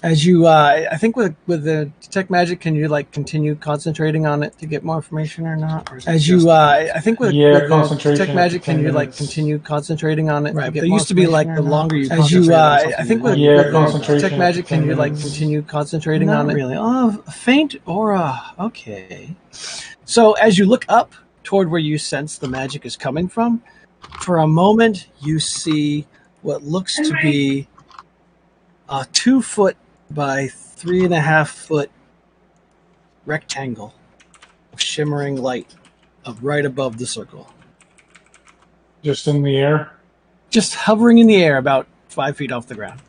As you, I think with the detect magic, can you like continue concentrating on it to get more information or not? Or as you, I think with the detect magic, can you like continue concentrating on it? Right. There used to be like the longer you as you, I think with the detect magic, can you like continue concentrating on it? Really? Oh, a faint aura. Okay. So as you look up toward where you sense the magic is coming from, for a moment you see what looks to be a 2-foot by 3.5-foot rectangle of shimmering light right above the circle. Just in the air? Just hovering in the air about 5 feet off the ground.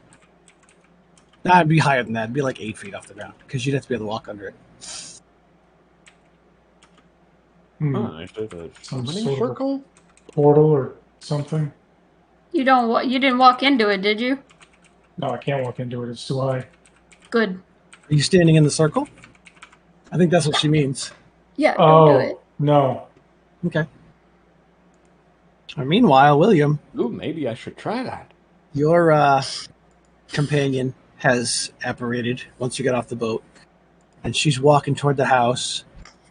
Nah, it'd be higher than that. It'd be like 8 feet off the ground because you'd have to be able to walk under it. Is it a summoning circle? Portal or something? You didn't walk into it, did you? No, I can't walk into it. It's too high. Good. Are you standing in the circle? I think that's what she means. Yeah, don't do it. No. Okay. Meanwhile, William. Ooh, maybe I should try that. Your companion has apparated once you get off the boat, and she's walking toward the house,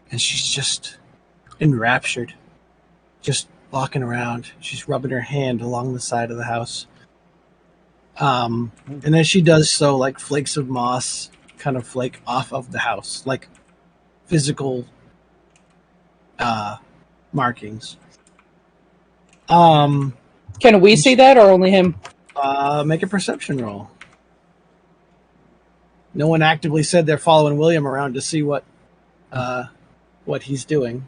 and she's just enraptured, just walking around. She's rubbing her hand along the side of the house. And as she does so, like flakes of moss kind of flake off of the house, like physical markings. Can we see that or only him? Make a perception roll. No one actively said they're following William around to see what he's doing.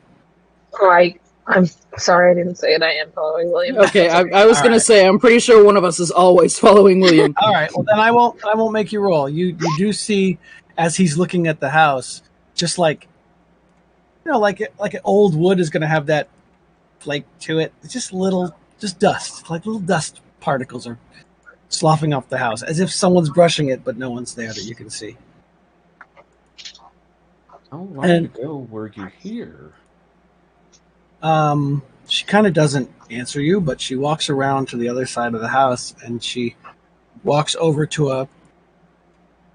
Oh, I'm sorry I didn't say it. I am following William. Okay, I was going to say, I'm pretty sure one of us is always following William. All right, well then I won't make you roll. You do see, as he's looking at the house, just like, like an old wood is going to have that flake to it. It's just dust, like little dust particles are sloughing off the house, as if someone's brushing it, but no one's there that you can see. How long ago were you here? She kind of doesn't answer you, but she walks around to the other side of the house, and she walks over to a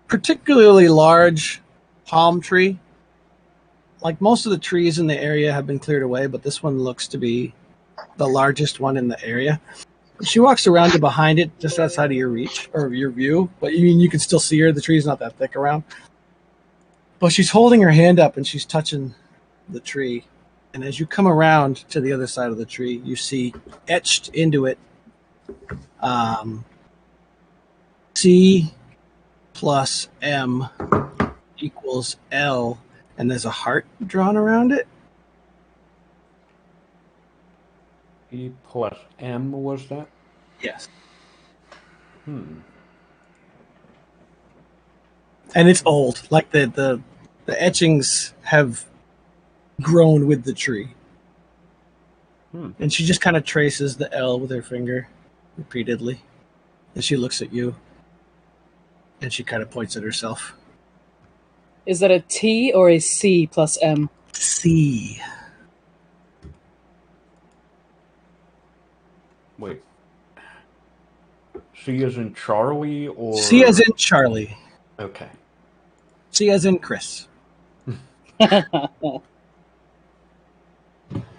particularly large palm tree. Like most of the trees in the area have been cleared away, but this one looks to be the largest one in the area. She walks around to behind it, just outside of your reach, or your view, but you can still see her. The tree's not that thick around. But she's holding her hand up, and she's touching the tree. And as you come around to the other side of the tree, you see etched into it C plus M equals L, and there's a heart drawn around it. E plus M, was that? Yes. And it's old. Like the etchings have grown with the tree. And she just kind of traces the L with her finger repeatedly. And she looks at you. And she kind of points at herself. Is that a T or a C plus M? C. Wait. C as in Charlie, or... C as in Charlie. Okay. C as in Chris.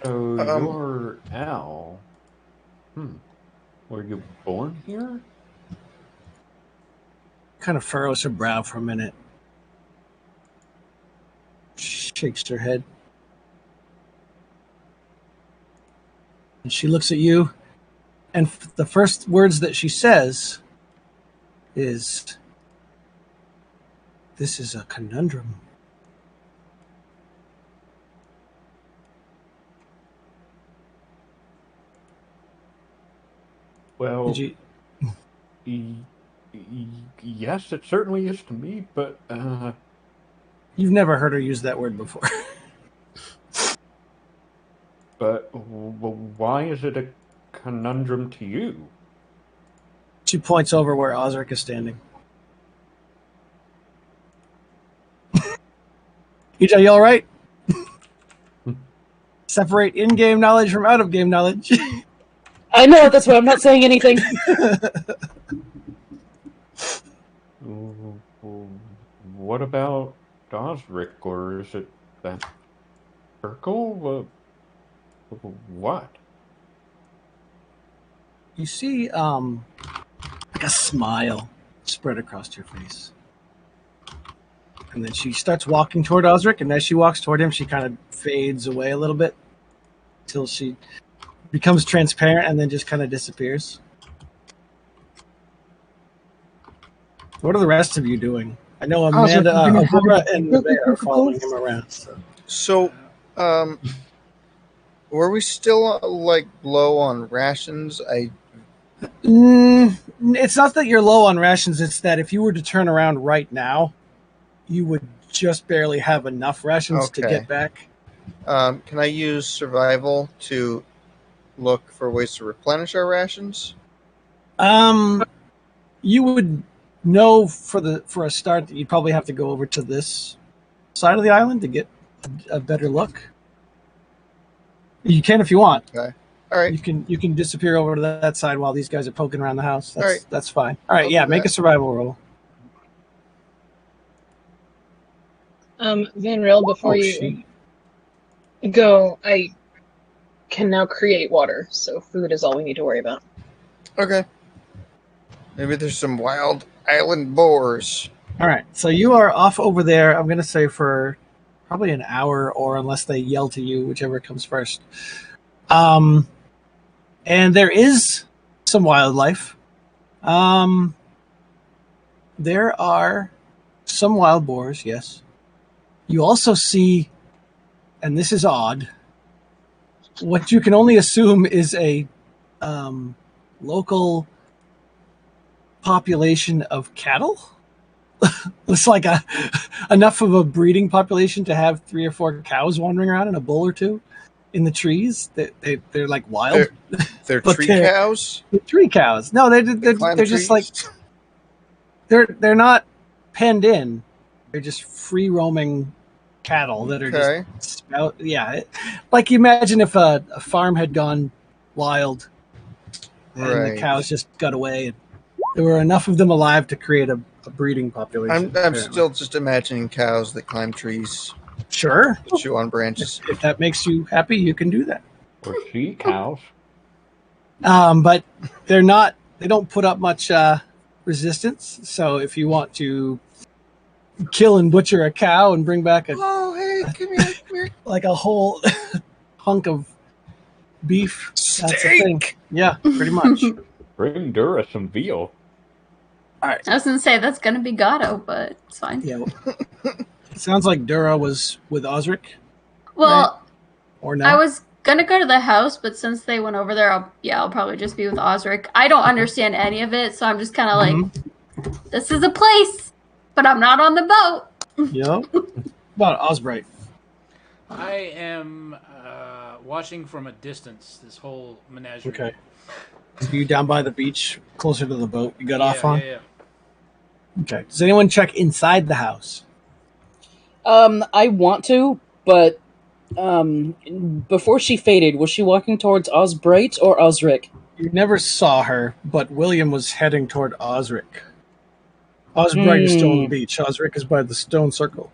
So you're Al. Were you born here? Kind of furrows her brow for a minute. Shakes her head. And she looks at you, and the first words that she says is, "This is a conundrum." Well, yes, it certainly is to me, but... You've never heard her use that word before. But why is it a conundrum to you? She points over where Osric is standing. EJ, you all right? Separate in-game knowledge from out-of-game knowledge. I know, that's why I'm not saying anything. what about Osric, or is it that circle? What? You see, like a smile spread across your face. And then she starts walking toward Osric, and as she walks toward him, she kind of fades away a little bit until she becomes transparent and then just kind of disappears. What are the rest of you doing? I know Amanda, Ahura, and the bear are following him around. So, were we still like low on rations? It's not that you're low on rations. It's that if you were to turn around right now, you would just barely have enough rations to get back. Can I use survival to look for ways to replenish our rations? You would know for a start that you'd probably have to go over to this side of the island to get a better look. You can if you want. Okay. All right. You can disappear over to that side while these guys are poking around the house. That's, all right. That's fine. All right, yeah, make a survival roll. Van Rail, before you go, I can now create water, so food is all we need to worry about. Okay. Maybe there's some wild island boars. All right, so you are off over there, I'm going to say for probably an hour, or unless they yell to you, whichever comes first. And there is some wildlife. There are some wild boars, yes. You also see, and this is odd, what you can only assume is a local population of cattle. It's like enough of a breeding population to have 3 or 4 cows wandering around and a bull or 2 in the trees. They're like wild. They're tree cows? They're tree cows. No, they're just like they're not penned in. They're just free roaming cattle that are just spout. Yeah, like imagine if a farm had gone wild and the cows just got away. And there were enough of them alive to create a breeding population. I'm still just imagining cows that climb trees. Sure. Chew on branches. If that makes you happy, you can do that. Or she cows. But they're not. They don't put up much resistance. So if you want to kill and butcher a cow and bring back come here, like a whole hunk of beef, steak. That's a thing. Yeah, pretty much. Bring Dura some veal. All right. I was going to say that's going to be Gatto, but it's fine. Yeah. Well, it sounds like Dura was with Osric. Well, right? Or no? I was going to go to the house, but since they went over there, I'll probably just be with Osric. I don't understand any of it, so I'm just kind of like, this is a place, but I'm not on the boat. Yep. About Osbright. I am watching from a distance this whole menagerie. Okay. So you down by the beach, closer to the boat you got off on? Yeah. Okay. Does anyone check inside the house? I want to, but before she faded, was she walking towards Osbright or Osric? You never saw her, but William was heading toward Osric. Osbright is still on the beach. Osric is by the stone circle.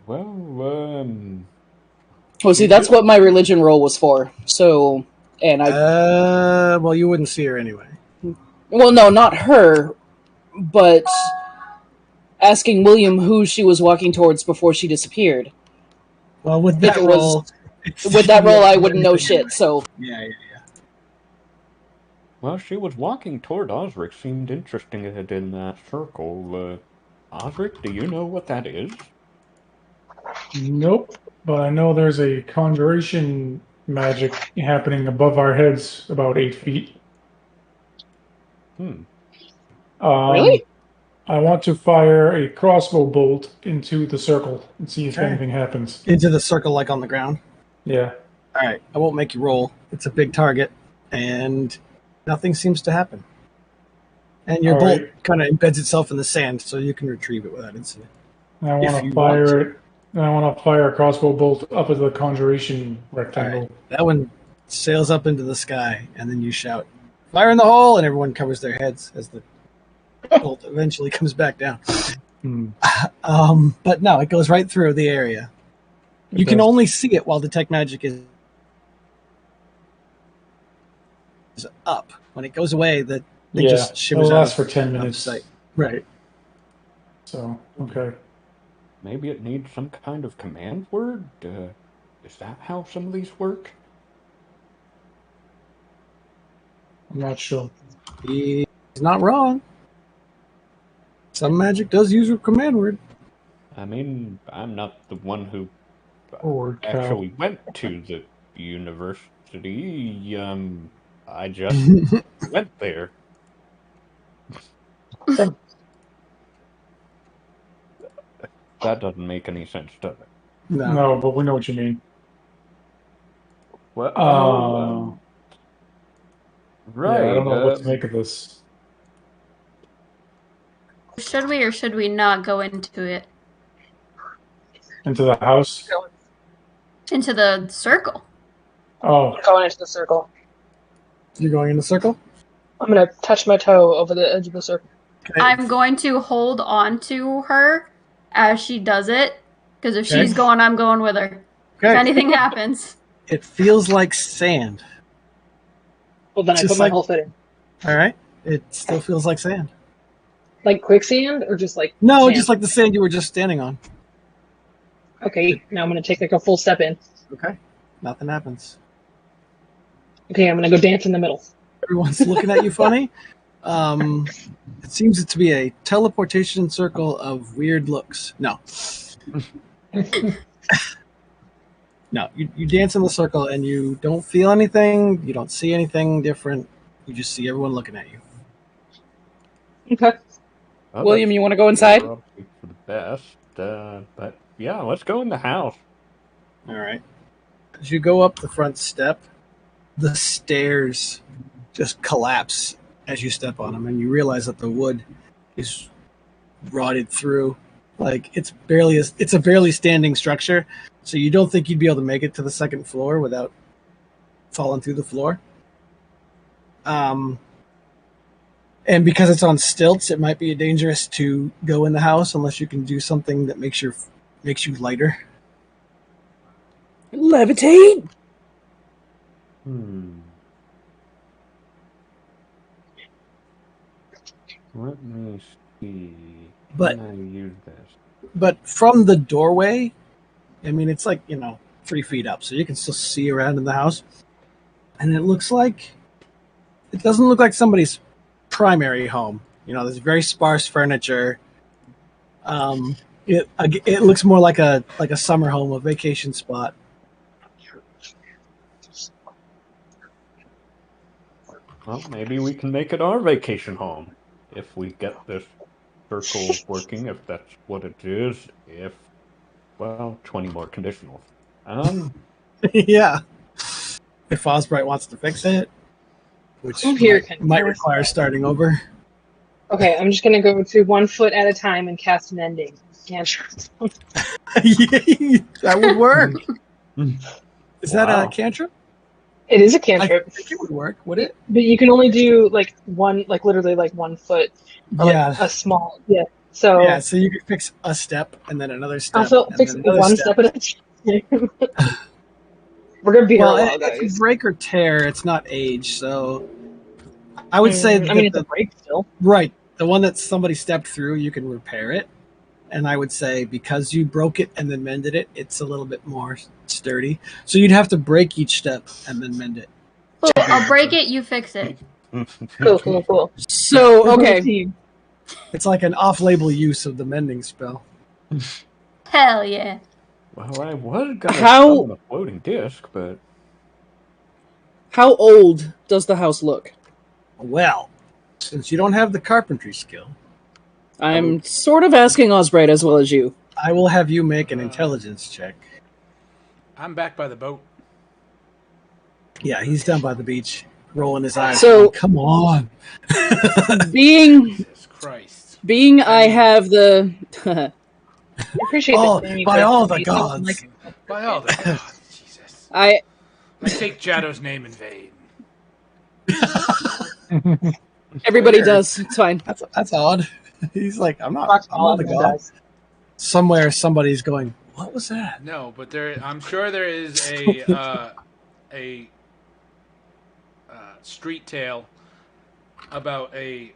Well, see, that's what my religion roll was for. So, and I... well, you wouldn't see her anyway. Well, no, not her, but asking William who she was walking towards before she disappeared. Well, with that roll... I wouldn't know shit, anyway. So... Yeah. Well, she was walking toward Osric. Seemed interesting in that circle. Osric, do you know what that is? Nope, but I know there's a conjuration magic happening above our heads about 8 feet. Really? I want to fire a crossbow bolt into the circle and see if anything happens. Into the circle, like on the ground? Yeah. All right, I won't make you roll. It's a big target, and nothing seems to happen. And your bolt kind of embeds itself in the sand, so you can retrieve it without incident. I want to fire it. I want to fire a crossbow bolt up at the conjuration rectangle. Right. That one sails up into the sky, and then you shout, "Fire in the hole!" and everyone covers their heads as the eventually comes back down. But no, it goes right through the area. You can only see it while detect magic is up. When it goes away, the thing just shivers it'll out last for 10 minutes. Sight. Right. So, okay. Maybe it needs some kind of command word? Is that how some of these work? I'm not sure. He's not wrong. Some magic does use a command word. I mean, I'm not the one who actually went to the university. I just went there. That doesn't make any sense, does it? No, but we know what you mean. Well, right. Yeah, I don't know what to make of this. Should we or should we not go into it? Into the house? Into the circle. Oh. Going into the circle. You're going in the circle? I'm going to touch my toe over the edge of the circle. Okay. I'm going to hold on to her as she does it, because if she's going, I'm going with her. Okay. If anything happens. It feels like sand. Well, then I put my whole foot in. All right. It still feels like sand. Like quicksand, or just like No, sand? just like the sand you were just standing on. Okay, now I'm going to take like a full step in. Okay. Nothing happens. Okay, I'm going to go dance in the middle. Everyone's looking at you funny. It seems to be a teleportation circle of weird looks. No. No, you dance in the circle and you don't feel anything. You don't see anything different. You just see everyone looking at you. Okay. William, you want to go inside? For the best, but yeah, let's go in the house. All right. As you go up the front step, the stairs just collapse as you step on them, and you realize that the wood is rotted through. Like it's a barely standing structure, so you don't think you'd be able to make it to the second floor without falling through the floor. And because it's on stilts, it might be dangerous to go in the house unless you can do something that makes you lighter. Levitate. Let me see. But Can I use this? But from the doorway, I mean, it's like 3 feet up, so you can still see around in the house, and it doesn't look like somebody's primary home. There's very sparse furniture. It looks more like a summer home, a vacation spot. Well, maybe we can make it our vacation home if we get this circle working, if that's what it is. 20 more conditionals. Yeah. If Osbright wants to fix it, which might require starting over. Okay, I'm just going to go to 1 foot at a time and cast an ending. Cantrip. That would work. Is that a cantrip? It is a cantrip. I think it would work, would it? But you can only do literally 1 foot. Yeah. A small, So so you could fix a step and then another step. Also, fix one step at a time. We're gonna be here a while, guys. It's break or tear. It's not age, so I would say. It's a break still. Right, the one that somebody stepped through, you can repair it, and I would say because you broke it and then mended it, it's a little bit more sturdy. So you'd have to break each step and then mend it. Cool. I'll break it. You fix it. Cool. So okay. It's like an off-label use of the mending spell. Hell yeah. Well, I was gonna summon a floating disc, but how old does the house look? Well, since you don't have the carpentry skill, I'm sort of asking Osbright as well as you. I will have you make an intelligence check. I'm back by the boat. Yeah, he's down by the beach, rolling his eyes. So, come on. being Christ. I have the. I appreciate this. By all the gods. By all the gods, Jesus. I take Jaddo's name in vain. Everybody does. It's fine. That's odd. He's like, I'm not the god. Somewhere somebody's going, what was that? No, but I'm sure there is a street tale about a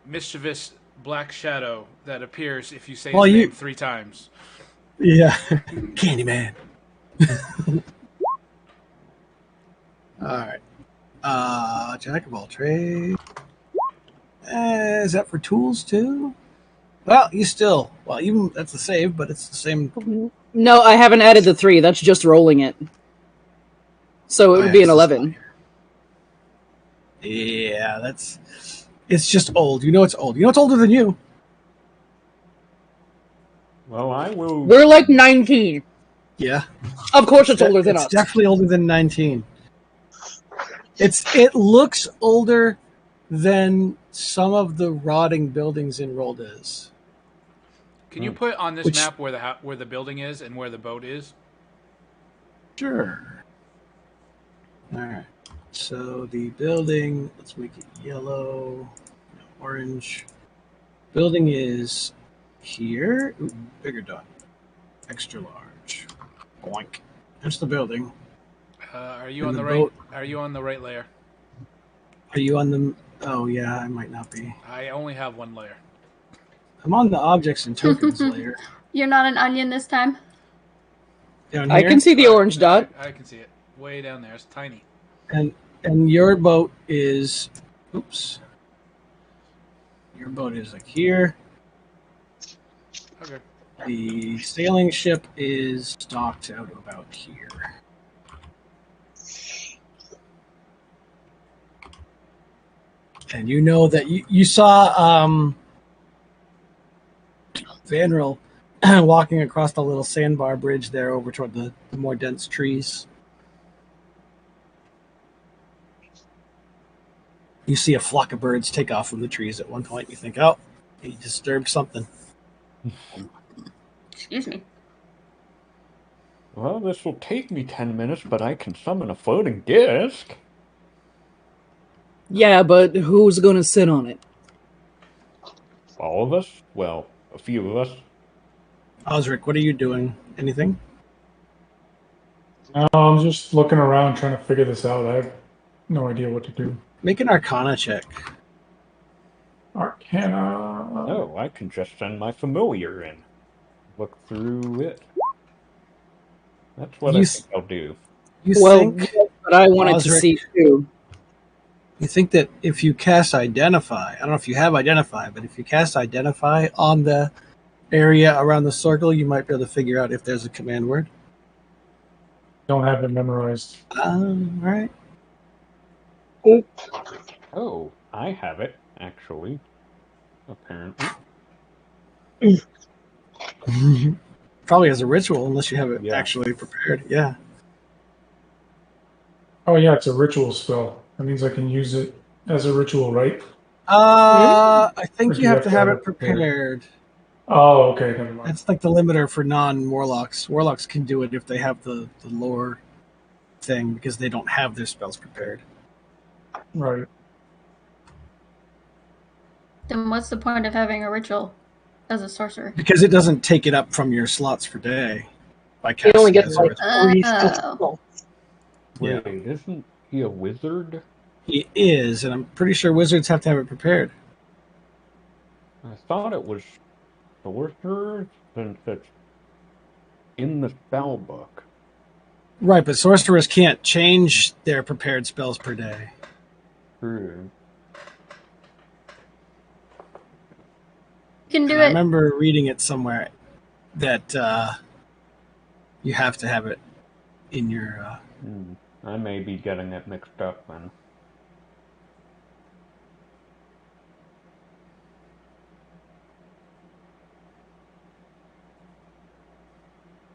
mischievous black shadow that appears if you say his name 3 times. Yeah, Candyman. All right. Jack of all trades. Is that for tools too? Well, even that's the save, but it's the same. No, I haven't added the 3. That's just rolling it. So it would be an 11. Yeah, it's just old. You know it's old. You know it's older than you. Well, I will. We're like 19. Yeah. Of course it's older than us. It's definitely older than 19. It looks older than some of the rotting buildings in Roldes. Can you put on this map where the building is and where the boat is? Sure. All right. So the building, let's make it yellow, orange. Building is here. Ooh, bigger dot. Extra large. Boink. That's the building. Are you on the right? Are you on the right layer? Are you on the? Oh yeah, I might not be. I only have 1 layer. I'm on the objects and tokens layer. You're not an onion this time? Down here? I can see the orange dot. I can see it. Way down there. It's tiny. And your boat is... Oops. Your boat is like here. Okay. The sailing ship is docked out about here. And you know that you saw Vanril walking across the little sandbar bridge there over toward the more dense trees. You see a flock of birds take off from the trees at one point. You think, oh, he disturbed something. Excuse me. Well, this will take me 10 minutes, but I can summon a floating disc. Yeah, but who's going to sit on it? All of us? Well, a few of us. Osric, what are you doing? Anything? I'm just looking around trying to figure this out. I have no idea what to do. Make an Arcana check. Arcana. Oh, I can just send my familiar in. Look through it. That's what I think I'll do. You think? But I wanted to see too. You think that if you cast Identify, I don't know if you have Identify, but if you cast Identify on the area around the circle, you might be able to figure out if there's a command word. Don't have it memorized. Right. Oh, I have it, actually. Apparently. Probably as a ritual, unless you have it actually prepared. Yeah. Oh, yeah, it's a ritual spell. That means I can use it as a ritual, right? I think you have to have it prepared. Oh, okay, never mind. That's like the limiter for non-warlocks. Warlocks can do it if they have the lore thing, because they don't have their spells prepared. Right. Then what's the point of having a ritual as a sorcerer? Because it doesn't take it up from your slots per day. By casting it only gets like 3 Oh. Wait, isn't he a wizard? He is, and I'm pretty sure wizards have to have it prepared. I thought it was sorcerers, since it's in the spell book. Right, but sorcerers can't change their prepared spells per day. True. You can do I it. remember reading it somewhere that you have to have it in your... I may be getting it mixed up then.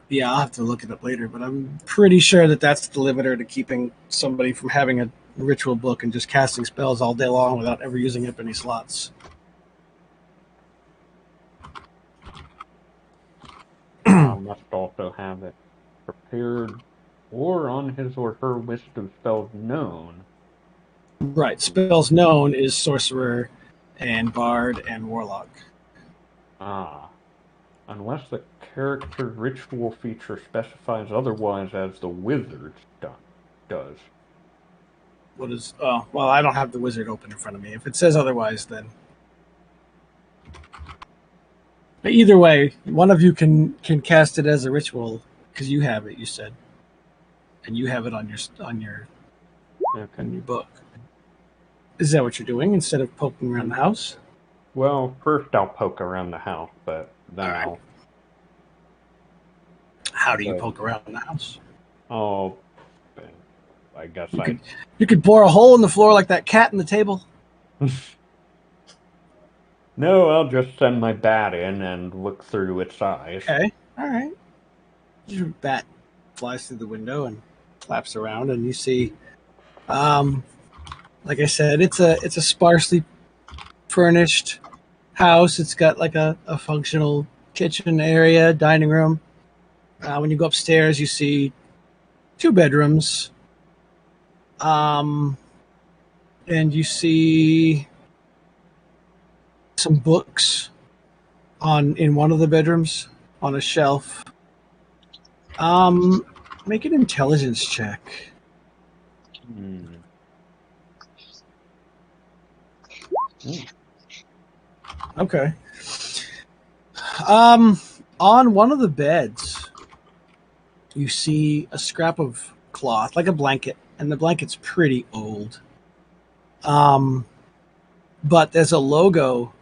Yeah, I'll have to look it up later, but I'm pretty sure that that's the limiter to keeping somebody from having a ritual book and just casting spells all day long without ever using up any slots. Must also have it prepared or on his or her list of spells known. Right. Spells known is sorcerer and bard and warlock. Ah. Unless the character ritual feature specifies otherwise as the wizard does. What is... Oh, well, I don't have the wizard open in front of me. If it says otherwise, then... But either way, one of you can cast it as a ritual, because you have it, you said. And you have it on your book. Is that what you're doing instead of poking around the house? Well, first I'll poke around the house, but then I'll... How do you poke around the house? Oh, I guess you could bore a hole in the floor like that cat in the table. No, I'll just send my bat in and look through its eyes. Okay, all right. Your bat flies through the window and flaps around, and you see, like I said, it's a sparsely furnished house. It's got like a functional kitchen area, dining room. When you go upstairs, you see 2 bedrooms. And you see some books in one of the bedrooms on a shelf. Make an intelligence check. Okay. On one of the beds, you see a scrap of cloth, like a blanket, and the blanket's pretty old. But there's a logo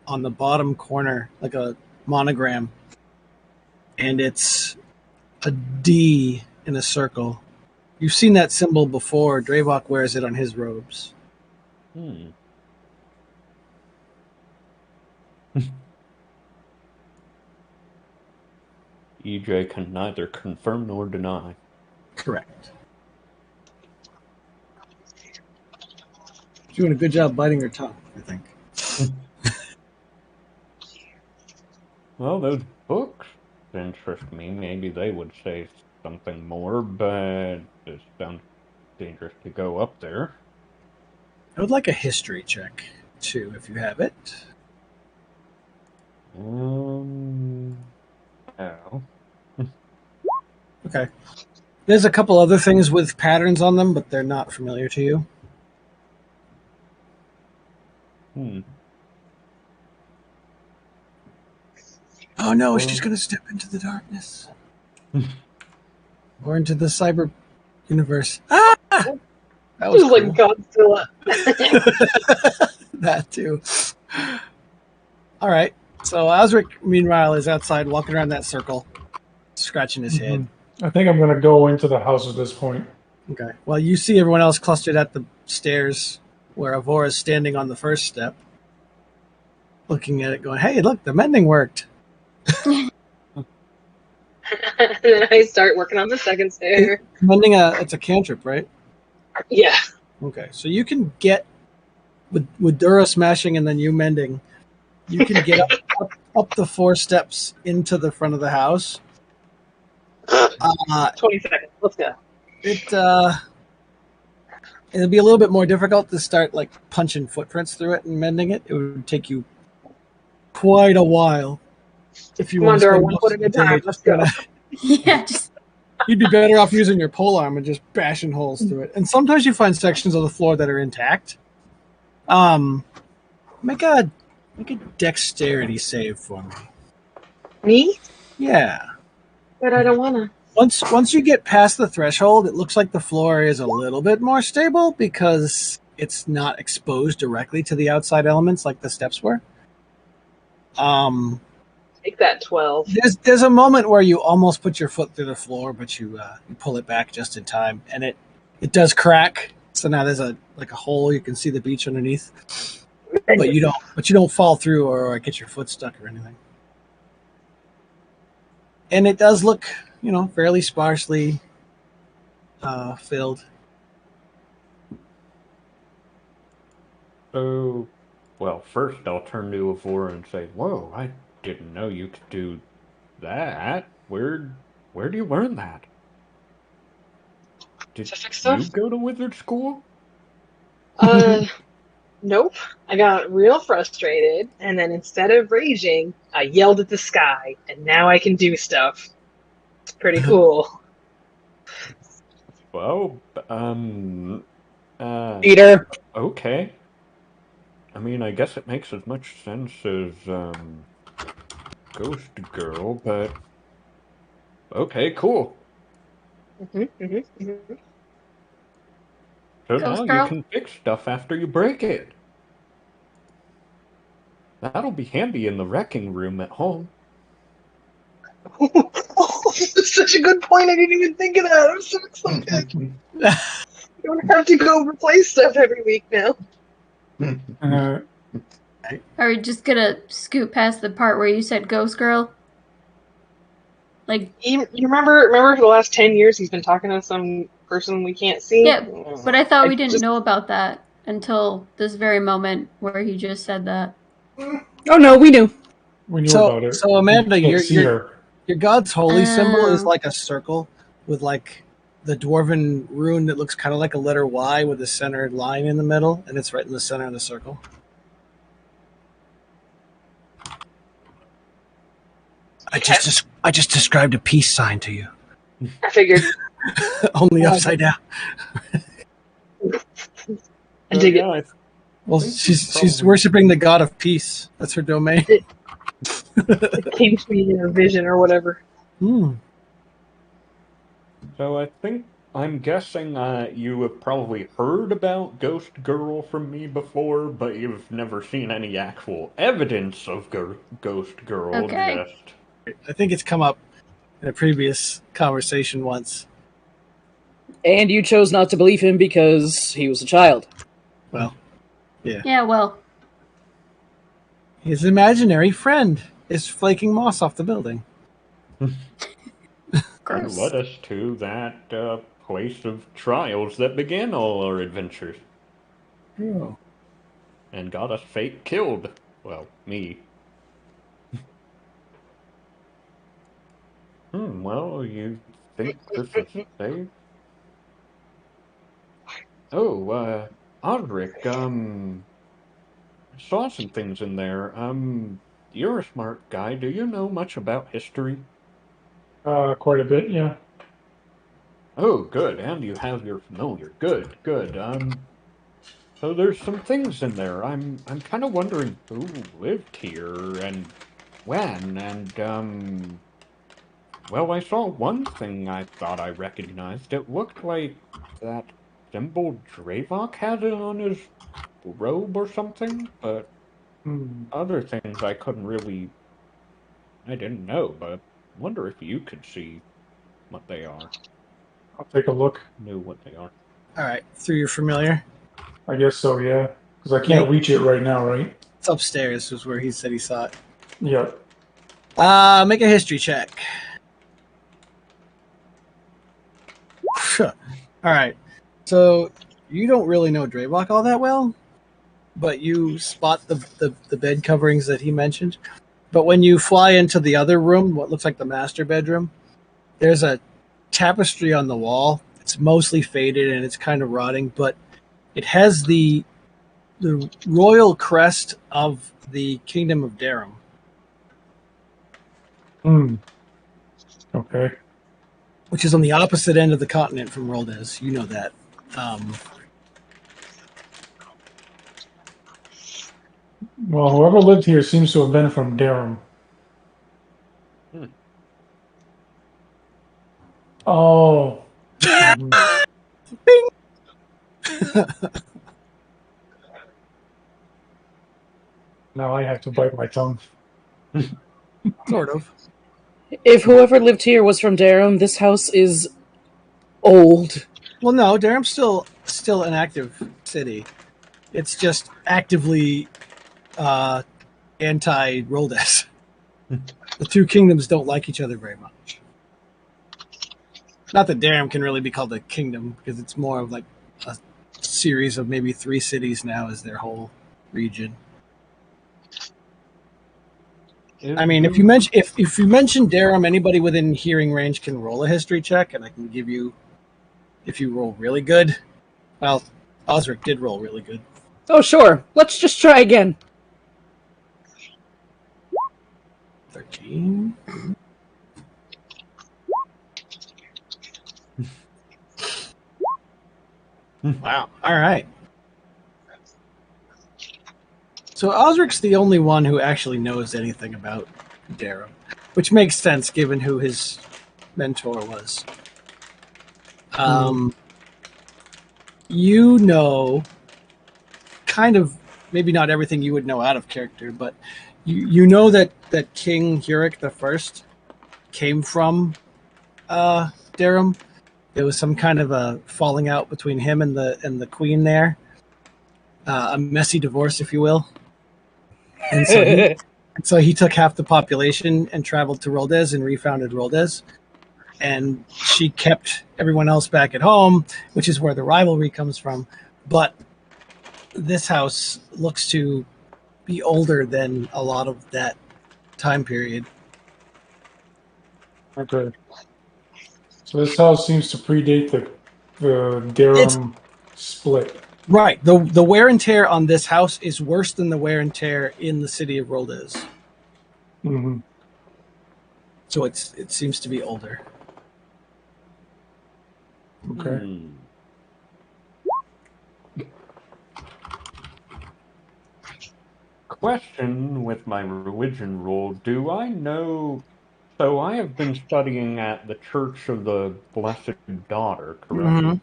on the bottom corner, like a monogram, and it's a D in a circle. You've seen that symbol before. Dravok wears it on his robes. EJ can neither confirm nor deny. Correct. Doing a good job biting her tongue, I think. Well, those books interest me. Maybe they would say something more, but it sounds dangerous to go up there. I would like a history check, too, if you have it. No. Okay. There's a couple other things with patterns on them, but they're not familiar to you. Oh no, she's going to step into the darkness. Or into the cyber universe. Ah! That was cool. Like Godzilla. That too. All right. So Osric, meanwhile, is outside walking around that circle, scratching his head. I think I'm going to go into the house at this point. Okay. Well, you see everyone else clustered at the stairs where Avora is standing on the first step, looking at it going, hey, look, the mending worked. And then I start working on the second stair. Mending it's a cantrip, right? Yeah. Okay. So you can get, with Dura smashing and then you mending, you can get up the 4 steps into the front of the house. 20 seconds. Let's go. It'll be a little bit more difficult to start like punching footprints through it and mending it. It would take you quite a while. If you want to spend 1 foot at a time, let's go. Yeah, you'd be better off using your polearm and just bashing holes through it. And sometimes you find sections of the floor that are intact. Make a dexterity save for me. Me? Yeah. But I don't wanna. Once you get past the threshold, it looks like the floor is a little bit more stable because it's not exposed directly to the outside elements like the steps were. Take that 12. There's a moment where you almost put your foot through the floor, but you pull it back just in time, and it does crack. So now there's a hole. You can see the beach underneath, but you don't fall through or get your foot stuck or anything. And it does look, fairly sparsely filled. So, well, first I'll turn to Avora and say, "Whoa, I didn't know you could do that. Where do you learn that? Did you go to wizard school?" Nope. I got real frustrated, and then instead of raging, I yelled at the sky, and now I can do stuff. It's pretty cool. Well, Peter. Okay. I mean, I guess it makes as much sense as, Ghost Girl, but okay, cool. So Ghost now you girl. can fix stuff after you break it. That'll be handy in the wrecking room at home. Oh, that's such a good point. I didn't even think of that. I'm so excited. You don't have to go replace stuff every week now. Are we just gonna scoot past the part where you said ghost girl? Like, You remember for the last 10 years he's been talking to some person we can't see? yeah, but I thought we didn't know about that until this very moment where he just said that. Oh no, we knew. We knew about it. So Amanda, You can't see her. your god's holy symbol is Oh. like a circle with like the dwarven rune that looks kind of like a letter Y with a centered line in the middle, and it's right in the center of the circle. I just described a peace sign to you. I figured. Only upside down. I dig it. Well, she's worshiping the god of peace. That's her domain. It came to me in a vision or whatever. So I'm guessing you have probably heard about Ghost Girl from me before, but you've never seen any actual evidence of Ghost Girl. Okay. I think it's come up in a previous conversation once. And you chose not to believe him because he was a child. Well, yeah. Yeah, well. His imaginary friend is flaking moss off the building. And led us to that place of trials that began all our adventures. Oh. And got us fake killed. Well, me. Well, you think this is safe? Oh, Audric, I saw some things in there. You're a smart guy. Do you know much about history? Quite a bit, yeah. Oh, good. And you have your familiar. Good, good. So there's some things in there. I'm kind of wondering who lived here and when, and, well, I saw one thing I thought I recognized. It looked like that symbol Dravok had it on his robe or something, but other things I didn't know, but I wonder if you could see what they are. I'll take a look. Know what they are. All right, through your familiar. I guess so, yeah. Because I can't reach it right now, right? It's upstairs, is where he said he saw it. Yep. Make a history check. All right. So you don't really know Dravok all that well, but you spot the bed coverings that he mentioned. But when you fly into the other room, what looks like the master bedroom, there's a tapestry on the wall. It's mostly faded and it's kind of rotting, but it has the royal crest of the Kingdom of Darum. Okay. Which is on the opposite end of the continent from Roldes. You know that. Well, whoever lived here seems to have been from Darum. Oh. Bing! Now I have to bite my tongue. Sort of. If whoever lived here was from Darum, this house is old. Well, no, Darum's still an active city. It's just actively anti-Roldes. The two kingdoms don't like each other very much. Not that Darum can really be called a kingdom, because it's more of like a series of maybe 3 cities now as their whole region. I mean, if you mention Darum, anybody within hearing range can roll a history check, and I can give you, if you roll really good, well, Osric did roll really good. Oh, sure. Let's just try again. 13. Wow. All right. So Osric's the only one who actually knows anything about Darum, which makes sense given who his mentor was. You know, kind of, maybe not everything you would know out of character, but you know that King Huric the First came from Darum. There was some kind of a falling out between him and the queen there, a messy divorce, if you will. And so he took half the population and traveled to Roldes and refounded Roldes. And she kept everyone else back at home, which is where the rivalry comes from. But this house looks to be older than a lot of that time period. Okay. So this house seems to predate the Darum split. Right. The wear and tear on this house is worse than the wear and tear in the city of Roldes. Mm-hmm. So it seems to be older. Okay. Question with my religion roll. Do I know... So I have been studying at the Church of the Blessed Daughter, correct?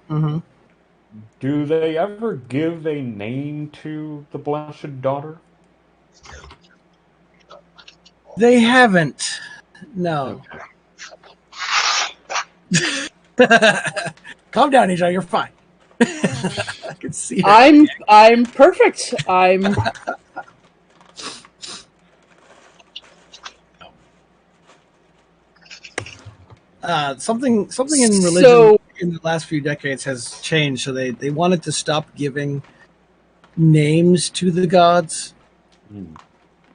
Do they ever give a name to the Blessed Daughter? They haven't. No. Okay. Calm down, Aja. You're fine. I can see her. I'm perfect. I'm. Something in religion in the last few decades has changed. So they wanted to stop giving names to the gods,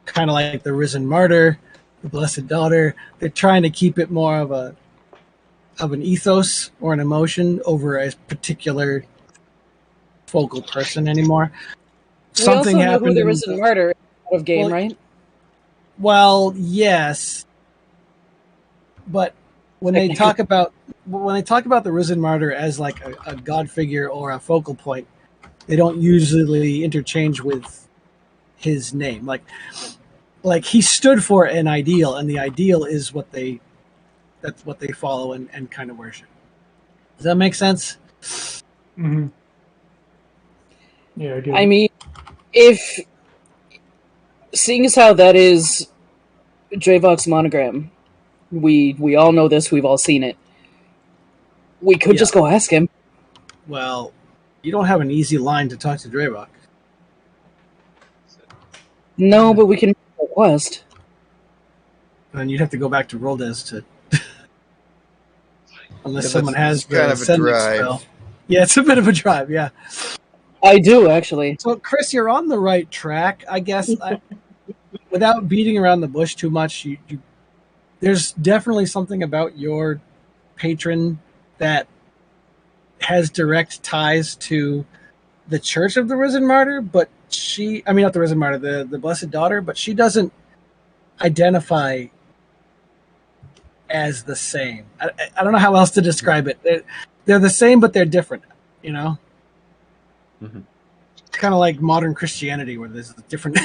kind of like the Risen Martyr, the Blessed Daughter. They're trying to keep it more of an ethos or an emotion over a particular focal person anymore. Something happened. We also know who the Risen Martyr is out of game, right? Well, yes, but when they talk about the Risen Martyr as like a god figure or a focal point, they don't usually interchange with his name. Like he stood for an ideal, and the ideal is that's what they follow and kind of worship. Does that make sense? Mm-hmm. Yeah, I get it. I mean, if seeing as how that is Drevok's monogram, we all know this. We've all seen it. We could just go ask him. Well, you don't have an easy line to talk to Drevok. No, but we can request. And you'd have to go back to Roldes to, unless someone has kind of a drive. Spell. Yeah, it's a bit of a drive. Yeah, I do actually. So, Chris, you're on the right track, I guess. Without beating around the bush too much, there's definitely something about your patron that has direct ties to the Church of the Risen Martyr, but not the Risen Martyr, the Blessed Daughter, but she doesn't identify as the same. I don't know how else to describe it. They're the same, but they're different, you know? Mm-hmm. It's kind of like modern Christianity where there's different...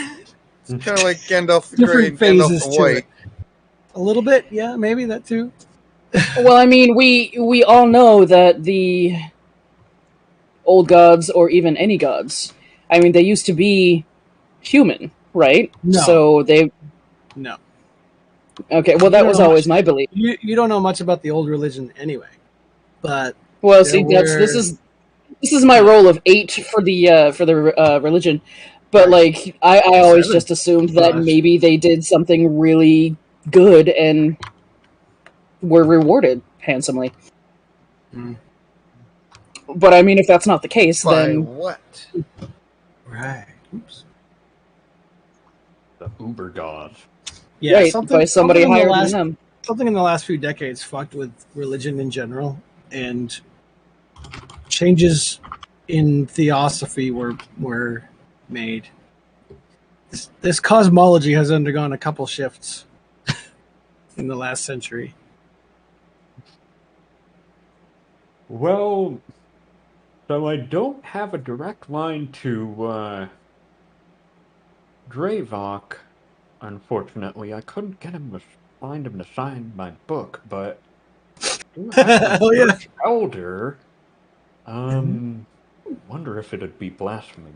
It's kind of like Gandalf the Grey and phases Gandalf the White. A little bit, yeah, maybe that too. Well, I mean, we all know that the old gods, or even any gods, I mean, they used to be human, right? No. So they... No. Okay, well, that was always my belief. You don't know much about the old religion anyway, but... Well, see, this is my role of 8 for the religion. But like, I always just assumed that maybe they did something really good and were rewarded handsomely. But I mean, if that's not the case, then what? Right. Oops. The Uber gods. Yeah, right, by somebody higher than them. Something in the last few decades fucked with religion in general, and changes in theosophy were made. This cosmology has undergone a couple shifts in the last century. Well, so I don't have a direct line to Dravok, unfortunately. I couldn't get him to find him to sign my book, but I do have Oh, the yeah. Church Elder. Wonder if it'd be blasphemy.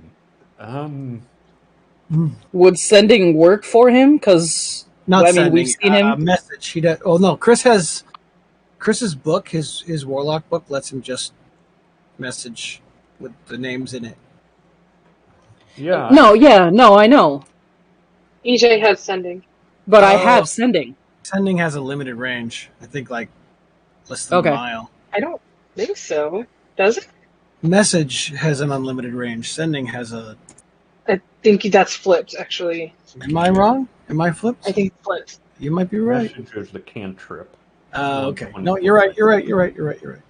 Would sending work for him? Because we've seen him. Message. He does. Oh no, Chris's book, his warlock book, lets him just message with the names in it. Yeah. No, I know. EJ has sending, but I have sending. Sending has a limited range. I think like less than a mile. I don't think so. Does it? Message has an unlimited range. Sending has a. I think that's flipped, actually. Am I wrong? Am I flipped? I think it's flipped. You might be right. Message is the cantrip. Okay. No, you're right. You're right.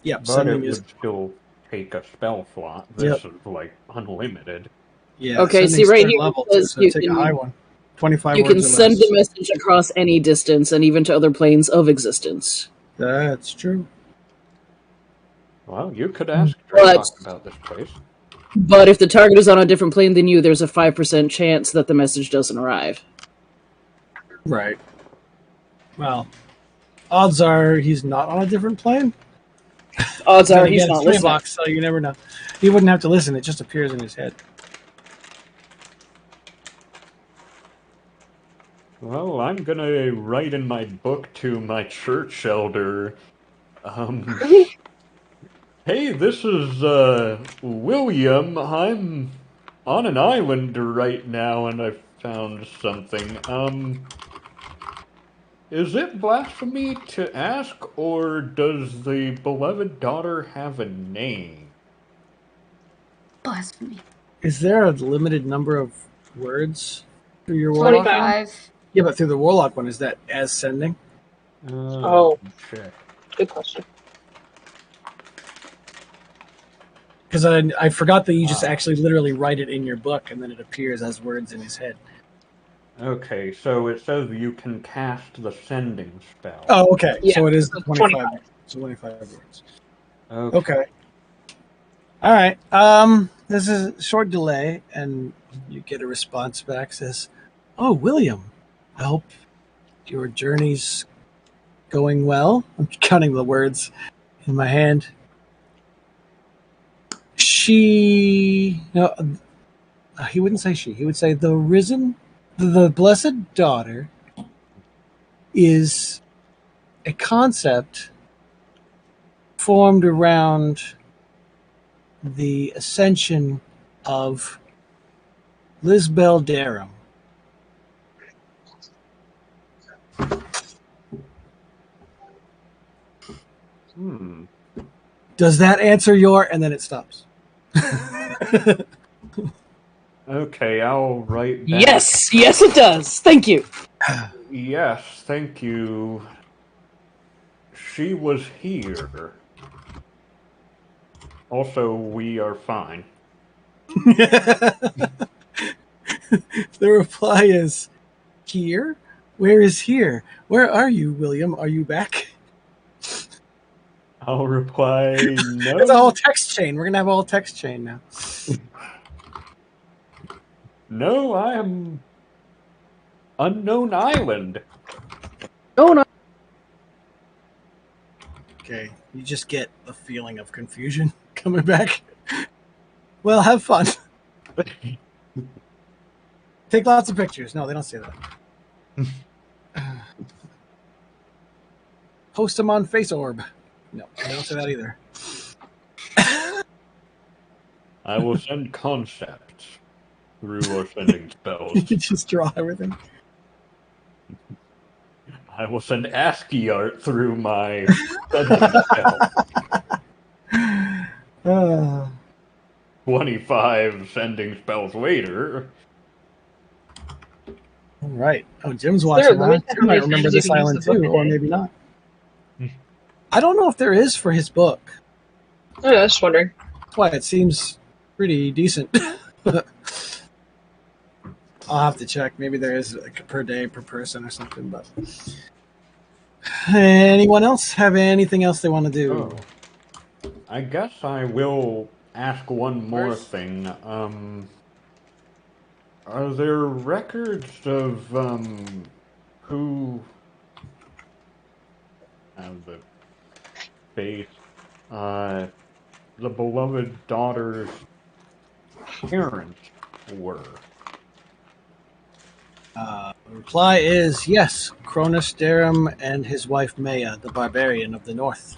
Yeah, but sending it is would still take a spell slot. This is like unlimited. Yeah. Okay. See right here, level says so take a high one. 25 you words can or send less. the message across any distance and even to other planes of existence. That's true. Well, you could ask Dravok about this place. But if the target is on a different plane than you, there's a 5% chance that the message doesn't arrive. Right. Well, odds are he's not on a different plane. Odds are he's not listening. Box, so you never know. He wouldn't have to listen. It just appears in his head. Well, I'm gonna write in my book to my church elder. Hey, this is William. I'm on an island right now, and I found something. Is it blasphemy to ask, or does the beloved daughter have a name? Blasphemy. Is there a limited number of words through your warlock? 25. Yeah, but through the warlock one, is that as sending? Check. Good question. Because I forgot that you just actually literally write it in your book, and then it appears as words in his head. Okay, so it says you can cast the sending spell. Oh, okay. Yeah, so it is 25 words. Okay. All right. There's a short delay, and you get a response back. Says, "Oh, William, I hope your journey's going well." I'm counting the words in my hand. He wouldn't say she. He would say the blessed daughter is a concept formed around the ascension of Lisbel Darum. Does that answer your... And then it stops. Okay, I'll write back. Yes, it does. Thank you. Yes, thank you. She was here. Also, we are fine. The reply is, here? Where is here? Where are you, William? Are you back? I'll reply, no. It's a whole text chain. We're going to have a whole text chain now. No, I am unknown island. Oh, no. Okay, you just get the feeling of confusion coming back. Well, have fun. Take lots of pictures. No, they don't say that. Post them on FaceOrb. No, they don't say that either. I will send concepts through our sending spells. You can just draw everything. I will send ASCII art through my sending spell. 25 sending spells later. All right. Oh, Jim's watching. Jim might remember this island too, or maybe not. I don't know if there is for his book. I was just wondering. Well, it seems pretty decent. I'll have to check. Maybe there is like a per day per person or something. But anyone else have anything else they want to do? Oh. I guess I will ask one more thing. Are there records of who the base the beloved daughter's parents were? The reply is yes. Cronus Darum and his wife Maya, the barbarian of the north.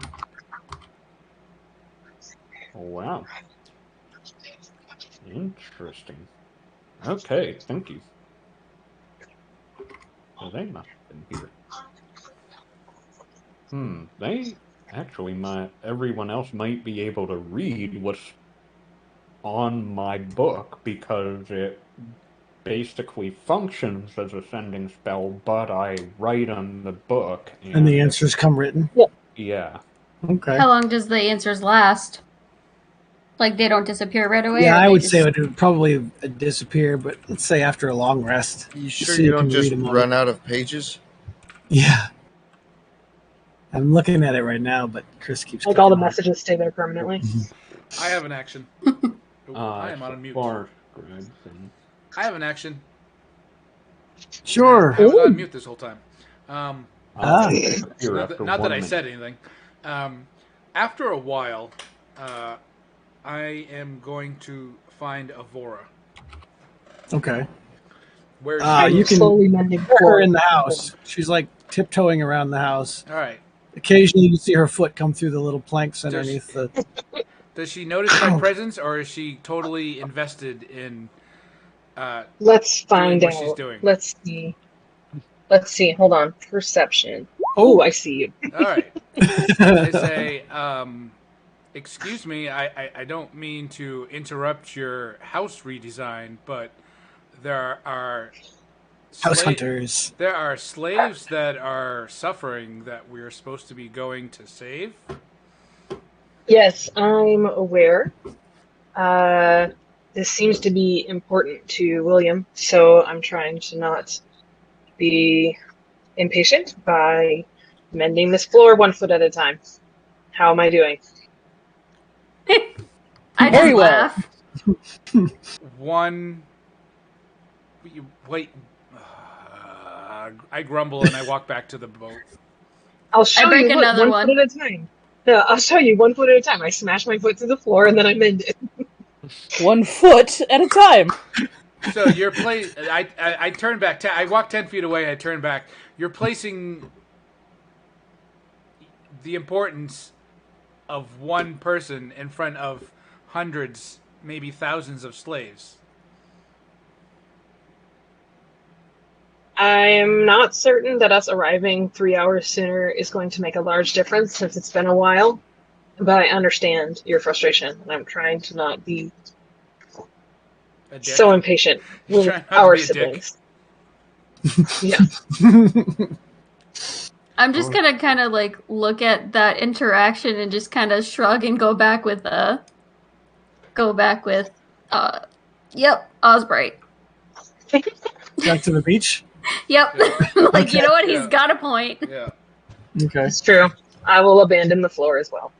Oh, wow. Interesting. Okay, thank you. So they must have been here. They actually everyone else might be able to read what's on my book because it basically functions as a sending spell, but I write on the book. And the answers come written? Yeah. Okay. How long does the answers last? Like, they don't disappear right away? Yeah, or I would just... say it would probably disappear, but let's say after a long rest. You sure you don't just run out of pages? Yeah. I'm looking at it right now, but Chris keeps like all the messages stay there permanently. I have an action. I am on mute. I have an action. Sure. I was on mute this whole time. Ah. Not that I said anything. After a while, I am going to find Avora. Okay. Where you can slowly mending her in the house. She's like tiptoeing around the house. All right. Occasionally, you see her foot come through the little planks underneath the. Does she notice my presence, or is she totally invested in? Let's find doing out. What she's doing? Let's see. Let's see. Hold on. Perception. Oh, I see you. All right. They say, excuse me, I don't mean to interrupt your house redesign, but there are house hunters. There are slaves that are suffering that we're supposed to be going to save. Yes, I'm aware. This seems to be important to William, so I'm trying to not be impatient by mending this floor 1 foot at a time. How am I doing? I just laugh. Wait. I grumble and I walk back to the boat. I'll show you another one foot at a time. No, I'll show you 1 foot at a time. I smash my foot to the floor and then I mend it. 1 foot at a time. So you're I turn back. I walk 10 feet away. I turn back. You're placing the importance of one person in front of hundreds, maybe thousands of slaves. I'm not certain that us arriving 3 hours sooner is going to make a large difference since it's been a while, but I understand your frustration, and I'm trying to not be so impatient with our siblings. Yeah. I'm just gonna kind of like look at that interaction and just kind of shrug and go back with yep, Osbright. Back to the beach? Yep. Like, okay. You know what? He's got a point. Yeah. Okay. It's true. I will abandon the floor as well.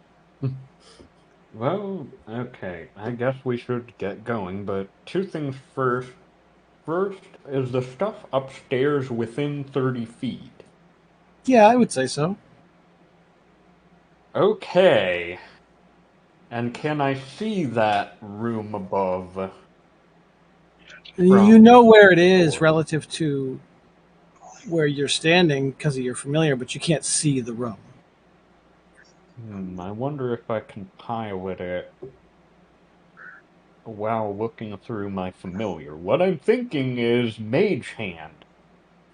Well, okay. I guess we should get going, but two things first. First, is the stuff upstairs within 30 feet? Yeah, I would say so. Okay. And can I see that room above? You know where it is relative to where you're standing because of your familiar, but you can't see the room. I wonder if I can pilot it while looking through my familiar. What I'm thinking is Mage Hand.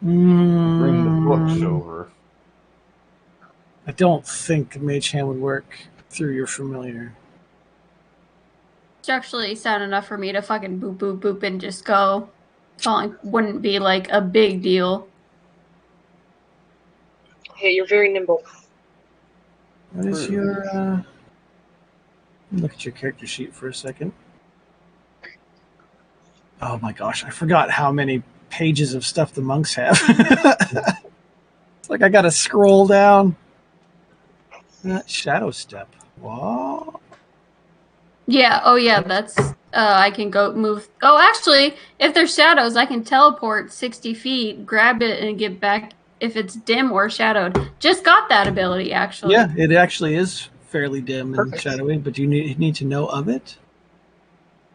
Bring the books over. I don't think Mage Hand would work through your familiar. It's actually sound enough for me to fucking boop, boop, boop and just go. Falling wouldn't be like a big deal. Hey, you're very nimble. What is your Look at your character sheet for a second. Oh my gosh, I forgot how many pages of stuff the monks have. It's like I gotta scroll down. Shadow step. Whoa. Yeah, oh yeah, that's I can go move. Oh, actually, if there's shadows, I can teleport 60 feet, grab it, and get back if it's dim or shadowed. Just got that ability, actually. Yeah, it actually is fairly dim and shadowy, but you need to know of it.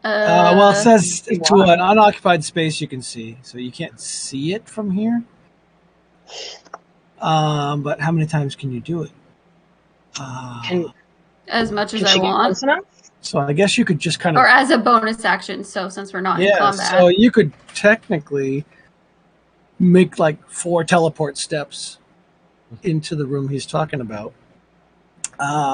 Well, it says to an unoccupied space you can see, so you can't see it from here. But how many times can you do it? As much as I want. So I guess you could just kind of... Or as a bonus action, so since we're not in combat. So you could technically make like 4 teleport steps into the room he's talking about. I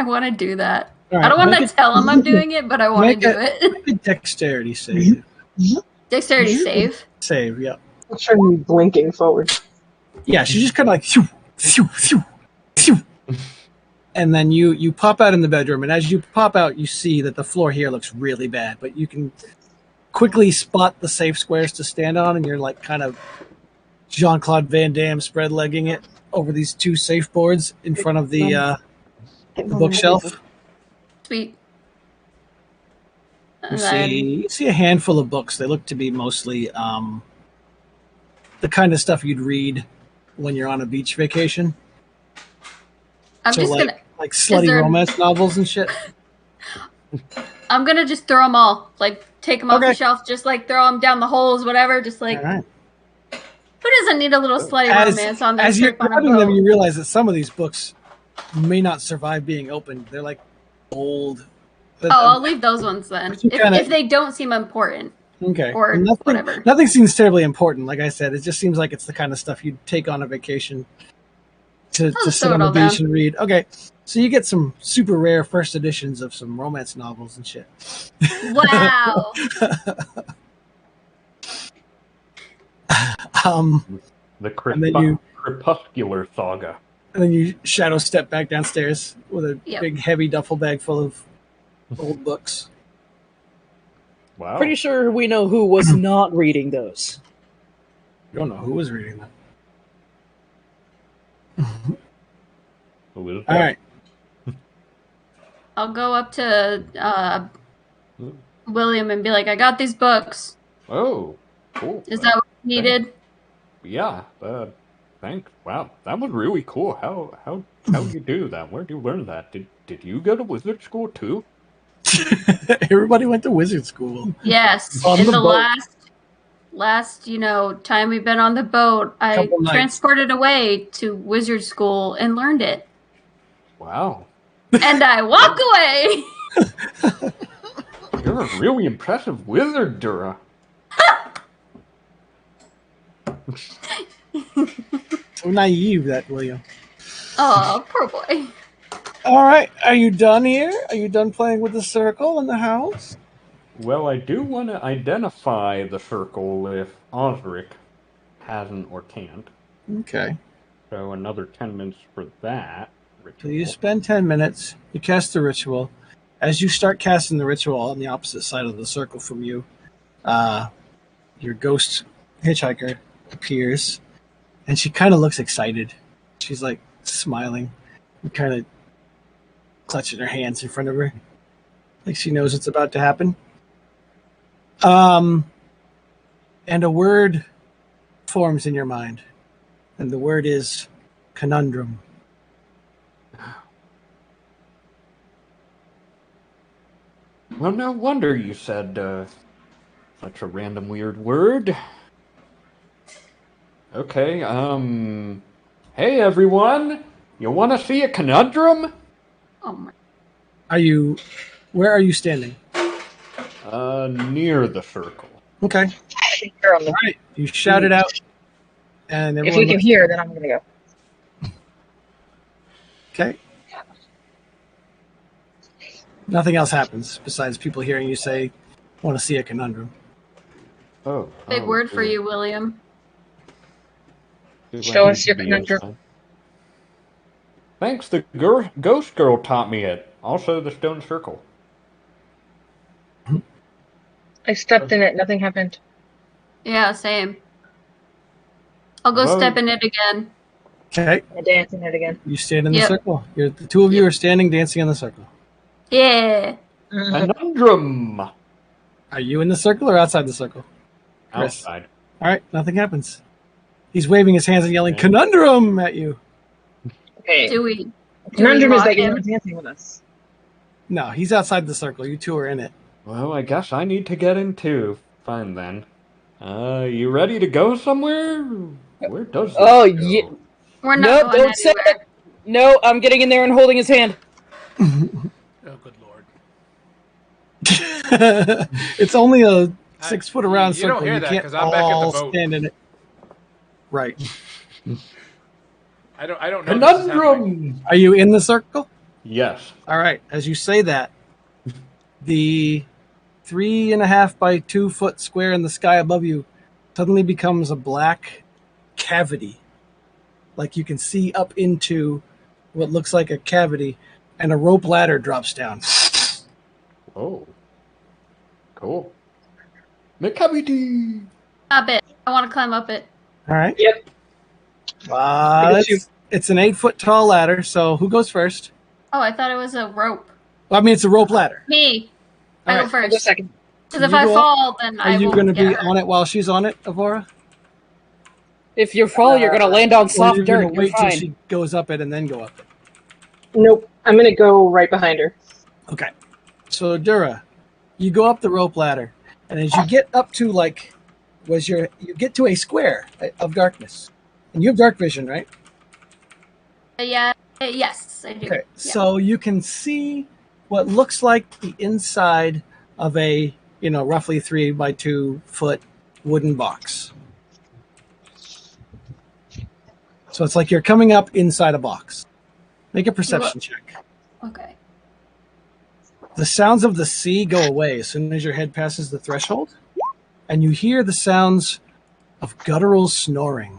want to do that. Right, I don't want to tell him I'm doing it, but I want to do it. Make a dexterity save. Dexterity save? Save, yeah. I'll try me blinking forward. Yeah, she's just kind of like... Shoo, shoo, shoo, shoo. And then you pop out in the bedroom, and as you pop out, you see that the floor here looks really bad, but you can quickly spot the safe squares to stand on, and you're like kind of Jean-Claude Van Damme spread legging it over these 2 safe boards in front of the bookshelf. Sweet. You see a handful of books. They look to be mostly the kind of stuff you'd read when you're on a beach vacation. I'm just gonna like slutty romance novels and shit. I'm gonna just throw them all, like take them off the shelf, just like throw them down the holes, whatever. Just like who doesn't need a little slutty romance on their As you're trip on a grabbing boat? them, you realize that some of these books may not survive being opened. They're like old. Oh, I'll leave those ones then. If they don't seem important. Okay. Or whatever. Nothing seems terribly important. Like I said, it just seems like it's the kind of stuff you'd take on a vacation to sit on the beach and read. Okay. So you get some super rare first editions of some romance novels and shit. Wow. The Crepuscular Saga. And then you shadow step back downstairs with a big heavy duffel bag full of old books. Wow. Pretty sure we know who was not reading those. You don't know who was reading them. All right. I'll go up to William and be like, I got these books. Oh, cool. Is that what you needed? Yeah. Thanks. Wow, that was really cool. How do you do that? Where do you learn that? Did you go to wizard school too? Everybody went to wizard school. Yes. In the last time we've been on the boat, I transported away to wizard school and learned it. Wow. And I walk away. You're a really impressive wizard, Dura. So naive, that William. Oh, poor boy. All right, are you done here? Are you done playing with the circle in the house? Well, I do want to identify the circle if Osric hasn't or can't. Okay. So another 10 minutes for that ritual. So you spend 10 minutes, you cast the ritual. As you start casting the ritual on the opposite side of the circle from you, your ghost hitchhiker appears, and she kind of looks excited. She's like smiling and kind of clutching her hands in front of her, like she knows what's about to happen. And a word forms in your mind, and the word is conundrum. Well, no wonder you said such a random weird word. Okay, hey everyone! You want to see a conundrum? Oh my. Where are you standing? Near the circle. Okay. All right, you shout it out, and if we can hear, then I'm gonna go. Okay. Nothing else happens besides people hearing you say, "Want to see a conundrum." Oh. Big word for you, William. Show us your conundrum. Thanks, the ghost girl taught me it. Also the stone circle. I stepped in it. Nothing happened. Yeah, same. I'll go step in it again. Okay. I dance in it again. You stand in the circle. The two of you are standing, dancing in the circle. Yeah. Conundrum. Are you in the circle or outside the circle? Chris? Outside. All right, nothing happens. He's waving his hands and yelling "Conundrum" at you. Okay. Conundrum is that you're not dancing with us. No, he's outside the circle. You two are in it. Well, I guess I need to get in too. Fine then. You ready to go somewhere? Where does this go? Yeah. We're not going don't say it. No, I'm getting in there and holding his hand. Oh, good lord. It's only a 6 foot around you circle. don't hear You that, can't 'cause I'm back at the all boat. stand in it. Right. I don't know. This is happening. Conundrum. Are you in the circle? Yes. All right. As you say that, the 3.5 by 2 foot square in the sky above you suddenly becomes a black cavity. Like you can see up into what looks like a cavity, and a rope ladder drops down. Oh. Cool. The cavity. Stop it. I want to climb up it. All right. Yep. It's an 8 foot tall ladder. So who goes first? Oh, I thought it was a rope. Well, I mean, it's a rope ladder. Me. All I right. go first. I'll go second. Because if I fall, then I Are you won't going to get be hurt. on it while she's on it, Avora? If you fall, you're gonna land on Or soft you're dirt. going to You're wait till fine. she goes up it and then go up it? Nope. I'm gonna go right behind her. Okay. So, Dura, you go up the rope ladder, and as you get up to you get to a square of darkness, and you have dark vision, right? Yes, I do. Okay. Yeah. So you can see what looks like the inside of a roughly 3 by 2 foot wooden box. So it's like you're coming up inside a box. Make a perception check. Okay. The sounds of the sea go away as soon as your head passes the threshold, and you hear the sounds of guttural snoring.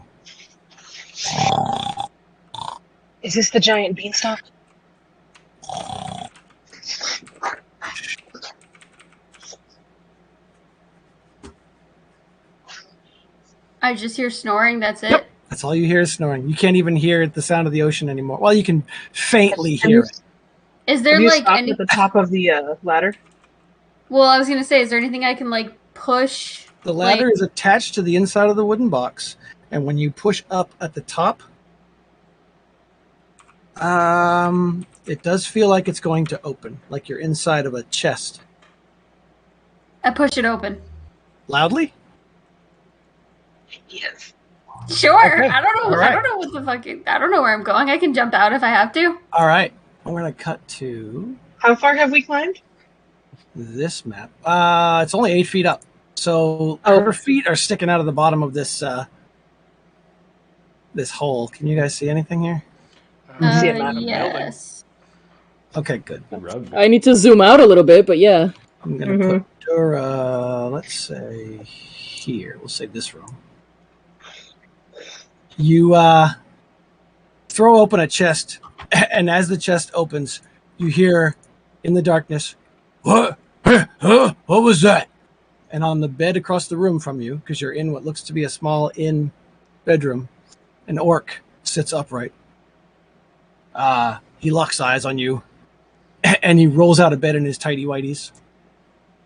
Is this the giant beanstalk? I just hear snoring. That's it. Yep. That's all you hear is snoring. You can't even hear the sound of the ocean anymore. Well, you can faintly hear it. Is there Have you like stopped any? at the top of the ladder? Well, I was gonna say, is there anything I can like push? The ladder is attached to the inside of the wooden box, and when you push up at the top, it does feel like it's going to open, like you're inside of a chest. I push it open. Loudly? Yes. Sure. Okay. I don't know. All right. I don't know what the fucking. I don't know where I'm going. I can jump out if I have to. All right. We're going to cut to How far have we climbed? this map. It's only 8 feet up. So her feet are sticking out of the bottom of this this hole. Can you guys see anything here? See it, madam. Yes. Okay, good. I need to zoom out a little bit, but yeah. I'm going to put Dura, let's say here. We'll say this room. You throw open a chest, and as the chest opens, you hear in the darkness, "What? What was that?" And on the bed across the room from you, because you're in what looks to be a small inn bedroom, an orc sits upright. He locks eyes on you, and he rolls out of bed in his tighty whities.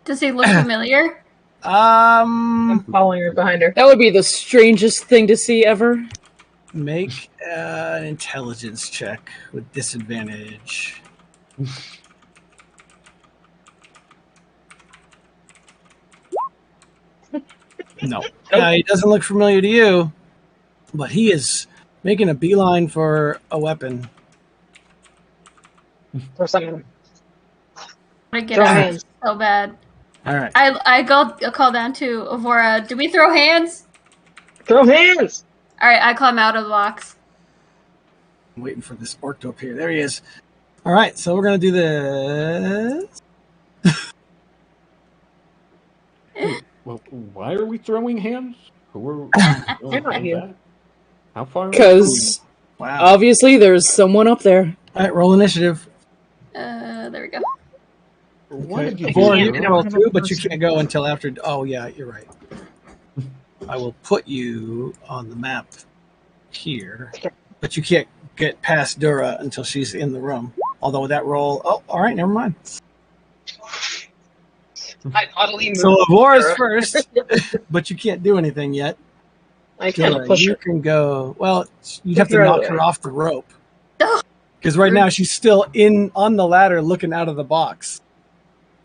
Does he look familiar? I'm following her behind her. That would be the strangest thing to see ever. Make an intelligence check with disadvantage. No. He doesn't look familiar to you, but he is making a beeline for a weapon. Throw something at him. I get Throw out hands. so bad. All right. I call down to Avora. Do we throw hands? Throw hands! All right. I climb out of the box. I'm waiting for this orc to appear. There he is. All right, so we're going to do this. Well, why are we throwing hands? Who are They're not you. How far? Because Wow. obviously there's someone up there. All right, roll initiative. there we go. What did you Or do? you can roll through, but you can't go until after. Oh, yeah, you're right. I will put you on the map here, but you can't get past Dura until she's in the room. Although that roll. Oh, all right, never mind. I oddly moved. So Avora's first, but you can't do anything yet. I can push you her. can go. Well, you'd have to her knock away. her off the rope. Because right now she's still on the ladder looking out of the box,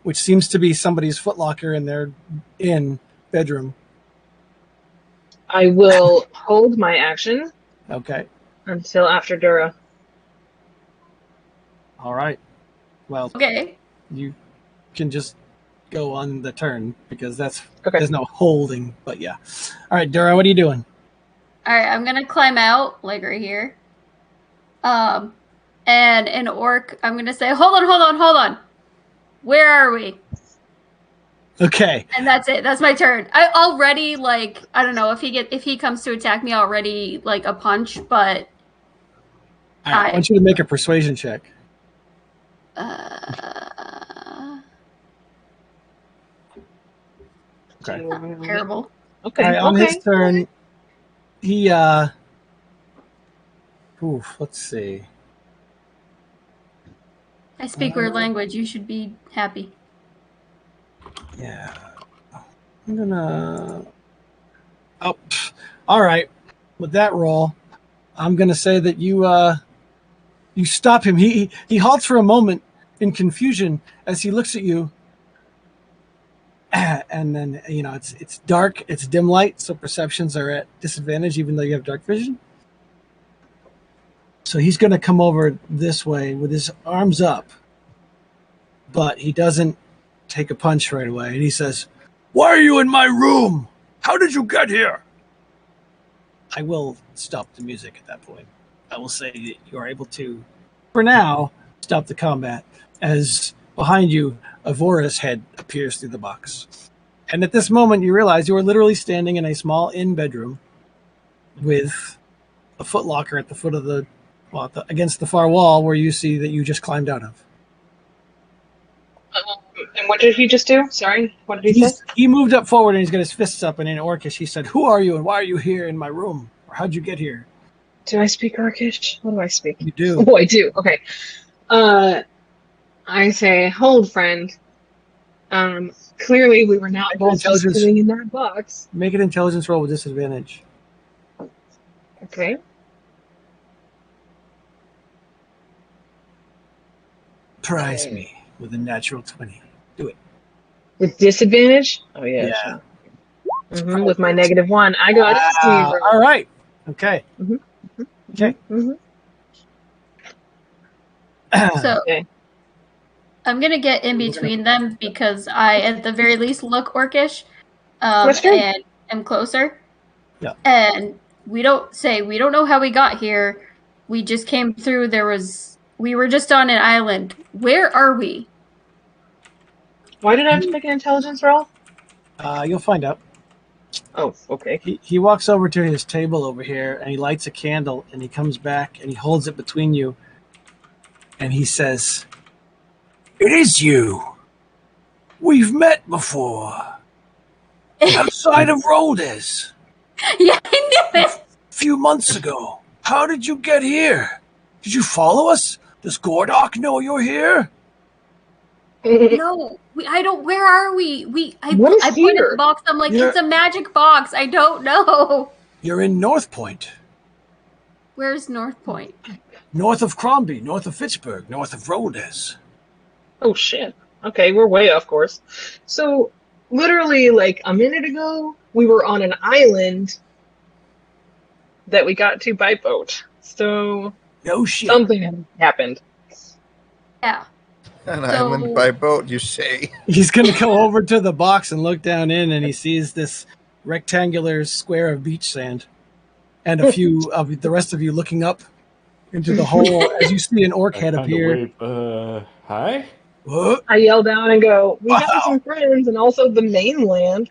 which seems to be somebody's footlocker in their bedroom. I will hold my action. Okay. Until after Dura. All right. Well, okay. You can just go on the turn because there's no holding. But yeah. All right, Dura, what are you doing? All right, I'm gonna climb out like right here. And in orc, I'm gonna say, hold on. Where are we? Okay. And that's it. That's my turn. I already I don't know if he comes to attack me already a punch, but I want you to make a persuasion check. Okay. Terrible. Okay. All right, on his turn, he let's see. I speak weird language. You should be happy. Yeah. I'm gonna. Oh, all right. With that roll, I'm gonna say that you stop him. He halts for a moment in confusion as he looks at you, and then it's dark. It's dim light, so perceptions are at disadvantage, even though you have dark vision. So he's gonna come over this way with his arms up, but he doesn't take a punch right away, and he says, "Why are you in my room? How did you get here?" I will stop the music at that point. I will say that you are able to, for now, stop the combat as behind you, Avora's head appears through the box. And at this moment, you realize you are literally standing in a small inn bedroom with a footlocker at the foot of against the far wall where you see that you just climbed out of. And what did he just do? Sorry, what did he say? He moved up forward and he's got his fists up, and in Orcish he said, "Who are you and why are you here in my room? Or how'd you get here?" Do I speak Orcish? What do I speak? You do. Oh, I do. Okay. I say, hold, friend. Clearly we were not both just sitting in that box. Make an intelligence roll with disadvantage. Okay. Prize me with a natural 20. Do it. With disadvantage? Oh, yeah. Yeah. Mm-hmm. With my -1, I got it. All right. Okay. Mm-hmm. Okay. Mm-hmm. So I'm gonna get in between them because I, at the very least, look orcish, and am closer. Yeah. And we don't know how we got here. We just came through. We were just on an island. Where are we? Why did I have to make an intelligence roll? You'll find out. Oh, okay. He walks over to his table over here and he lights a candle and he comes back and he holds it between you and he says, "It is you. We've met before. Outside of Roldes. Yeah, I knew it. A few months ago. How did you get here? Did you follow us? Does Gordok know you're here?" No, I don't. Where are we? I put in the box. I'm like, it's a magic box. I don't know. You're in North Point. Where's North Point? North of Crombie, north of Fitchburg, north of Roldes. Oh, shit. Okay, we're way off course. So, literally, a minute ago, we were on an island that we got to by boat. So, no shit. Something happened. Yeah. An island by boat, you say? He's going to go over to the box and look down in, and he sees this rectangular square of beach sand, and a few of the rest of you looking up into the hole as you see an orc head appear. Hi? What? I yell down and go, "We got some friends, and also the mainland."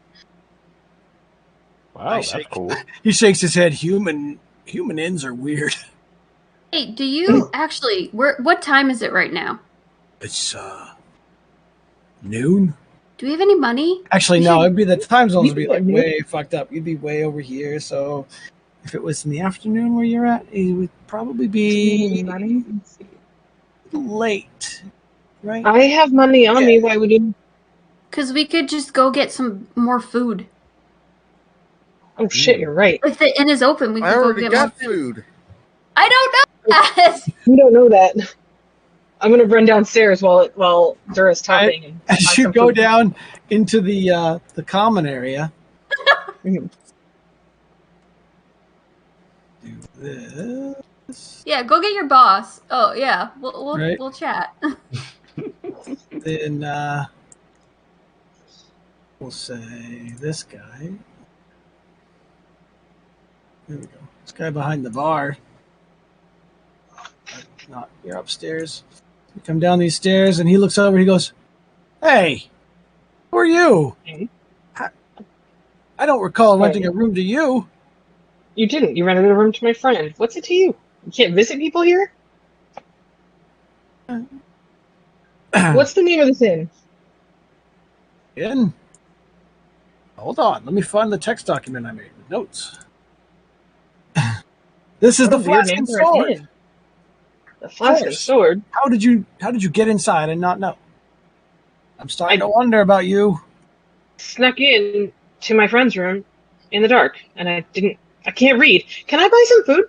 Wow, that's cool. He shakes his head. Human inns are weird. Hey, do you actually? What time is it right now? It's noon. Do we have any money? Actually, no. It'd be the time zones would be like way fucked up. You'd be way over here. So if it was in the afternoon where you're at, it would probably be late, right? I have money on me. Why would you? Because we could just go get some more food. Oh shit, you're right. If the inn is open, we could go get more food. I don't know that. You don't know that. I'm gonna run downstairs while Dura's talking. As you go down into the common area, do this. Yeah, go get your boss. Oh yeah, we'll chat. Then we'll say this guy. There we go. This guy behind the bar. Not you're upstairs. You come down these stairs, and he looks over. He goes, "Hey, who are you? I don't recall renting a room to you." You didn't. You rented a room to my friend. What's it to you? You can't visit people here? What's the name of this inn? Inn? Hold on. Let me find the text document I made. Notes. This is the Flask and Sword. The Flask and Sword? How did you get inside and not know? I'm starting to wonder about you. Snuck in to my friend's room in the dark, and I can't read. Can I buy some food?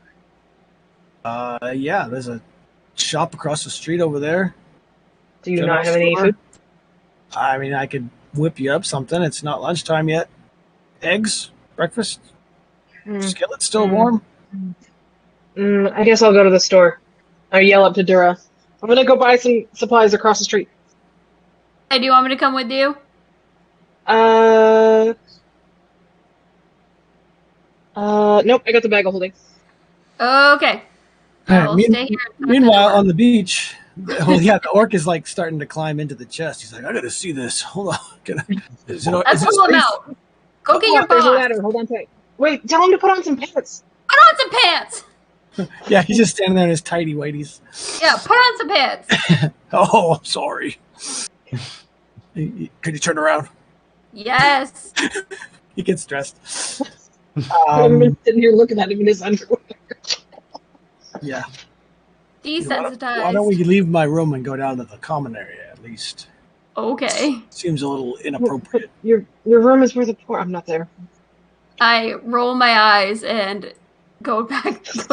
Yeah, there's a shop across the street over there. Do you not have any food? I mean, I could whip you up something. It's not lunchtime yet. Eggs? Breakfast? Skillet's still warm? I guess I'll go to the store. I yell up to Dura. I'm gonna go buy some supplies across the street. Hey, do you want me to come with you? Nope, I got the bag of holding. Okay. I'll stay here. Meanwhile, on the beach, the orc is like starting to climb into the chest. He's like, I gotta see this. Hold on. Let's pull him out. Go get your boss. There's a ladder. Hold on tight. Wait, tell him to put on some pants. Put on some pants. Yeah, he's just standing there in his tighty whities. Yeah, put on some pants. Oh, I'm sorry. Could you turn around? Yes. He gets dressed. I'm sitting here looking at him in his underwear. Yeah. Desensitized. Why don't we leave my room and go down to the common area at least? Okay. Seems a little inappropriate. Your room is where the poor. I'm not there. I roll my eyes and go downstairs.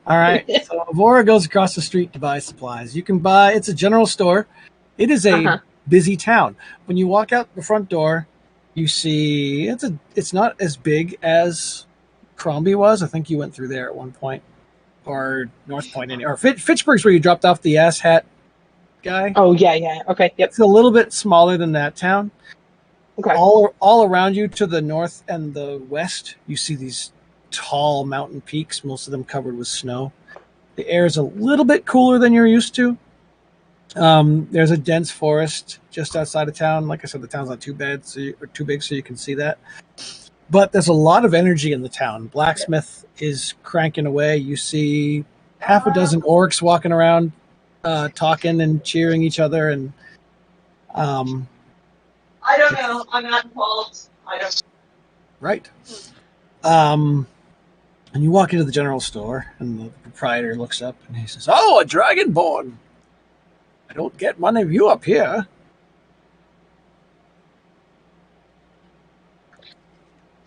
All right. So Avora goes across the street to buy supplies. You can buy. It's a general store. It is a busy town. When you walk out the front door, you see it's not as big as Crombie was. I think you went through there at one point, or North Point, or Fitchburg's where you dropped off the ass hat guy. Oh yeah. Okay. Yep. It's a little bit smaller than that town. Okay. All around you to the north and the west, you see these tall mountain peaks, most of them covered with snow. The air is a little bit cooler than you're used to. There's a dense forest just outside of town. Like I said, the town's not too big, so you can see that. But there's a lot of energy in the town. Blacksmith is cranking away. You see half a dozen orcs walking around, talking and cheering each other. And I don't know. I'm not involved. I don't. Right. And you walk into the general store, and the proprietor looks up and he says, "Oh, a dragonborn! I don't get many of you up here."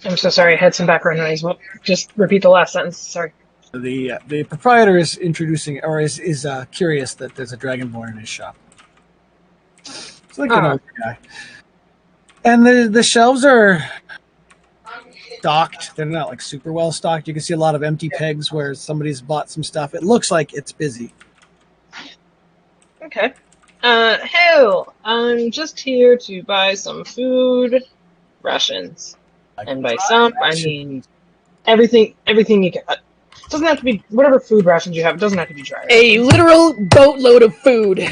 I'm so sorry. I had some background noise. Well, just repeat the last sentence. Sorry. The proprietor is introducing, or is curious that there's a dragonborn in his shop. It's like an older guy, and the shelves are stocked. They're not like super well stocked. You can see a lot of empty pegs where somebody's bought some stuff. It looks like it's busy. Okay. Hell, I'm just here to buy some food rations. And by some, I mean everything you can. It doesn't have to be whatever food rations you have. It doesn't have to be dry. A literal boatload of food. A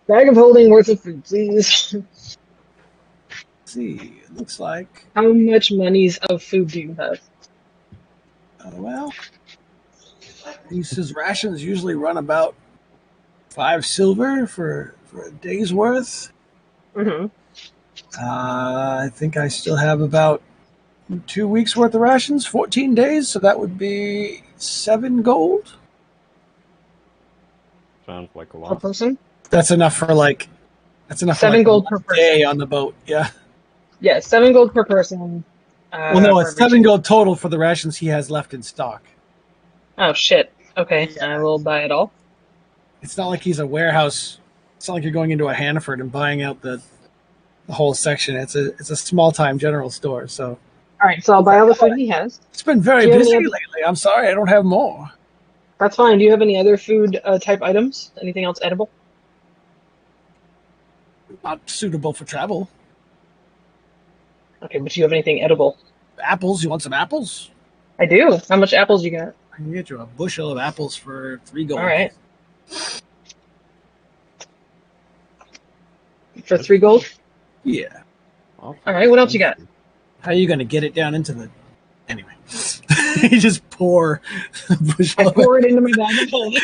bag of holding worth of food, please. Let's see, it looks like. How much monies of food do you have? Well, He says rations usually run about 5 silver for a day's worth. Mm-hmm. I think I still have about 2 weeks worth of rations, 14 days, so that would be 7 gold. Sounds like a Per lot. person? That's enough for like 7 gold per person. day on the boat. Yeah. Yeah, 7 gold per person. Well, no, it's for every 7 gold total for the rations he has left in stock. Oh shit. Okay, Yeah. I will buy it all. It's not like he's a warehouse. It's not like you're going into a Hannaford and buying out the whole section. It's a small time general store. So Alright, so I'll buy all the food he has. it's been very Do you have busy any other- lately. I'm sorry, I don't have more. That's fine. Do you have any other food type items? Anything else edible? Not suitable for travel. Okay, but do you have anything edible? Apples. You want some apples? I do. How much apples you got? I can get you a bushel of apples for 3 gold. Alright. For 3 gold? Yeah. Alright, what else you got? How are you going to get it down into the... Anyway. You just pour a bushel I pour it into my bag and hold it.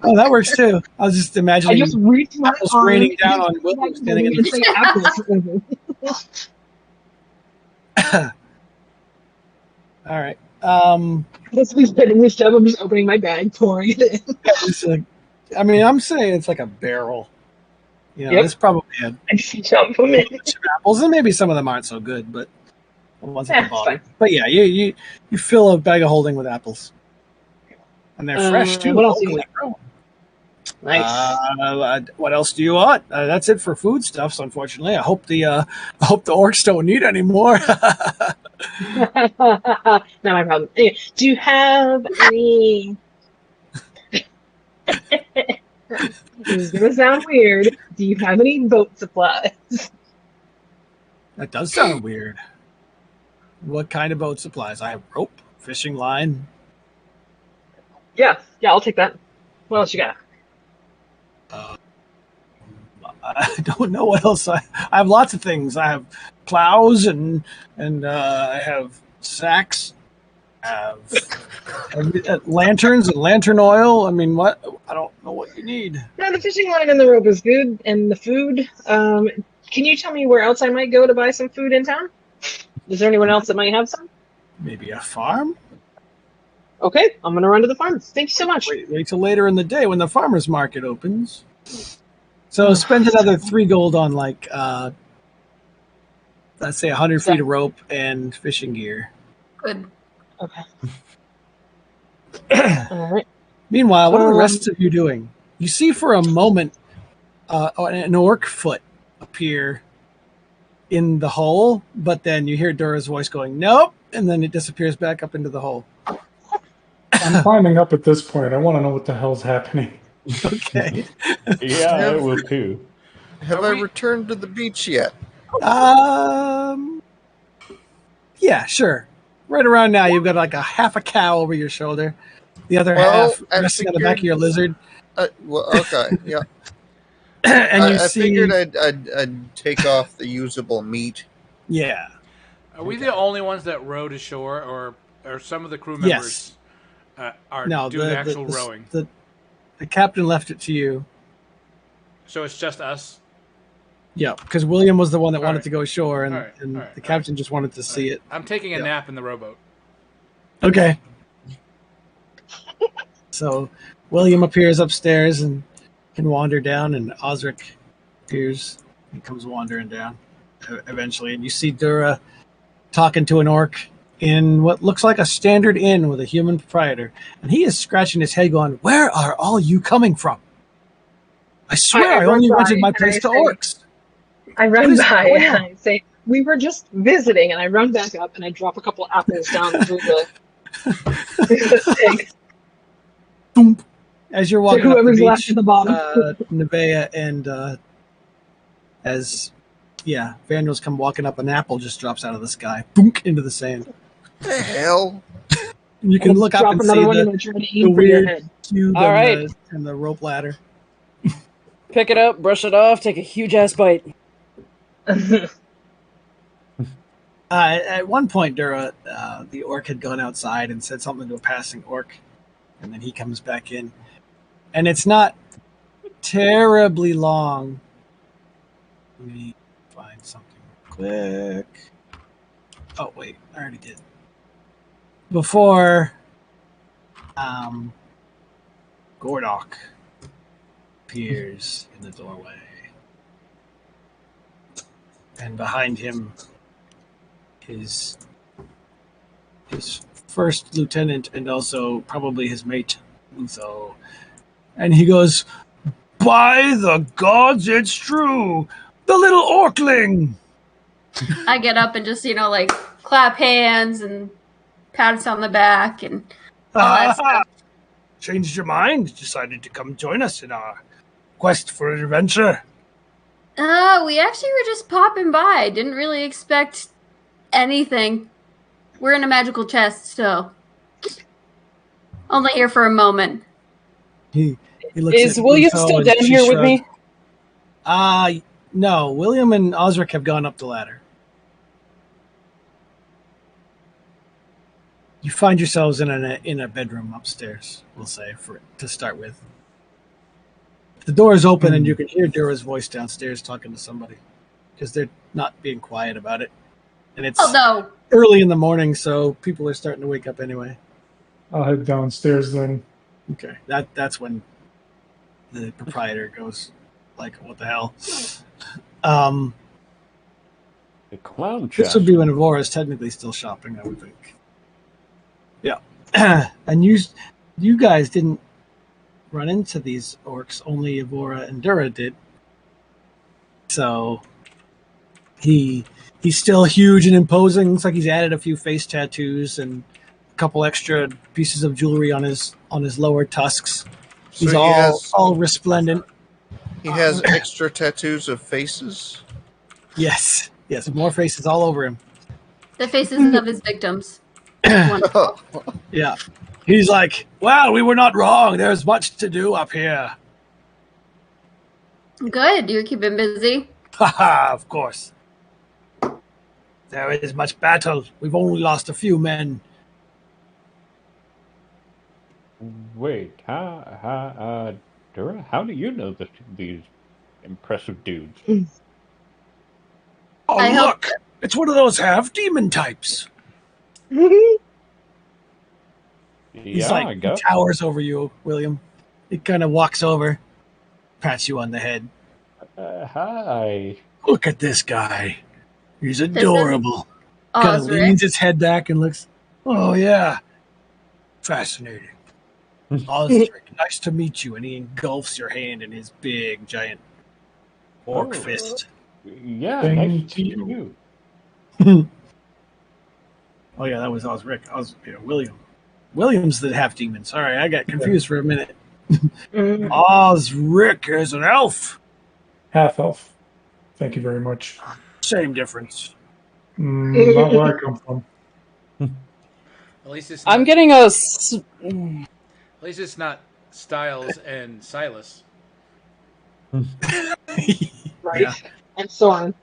Oh, that works too. I was just I imagining just reach my apples arm raining down into on William my standing in bag the and say apples. All right. This week's getting this job. I'm just opening my bag, pouring it in. It's like, I mean, I'm saying it's like a barrel. You know, Yep. there's probably a I just dump them in. bunch of apples, and maybe some of them aren't so good, but the ones at the It's bottom. fine. But yeah, you fill a bag of holding with apples, and they're fresh too. What else do you locally grown. Nice. What else do you want? That's it for foodstuffs. Unfortunately, I hope the orcs don't need any more. Not my problem. Anyway, do you have any? This is gonna sound weird. Do you have any boat supplies? That does sound weird. What kind of boat supplies? I have rope, fishing line. Yeah, I'll take that. What else you got? I don't know what else. I have lots of things. I have plows and I have sacks. I have lanterns and lantern oil. I mean, what? I don't know what you need. No, the fishing line and the rope is good, and the food. Can you tell me where else I might go to buy some food in town? Is there anyone else that might have some? Maybe a farm? Okay, I'm gonna run to the farm. Thank you so much. Wait till later in the day when the farmer's market opens. So spend another 3 gold on like let's say 100 feet of rope and fishing gear. Good. Okay. All right. Meanwhile, what are the rest of you doing? You see for a moment an orc foot appear in the hole, but then you hear Dora's voice going, "Nope," and then it disappears back up into the hole. I'm climbing up at this point. I want to know what the hell's happening. Okay. Yeah, I will too. Have I returned to the beach yet? Yeah, sure. Right around now, you've got like a half a cow over your shoulder, the other Well, half resting on the back of your lizard, Well, okay, yeah. and you I see. figured I'd take off the usable meat. Yeah. Are we the only ones that rowed ashore, or some of the crew members are doing actual rowing? The captain left it to you. So it's just us? Yeah, because William was the one that wanted right. to go ashore, and, All right. and All right. the captain just wanted to see it. I'm taking a nap in the rowboat. Okay. So William appears upstairs and can wander down, and Osric appears and comes wandering down eventually. And you see Dura talking to an orc in what looks like a standard inn with a human proprietor. And he is scratching his head going, "Where are all you coming from? I swear I only rented my place to orcs." I run by and I say, "We were just visiting," and I run back up and I drop a couple apples down through the thing. Boom. As you're walking up the whoever's beach, left at the bottom. Nevaeh and Vandals come walking up, an apple just drops out of the sky, boom, into the sand. The hell? And you can look up and see the weird cube All right. and the rope ladder. Pick it up, brush it off, take a huge ass bite. At one point, Dura, the orc had gone outside and said something to a passing orc, and then he comes back in, and it's not terribly long. Let me find something quick. Oh wait, I already did. Before Gordok appears in the doorway, and behind him his first lieutenant and also probably his mate, Lutho. And he goes, "By the gods, it's true! The little Orkling!" I get up and just, like, clap hands and pat us on the back and all that stuff. Changed your mind? Decided to come join us in our quest for adventure? We actually were just popping by. Didn't really expect anything. We're in a magical chest, so only here for a moment. He looks Is at William Lutho still and down she here with shrugged. me? No. William and Osric have gone up the ladder. You find yourselves in a bedroom upstairs, we'll say, to start with. The door is open and you can hear Dura's voice downstairs talking to somebody because they're not being quiet about it. And it's early in the morning, so people are starting to wake up anyway. I'll head downstairs then. Okay, that's when the proprietor goes, like, what the hell? The clown chest. This would be when Evora is technically still shopping, I would think. Yeah. And you guys didn't run into these orcs, only Evora and Dura did. So he's still huge and imposing. Looks like he's added a few face tattoos and a couple extra pieces of jewelry on his lower tusks. He's all resplendent. He has extra tattoos of faces? Yes, more faces all over him. The faces of his victims. Yeah. He's like, "Well, we were not wrong. There's much to do up here." Good. You're keeping busy. Haha, of course. There is much battle. We've only lost a few men. Wait, Dura, how do you know these impressive dudes? Oh, look! It's one of those half-demon types. He's like, he towers over you, William. He kind of walks over, pats you on the head. Hi. Look at this guy. He's adorable. Kind of leans his head back and looks, oh, yeah. Fascinating. Osric, nice to meet you. And he engulfs your hand in his big, giant orc fist. Yeah, nice to meet you. Oh, yeah, that was Osric. William. William's the half-demon. Sorry, I got confused for a minute. Osric is an elf. Half-elf. Thank you very much. Same difference. Not where I come from. At least it's not, I'm getting at least it's not Styles and Silas. Right. Yeah. And so on.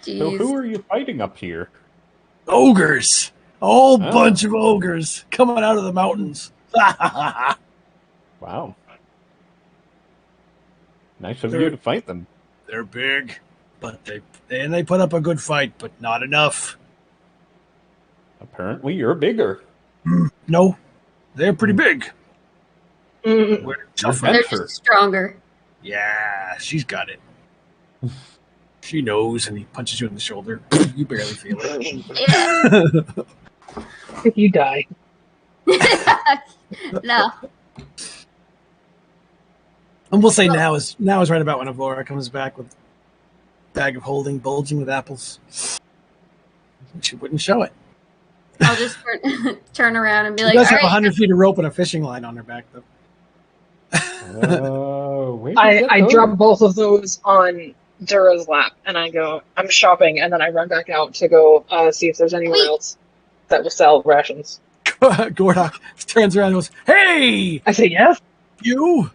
Jeez. So who are you fighting up here? Ogres. A whole bunch of ogres coming out of the mountains. Wow. Nice of you to fight them. They're big, but they put up a good fight, but not enough. Apparently you're bigger. No, they're pretty big. We're tougher. They're just stronger. Yeah, she's got it. She knows, and he punches you in the shoulder. You barely feel it. Yeah. If you die. No. And we'll say now is right about when Evora comes back with a bag of holding bulging with apples. She wouldn't show it. I'll just turn around and be like, She does have all right, 100 feet of rope and a fishing line on her back, though. I drop both of those on Dura's lap, and I go, I'm shopping, and then I run back out to go see if there's anywhere else that will sell rations. Gordok turns around and goes, "Hey!" I say, yes. You?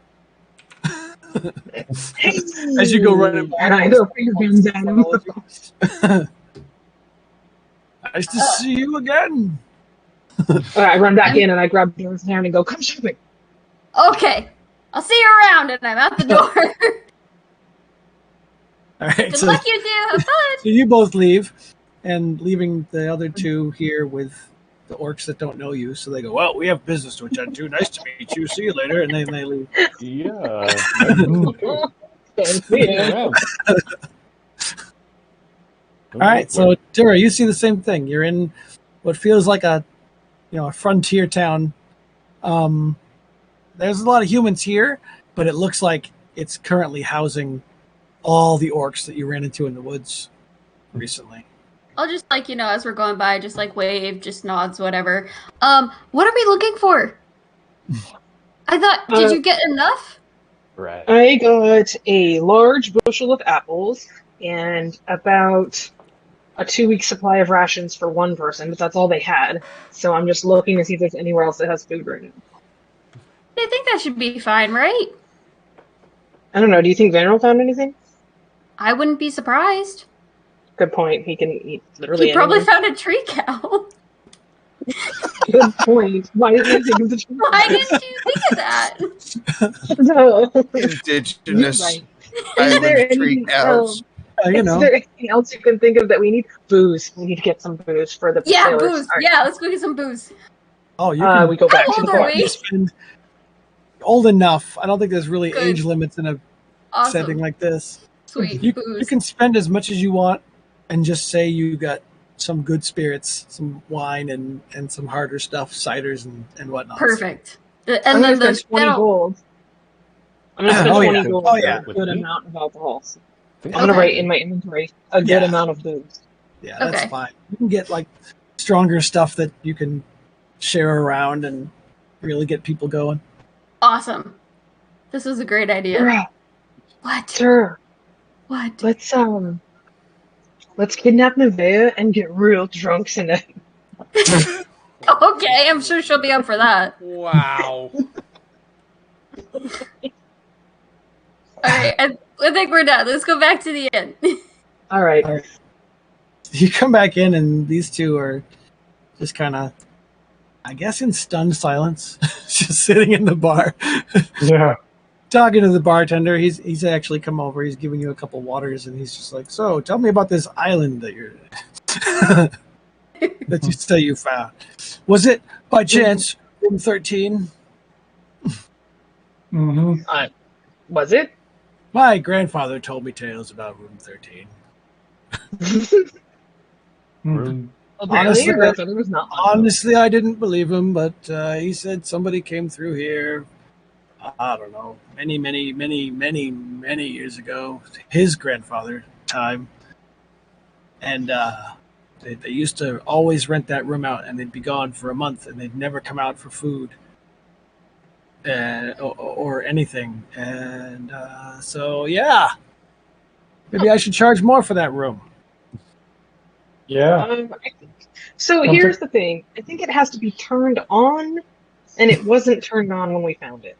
As you go running back. And I throw finger guns at him. Nice to see you again. I run back in and I grab Darren's hand and go, come shopping. Okay. I'll see you around, and I'm out the door. All right. Good luck, you two. Have fun. So you both leave, and leaving the other two here with the orcs that don't know you. So they go, well, we have business to attend to. Nice to meet you. See you later. And then they leave. Yeah. All right. So, Tara, you see the same thing. You're in what feels like a frontier town. There's a lot of humans here, but it looks like it's currently housing all the orcs that you ran into in the woods recently. I'll just as we're going by, just wave, just nods, whatever. What are we looking for? I thought, did you get enough? Right. I got a large bushel of apples and about a 2-week supply of rations for one person, but that's all they had. So I'm just looking to see if there's anywhere else that has food right now. I think that should be fine, right? I don't know. Do you think Veneral found anything? I wouldn't be surprised. Good point. He can eat literally He probably anything. found a tree cow. Good point. Why didn't you think of the tree cow? Why didn't you think of that? No. Indigenous Right. island there tree anything cows. Is there anything else you can think of that we need? Booze. We need to get some booze for the sailors. Booze. Right. Yeah, let's go get some booze. Oh, you can. We go back to the bar. Old enough. I don't think there's really Good. age limits in a setting like this. Sweet. You Booze. can spend as much as you want and just say you got some good spirits, some wine and some harder stuff, ciders and whatnot. Perfect. I'm And going then to spend 20 gold. I'm going to spend 20 gold for a good amount of alcohol. I'm going to write in my inventory a good amount of booze. Yeah, that's fine. You can get stronger stuff that you can share around and really get people going. Awesome. This was a great idea. Bruh. What? Sir. What? Let's kidnap Nevaeh and get real drunk tonight. Okay, I'm sure she'll be up for that. Wow. Alright, I think we're done. Let's go back to the inn. All right. You come back in and these two are just kind of, I guess, in stunned silence, just sitting in the bar. Yeah. Talking to the bartender. He's actually come over. He's giving you a couple waters, and he's just like, so tell me about this island that you're that you say you found. Was it by chance room 13? Mm-hmm. Was it? My grandfather told me tales about room 13. Room. Honestly, I didn't believe him, but he said somebody came through here. I don't know, many years ago, his grandfather time, and they used to always rent that room out, and they'd be gone for a month, and they'd never come out for food or anything, and so yeah, maybe I should charge more for that room. Yeah. So here's the thing. I think it has to be turned on, and it wasn't turned on when we found it.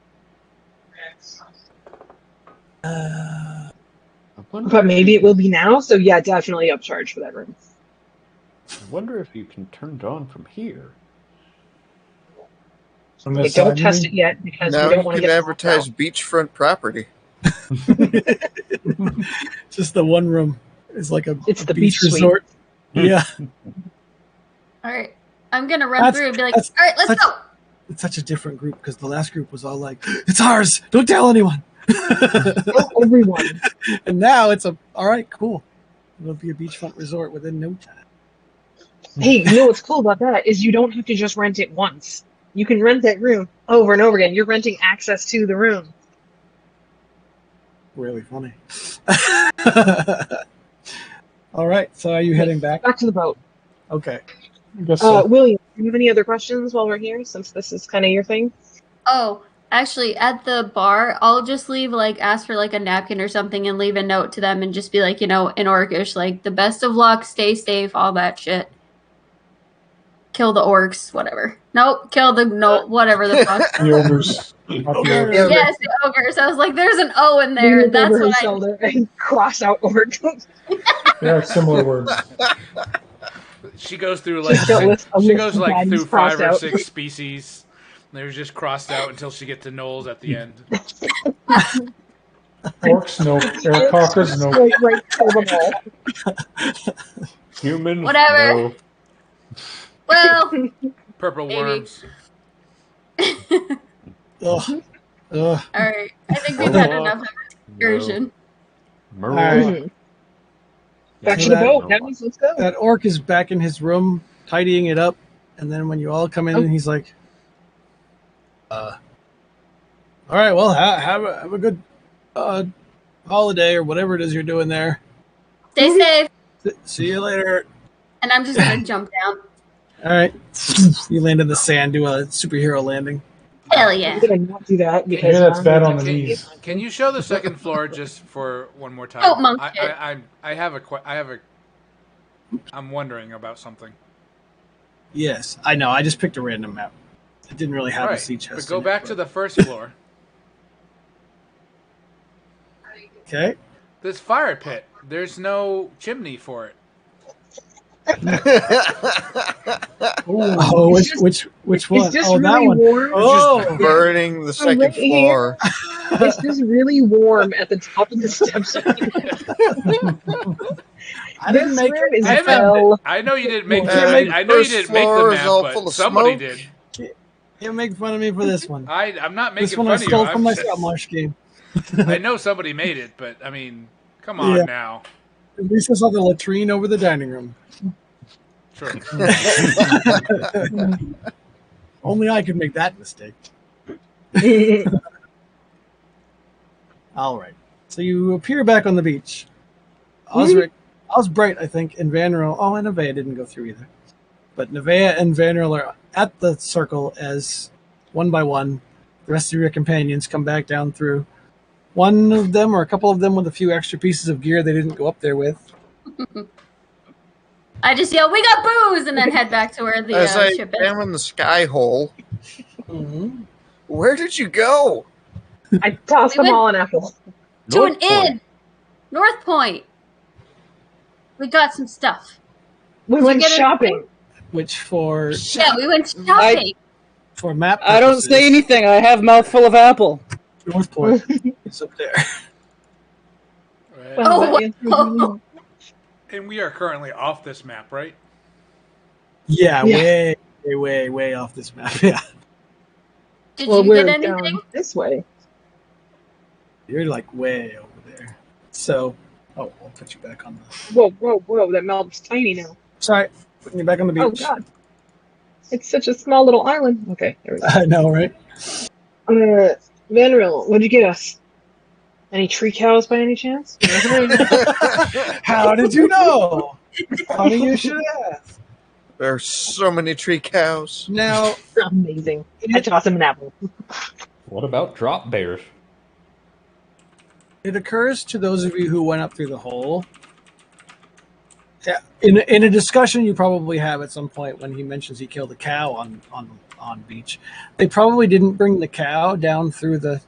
But maybe it will be now, so yeah, definitely upcharge for that room. I wonder if you can turn it on from here. Okay, don't test it yet because now we don't want to you get can advertise beachfront property. Just the one room is like it's the beach suite. resort. Yeah. All right, I'm gonna run through and be like, all right, let's go. It's such a different group because the last group was all like, "It's ours! Don't tell anyone." Tell everyone. And now it's all right, cool. It'll be a beachfront resort within no time. Hey, you know what's cool about that is you don't have to just rent it once. You can rent that room over and over again. You're renting access to the room. Really funny. All right, so are you heading back? Back to the boat. Okay. I guess so. William, do you have any other questions while we're here, since this is kind of your thing? Oh, actually, at the bar, I'll just leave, ask for, a napkin or something and leave a note to them and just be in Orcish, the best of luck, stay safe, all that shit. Kill the orcs, whatever. Nope, whatever the fuck. The ogres. Not the orcs. Yes, the ogres. I was like, there's an O in there. That's over what his shoulder and cross out orc. Yeah, similar words. She goes through like through 5 or 6 species. They're just crossed out until she gets to Knowles at the end. Orcs, no. Aircockers, no. Right for them all. Humans, Whatever. no. Well, Purple maybe. worms. Ugh. All right. I think we've had enough of excursion. No. All right. Back So to the that- boat. Now let's go. That orc is back in his room, tidying it up, and then when you all come in, he's like, all right, well, have a good holiday or whatever it is you're doing there. Stay safe. See you later. And I'm just gonna jump down. All right. You land in the sand, do a superhero landing. Hell yeah. I'm gonna not do that because Yeah, that's bad on the knees. Can you show the second floor just for one more time? Oh, monk shit. I'm wondering about something. Yes, I know. I just picked a random map. It didn't really have a sea chest. But go in it, back to the first floor. Okay. This fire pit. There's no chimney for it. Oh, which one? It's just Oh, that really one. warm. Oh, Burning the second right floor. It's just really warm at the top of the steps. I didn't make room it. is I hell. I know you didn't make You the can't make I know you first didn't make the floor is all map, full but of somebody smoke. did. You make fun of me for this one. I'm not This making one I fun of stole you. from my Scott Marsh game. I know somebody made it, but I mean, come on Yeah. now. At least I saw the latrine over the dining room. Sure. Only I could make that mistake. All right. So you appear back on the beach. Osbright, I think, and Vanderil. Oh, and Nevaeh didn't go through either. But Nevaeh and Vanderil are at the circle as one by one. The rest of your companions come back down through. One of them or a couple of them with a few extra pieces of gear they didn't go up there with. I just yell, "We got booze!" and then head back to where the As I ship is. examine the sky hole, Mm-hmm. where did you go? I tossed them all an apple. To an North Point. inn, North Point. We got some stuff. We Did went you get shopping. Which for Yeah, we went shopping. for map I don't purposes, say anything. I have mouthful of apple. North Point is up there. Right. Oh, that wow. And we are currently off this map, right? Yeah, Yeah. way off this map. Yeah, Did Well, you we're get anything? down this way. you're like way over there. So, I'll put you back on the. Whoa! That map's tiny now. Sorry, putting you back on the Oh beach. God, it's such a small little island. Okay, there we go. I know, right? Vanril, what'd you get us? Any tree cows by any chance? How did you know? Funny you should ask. There are so many tree cows. Now, Amazing. I tossed him an apple. What about drop bears? it occurs to those of you who went up through the hole. Yeah, in a discussion you probably have at some point when he mentions he killed a cow on beach. They probably didn't bring the cow down through the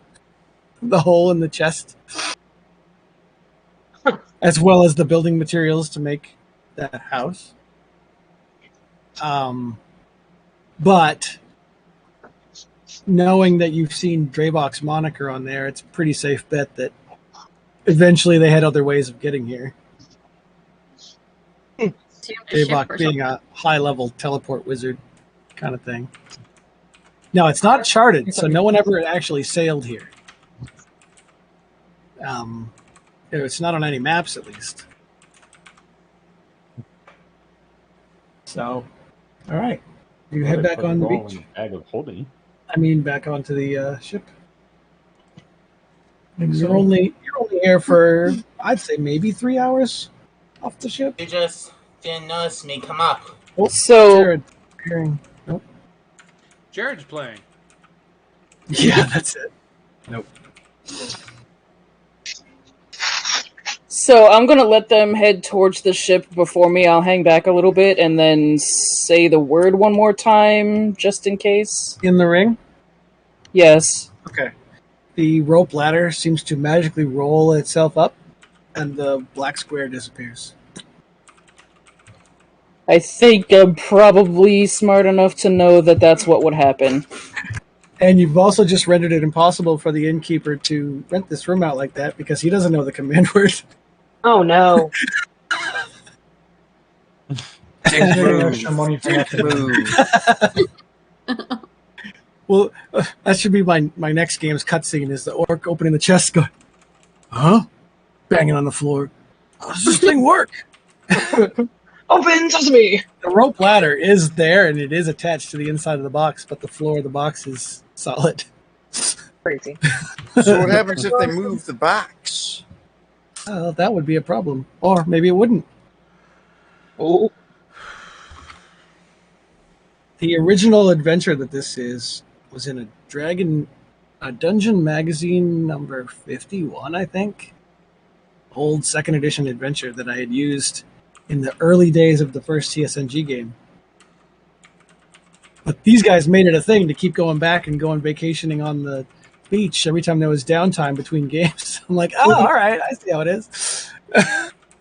hole in the chest, as well as the building materials to make the house. But knowing that you've seen Draybach's moniker on there, it's a pretty safe bet that eventually they had other ways of getting here. Draybach being a high-level teleport wizard kind of thing. Now, it's not charted, so no one ever actually sailed here. It's not on any maps, at least. So, all right. You head back on the beach. Bag of holding. I mean, back onto the ship. You're only here for, I'd say, maybe 3 hours off the ship. You just didn't notice me come up. Oh, So- Jared, appearing. Nope. Jared's playing. Yeah, that's it. Nope. So I'm gonna let them head towards the ship before me. I'll hang back a little bit and then say the word one more time, just in case. In the ring? Yes. Okay. The rope ladder seems to magically roll itself up, and the black square disappears. I think I'm probably smart enough to know that that's what would happen. And you've also just rendered it impossible for the innkeeper to rent this room out like that because he doesn't know the command word. Oh no. Extra money for nothing. Well, that should be my next game's cutscene is the orc opening the chest going, huh? Banging on the floor. How does this thing work? Open sesame! The rope ladder is there and it is attached to the inside of the box, but the floor of the box is solid. Crazy. So what happens if they move the box? That would be a problem. Or maybe it wouldn't. Oh. The original adventure that this is was in a Dungeon Magazine number 51, I think. Old second edition adventure that I had used in the early days of the first TSNG game. But these guys made it a thing to keep going back and going vacationing on the beach every time there was downtime between games. I'm like, oh, all right, I see how it is.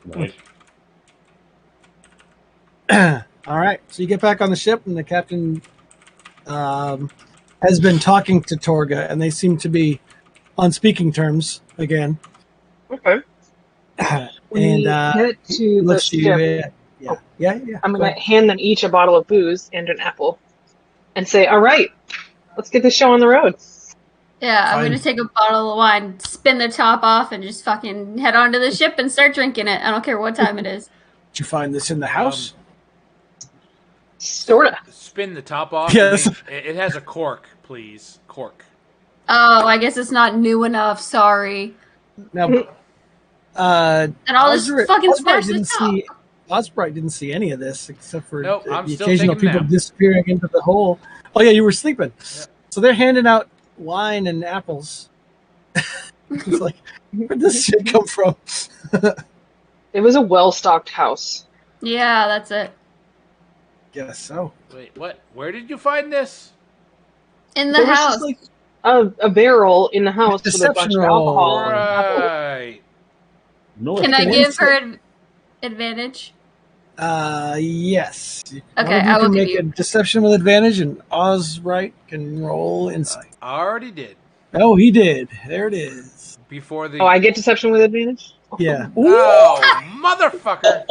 Right. All right, so you get back on the ship, and the captain has been talking to Torga, and they seem to be on speaking terms again. Okay. And head to the ship. Yeah. I'm going to hand them each a bottle of booze and an apple and say, all right, let's get this show on the road. Yeah, I'm going to take a bottle of wine, spin the top off, and just fucking head onto the ship and start drinking it. I don't care what time it is. Did you find this in the house? Sorta. Spin the top off? Yes. It has a cork, please. Cork. Oh, I guess it's not new enough. Sorry. Now, and I'll just fucking smash the top. Osbright didn't see any of this except for Nope, the I'm still occasional taking people them. disappearing into the hole. Oh yeah, you were sleeping. Yeah. So they're handing out wine and apples. It's like, where'd this shit come from? It was a well-stocked house. Yeah, that's it. Guess so. Wait, what? Where did you find this? In There the was house. just, like, a barrel in the house with a bunch of alcohol. And apples. Right. No, Can I give her advantage? Yes. Okay, One of you I will can give make you. a deception with advantage, and Osbright can roll insight. I already did. Oh, he did. There it is. Before the... Oh, I get deception with advantage? Yeah. Oh, motherfucker!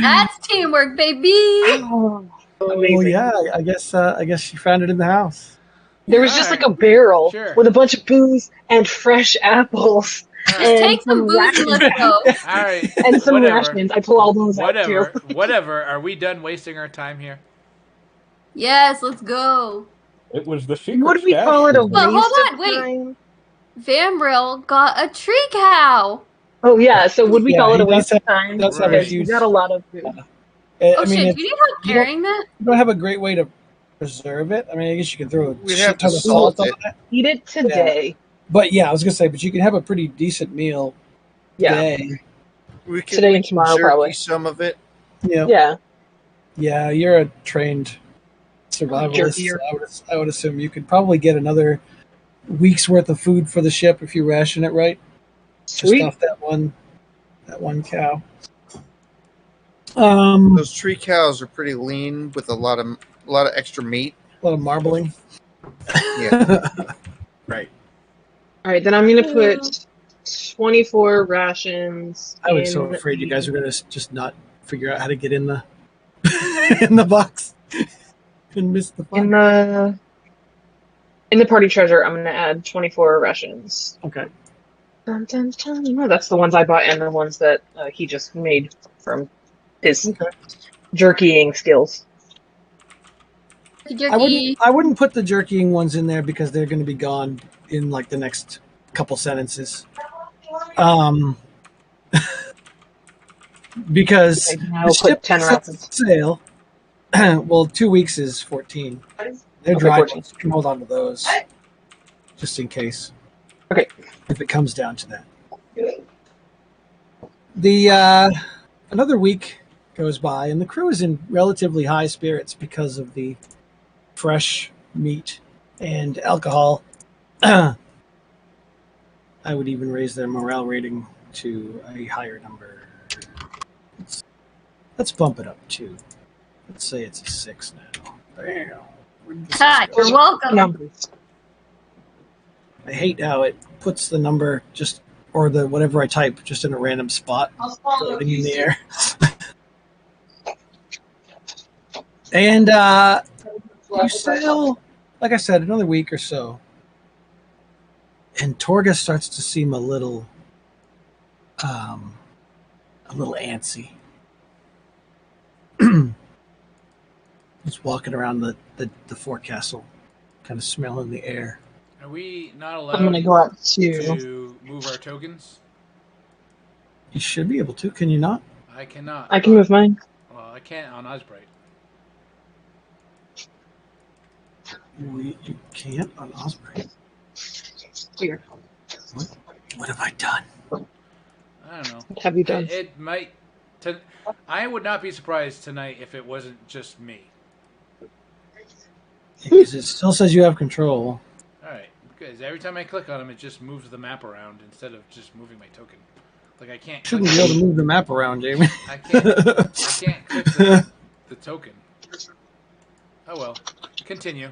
That's teamwork, baby. Oh, Well, amazing. yeah. I guess she found it in the house. There was just like a barrel Sure. with a bunch of booze and fresh apples. All Just take some booze and let's go. All right. And some whatever. rations. I pull all those out too. Whatever. Are we done wasting our time here? Yes, let's go. it was the secret Would we stash call it a room. Well, waste hold on, of wait. time? Vamril got a tree cow. Oh yeah, so would we Yeah, call it he a waste does of time? does have a Because huge- we got a lot of food. Oh I mean, shit, if do you need help you carrying that? you don't have a great way to preserve it. I mean, I guess you can throw a We'd shit have to ton of salt salt on it. it. Eat it today. But yeah, I was gonna say, but you can have a pretty decent meal Yeah. day. We can, Today we and can tomorrow, jerky probably. some of it. Yeah. Yeah. You're a trained survivalist. Jerkier. So I would assume you could probably get another week's worth of food for the ship if you ration it right. Sweet. Just off that one cow. A Those tree cows are pretty lean with a lot of extra meat. lot of marbling. Yeah. Right. All right, then I'm gonna put 24 rations. I was so afraid you guys were gonna just not figure out how to get in the in the box and miss the fun. In the party treasure. I'm gonna add 24 rations. Okay. Dun, dun, dun. No, that's the ones I bought and the ones that he just made from his Okay. jerkying skills. Jerky. I wouldn't put the jerkying ones in there because they're going to be gone in like the next couple sentences. Because I'll the put ship 10 sets rations. sail. Well, 2 weeks is 14. They're Okay, dry 14. ones. You can hold on to those just in case. Okay. If it comes down to that. The another week goes by, and the crew is in relatively high spirits because of the fresh meat and alcohol. I would even raise their morale rating to a higher number. Let's bump it up too. Let's say it's a 6 now. Bam. God, you're welcome. Numbers. I hate how it puts the number just or the whatever I type just in a random spot, floating in the air. And you sail, like I said, another week or so, and Torga starts to seem a little antsy. He's walking around the forecastle, kind of smelling the air. Are we not I'm gonna allowed go out to move our tokens? You should be able to. Can you not? I cannot. I can move mine. Well, I can't on Osbright. You can't on Osprey. Weird. What have I done? I don't know. What have you done? It might. I would not be surprised tonight if it wasn't just me. Because it still says you have control. All right, because every time I click on them, it just moves the map around instead of just moving my token. Like I can't. Shouldn't be able to move the map around, Jamie. I can't click the token. Oh well. Continue.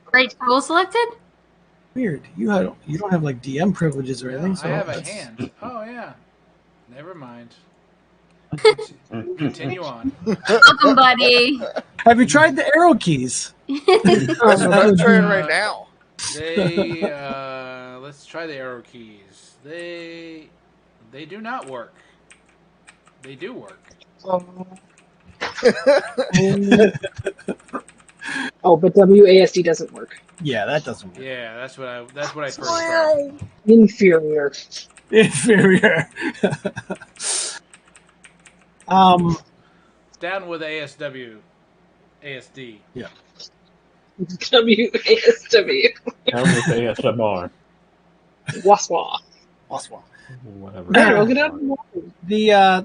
Great tool selected? Weird. You don't have like DM privileges or anything. So I have a hand. Oh yeah. Never mind. Continue on. Welcome, buddy. Have you tried the arrow keys? That's what I'm trying right now. Let's try the arrow keys. They do not work. They do work. Oh, but WASD doesn't work. Yeah, that doesn't work. Yeah, that's what I first thought. Inferior. Inferior. Down with ASD. Yeah. WASW. Down with ASMR. Waswa. Oswald. Whatever. We'll get out of the water.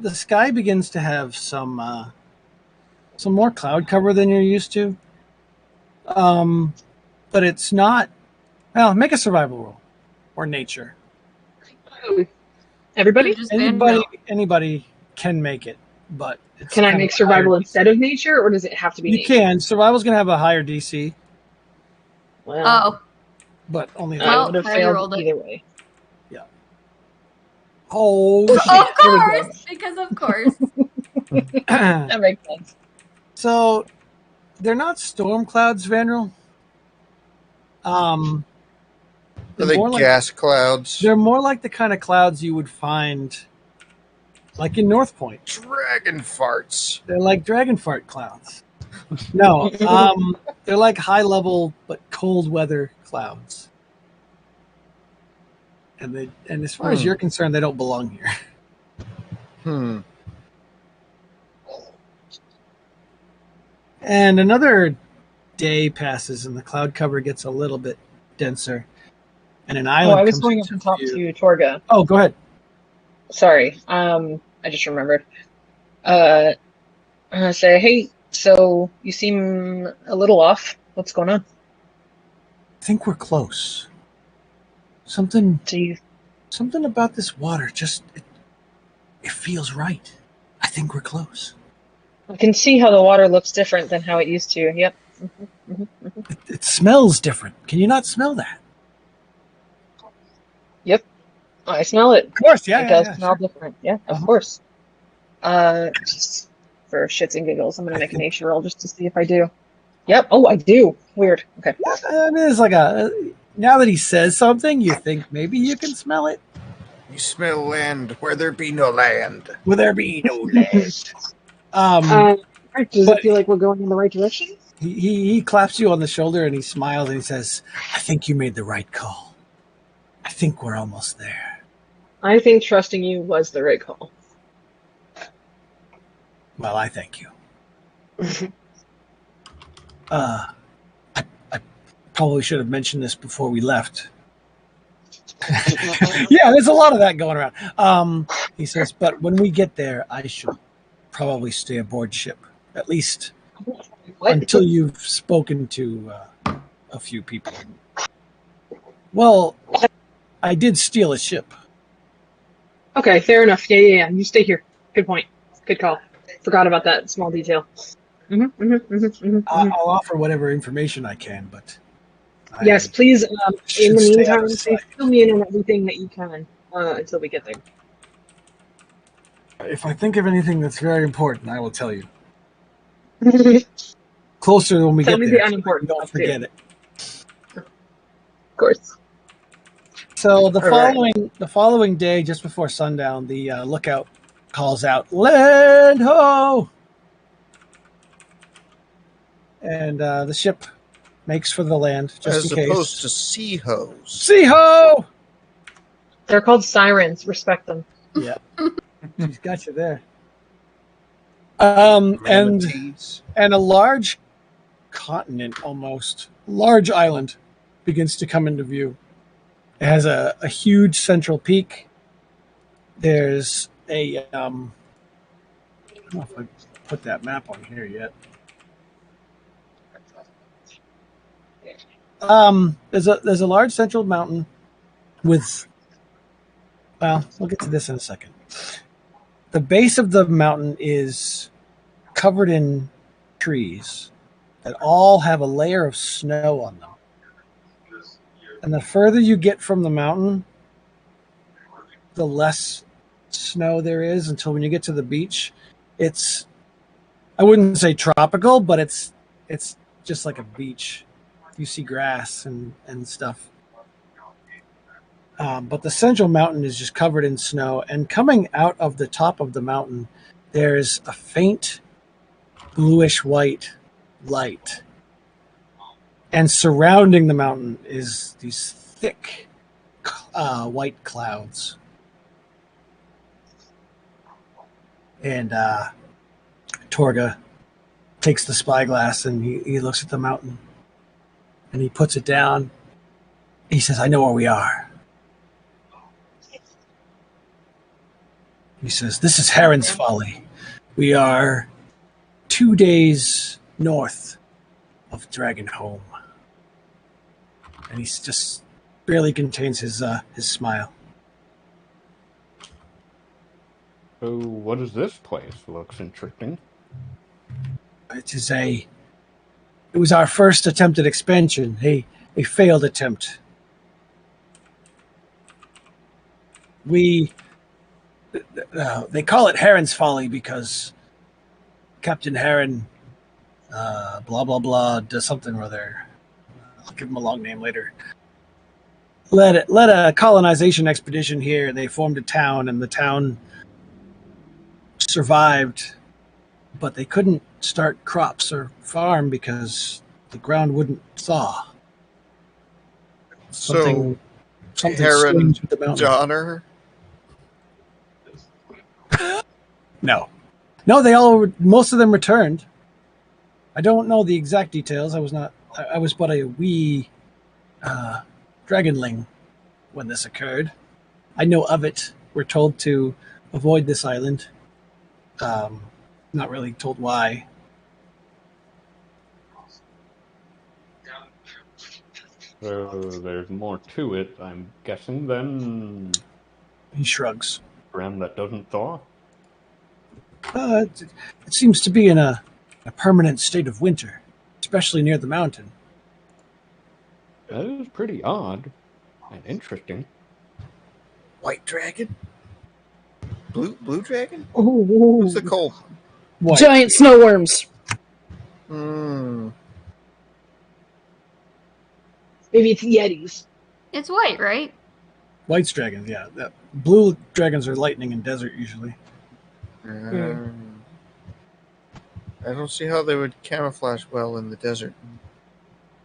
The sky begins to have some more cloud cover than you're used to. But it's not. Well, make a survival roll or nature. Everybody? Anybody can make it, but it's Can I make survival instead of nature, or does it have to be You nature? can. Survival's going to have a higher DC, Well, Oh, but only I that. would have I already failed rolled it. either way. Oh, of There we go. course, because of course. That makes sense. So they're not storm clouds, Vanril. Are They're they more like- gas clouds? They're more like the kind of clouds you would find, like in North Point. Dragon farts. They're like dragon fart clouds. No, they're like high level but cold weather clouds. And as far as you're concerned, they don't belong here. And another day passes, and the cloud cover gets a little bit denser, and an island. I was comes going up into to talk view. to Torga. Oh, go ahead. Sorry. I just remembered. I'm gonna say, hey, so you seem a little off. What's going on? I think we're close. Something Do you? Something about this water just it feels right. I think we're close. I can see how the water looks different than how it used to. Yep. It smells different. Can you not smell that? Yep. I smell it. Of course, It does smell different. Yeah, of course. Just for shits and giggles, I'm gonna make a nature roll just to see if I do. Yep. Oh, I do. Weird. Okay. I mean, it's like now that he says something, you think maybe you can smell it. You smell land where there be no land. Will there be no land? Does it feel like we're going in the right direction? He claps you on the shoulder and he smiles and he says, "I think you made the right call. I think we're almost there." I think trusting you was the right call. Well, I thank you. I probably should have mentioned this before we left. Yeah, there's a lot of that going around. He says, but when we get there, I should probably stay aboard ship, at least until you've spoken to a few people. Well, I did steal a ship. Okay, fair enough. Yeah. You stay here. Good point. Good call. Forgot about that small detail. I'll offer whatever information I can, but yes, please. In the meantime, please fill me in on everything that you can until we get there. If I think of anything that's very important, I will tell you. Closer when we Tell get me there. the unimportant Don't forget too. it. Of course. So the following day, just before sundown, the lookout calls out, "Land ho!" And the ship makes for the land, just as in case. opposed to sea hose. Sea ho! They're called sirens. Respect them. Yeah, she's got you there. And a large continent, almost large island, begins to come into view. It has a huge central peak. There's a I don't know if I put that map on here yet. There's a large central mountain with, well, we'll get to this in a second. The base of the mountain is covered in trees that all have a layer of snow on them. And the further you get from the mountain, the less snow there is, until when you get to the beach, it's, I wouldn't say tropical, but it's just like a beach. You see grass and stuff. But the central mountain is just covered in snow, and coming out of the top of the mountain, there's a faint bluish white light. And surrounding the mountain is these thick white clouds. And Torga takes the spyglass and he looks at the mountain and he puts it down. He says, "I know where we are." He says, "This is Heron's Folly. We are 2 days north of Dragonholm." And he just barely contains his smile. So, what is this place? Looks interesting. It was our first attempt at expansion, a failed attempt. They call it Heron's Folly because Captain Heron, blah blah blah, does something or other. I'll give him a long name later. Led a colonization expedition here. They formed a town, and the town survived, but they couldn't start crops or farm because the ground wouldn't thaw. Something Heron with the mountain. Donner? No, most of them returned. I don't know the exact details. I was but a wee dragonling when this occurred. I know of it. We're told to avoid this island. Not really told why. So there's more to it, I'm guessing, than... He shrugs. Ground that doesn't thaw? It seems to be in a permanent state of winter, especially near the mountain. That is pretty odd and interesting. White dragon? Blue dragon? Oh, what's the cold? White. Giant snowworms. Maybe it's Yetis. It's white, right? White's dragons, yeah. Blue dragons are lightning in desert usually. I don't see how they would camouflage well in the desert.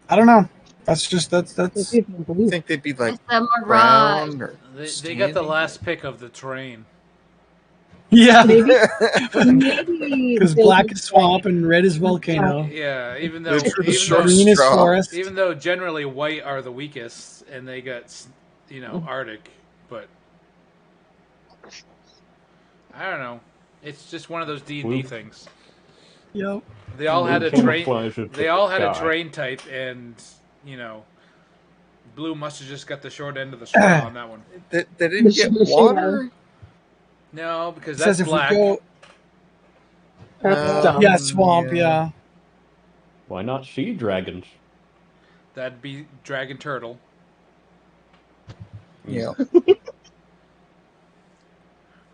I don't know. That's. You think they'd be like brown or they got the last pick of the train. Yeah, maybe because black is swamp and red is volcano. Yeah, even though green is forest. Even though generally white are the weakest, and they got Arctic, but I don't know. It's just one of those D&D things. Yep. They all had a train. They all had a train type, and Blue must have just got the short end of the straw on that one. They didn't get water. No, because that's black. That's dumb. Yeah, swamp. Yeah. Why not sea dragons? That'd be dragon turtle. Yeah.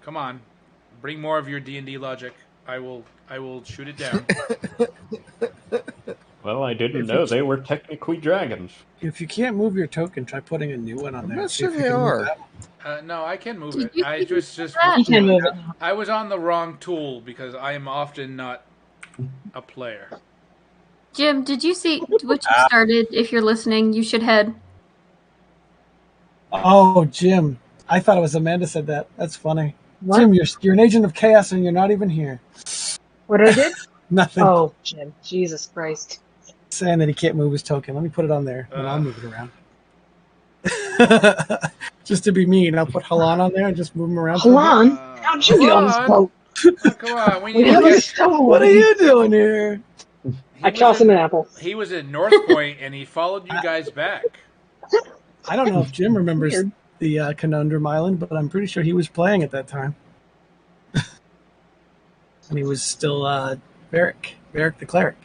Come on, bring more of your D&D logic. I will shoot it down. Well, I didn't know they were technically dragons. If you can't move your token, try putting a new one on I'm there. not See sure if you they can move are. that. No, I can move Did it. you I even just do that? You can move it. I was on the wrong tool because I am often not a player. Jim, did you see what you started? If you're listening, you should head. Oh, Jim. I thought it was Amanda said that. That's funny. What? Jim, you're an agent of chaos and you're not even here. What I did? Nothing. Oh, Jim. Jesus Christ. Saying that he can't move his token. Let me put it on there and I'll move it around. Just to be mean, I'll put Halan on there and just move him around. Halan? How'd you get on this boat? Oh, come on, we We need to haven't get. stolen. What are you doing here? I toss him an apple. He was at North Point and he followed you guys back. I don't know if Jim remembers Weird. the Conundrum Island, but I'm pretty sure he was playing at that time. And he was still Varric the cleric.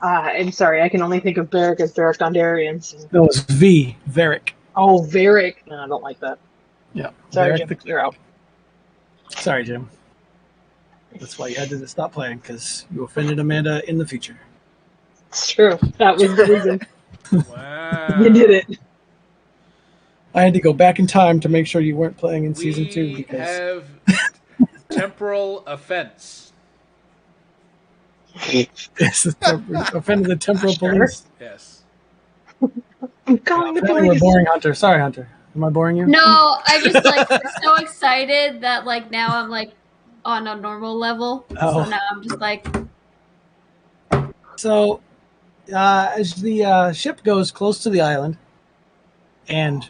I'm sorry, I can only think of Beric as Beric Dondarrion. So. No, it was Varric. Oh, Varric. No, I don't like that. Yeah. Sorry, Varric Jim. You're out. Sorry, Jim. That's why you had to stop playing, because you offended Amanda in the future. It's true. That was the reason. Wow. You did it. I had to go back in time to make sure you weren't playing in season 2 We because have temporal offense. it's offended the temporal Sure. police. Yes. I'm calling the Apparently we're police. boring Hunter. Sorry, Hunter. Am I boring you? No, I just like was so excited that like now I'm like on a normal level. Oh. So now I'm just like, So, as the ship goes close to the island, and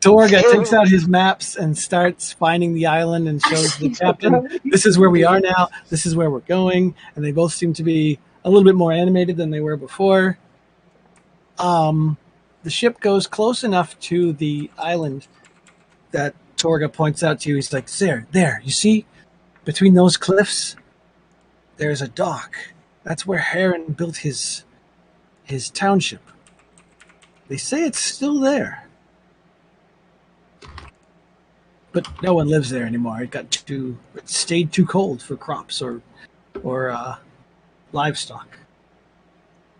Torga takes out his maps and starts finding the island and shows the captain, this is where we are now, this is where we're going, and they both seem to be a little bit more animated than they were before. The ship goes close enough to the island that Torga points out to you. He's like, there, you see? Between those cliffs, there's a dock. That's where Heron built his township. They say it's still there. But no one lives there anymore. It stayed too cold for crops or livestock.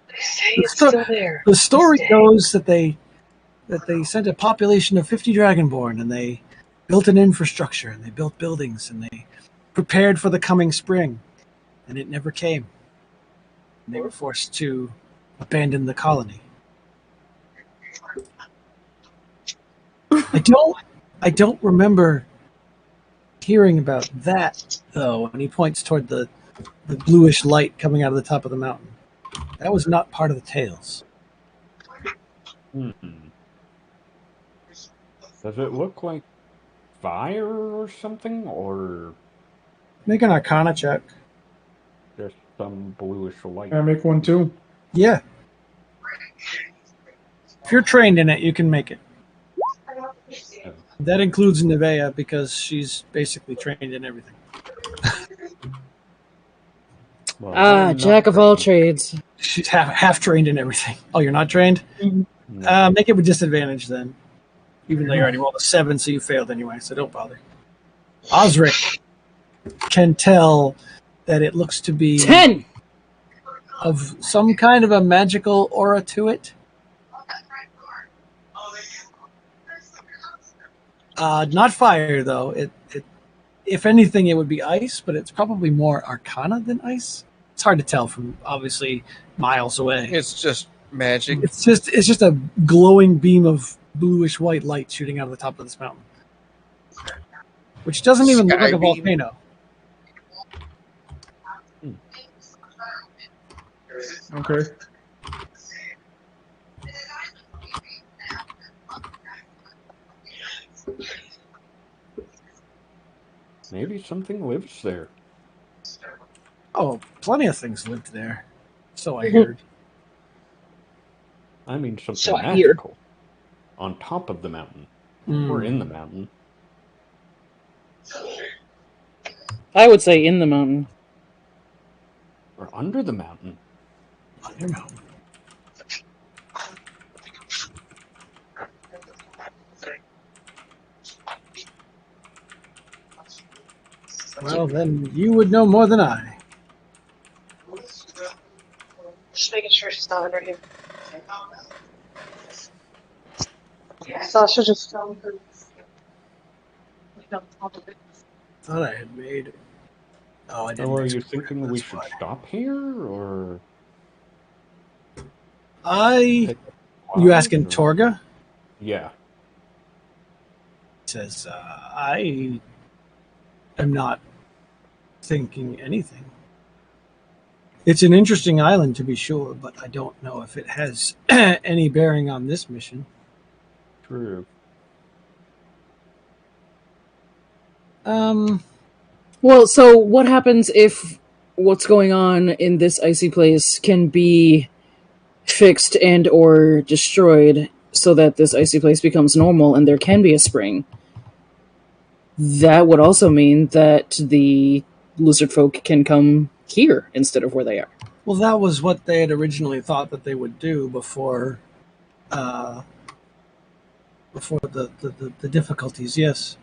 They say it's still there. The story goes that they sent a population of 50 Dragonborn and they built an infrastructure and they built buildings and they prepared for the coming spring, and it never came. And they were forced to abandon the colony. I don't remember hearing about that though. And he points toward the bluish light coming out of the top of the mountain. That was not part of the tales. Does it look like fire or something, or Make an Arcana check. just some bluish light? Can I make one too? Yeah. If you're trained in it, you can make it. That includes Nevea because she's basically trained in everything. Well, Jack of all trades. She's half trained in everything. Oh, you're not trained? No. Make it with disadvantage then. Even though you already rolled a 7, so you failed anyway, so don't bother. Osric can tell that it looks to be 10! of some kind of a magical aura to it. Not fire, though. It, if anything, it would be ice, but it's probably more Arcana than ice. It's hard to tell from obviously miles away. It's just magic. It's just a glowing beam of bluish white light shooting out of the top of this mountain, which doesn't even look like a Sky beam. volcano. Okay. Maybe something lives there. Oh, plenty of things lived there. So I heard. I mean, something So I hear. magical. on top of the mountain. Or in the mountain. I would say in the mountain. Or under the mountain. Under mountain. Well, then you would know more than I. Just making sure she's not under here. Sasha just found her. Thought I had made. Oh, I didn't. So are you thinking we should stop here, or? You asking Torga? Yeah. Says, I am not thinking anything. It's an interesting island to be sure, but I don't know if it has any bearing on this mission. True. Well, so what happens if what's going on in this icy place can be fixed and or destroyed so that this icy place becomes normal and there can be a spring? That would also mean that the lizard folk can come here instead of where they are. Well, that was what they had originally thought that they would do before the difficulties, yes.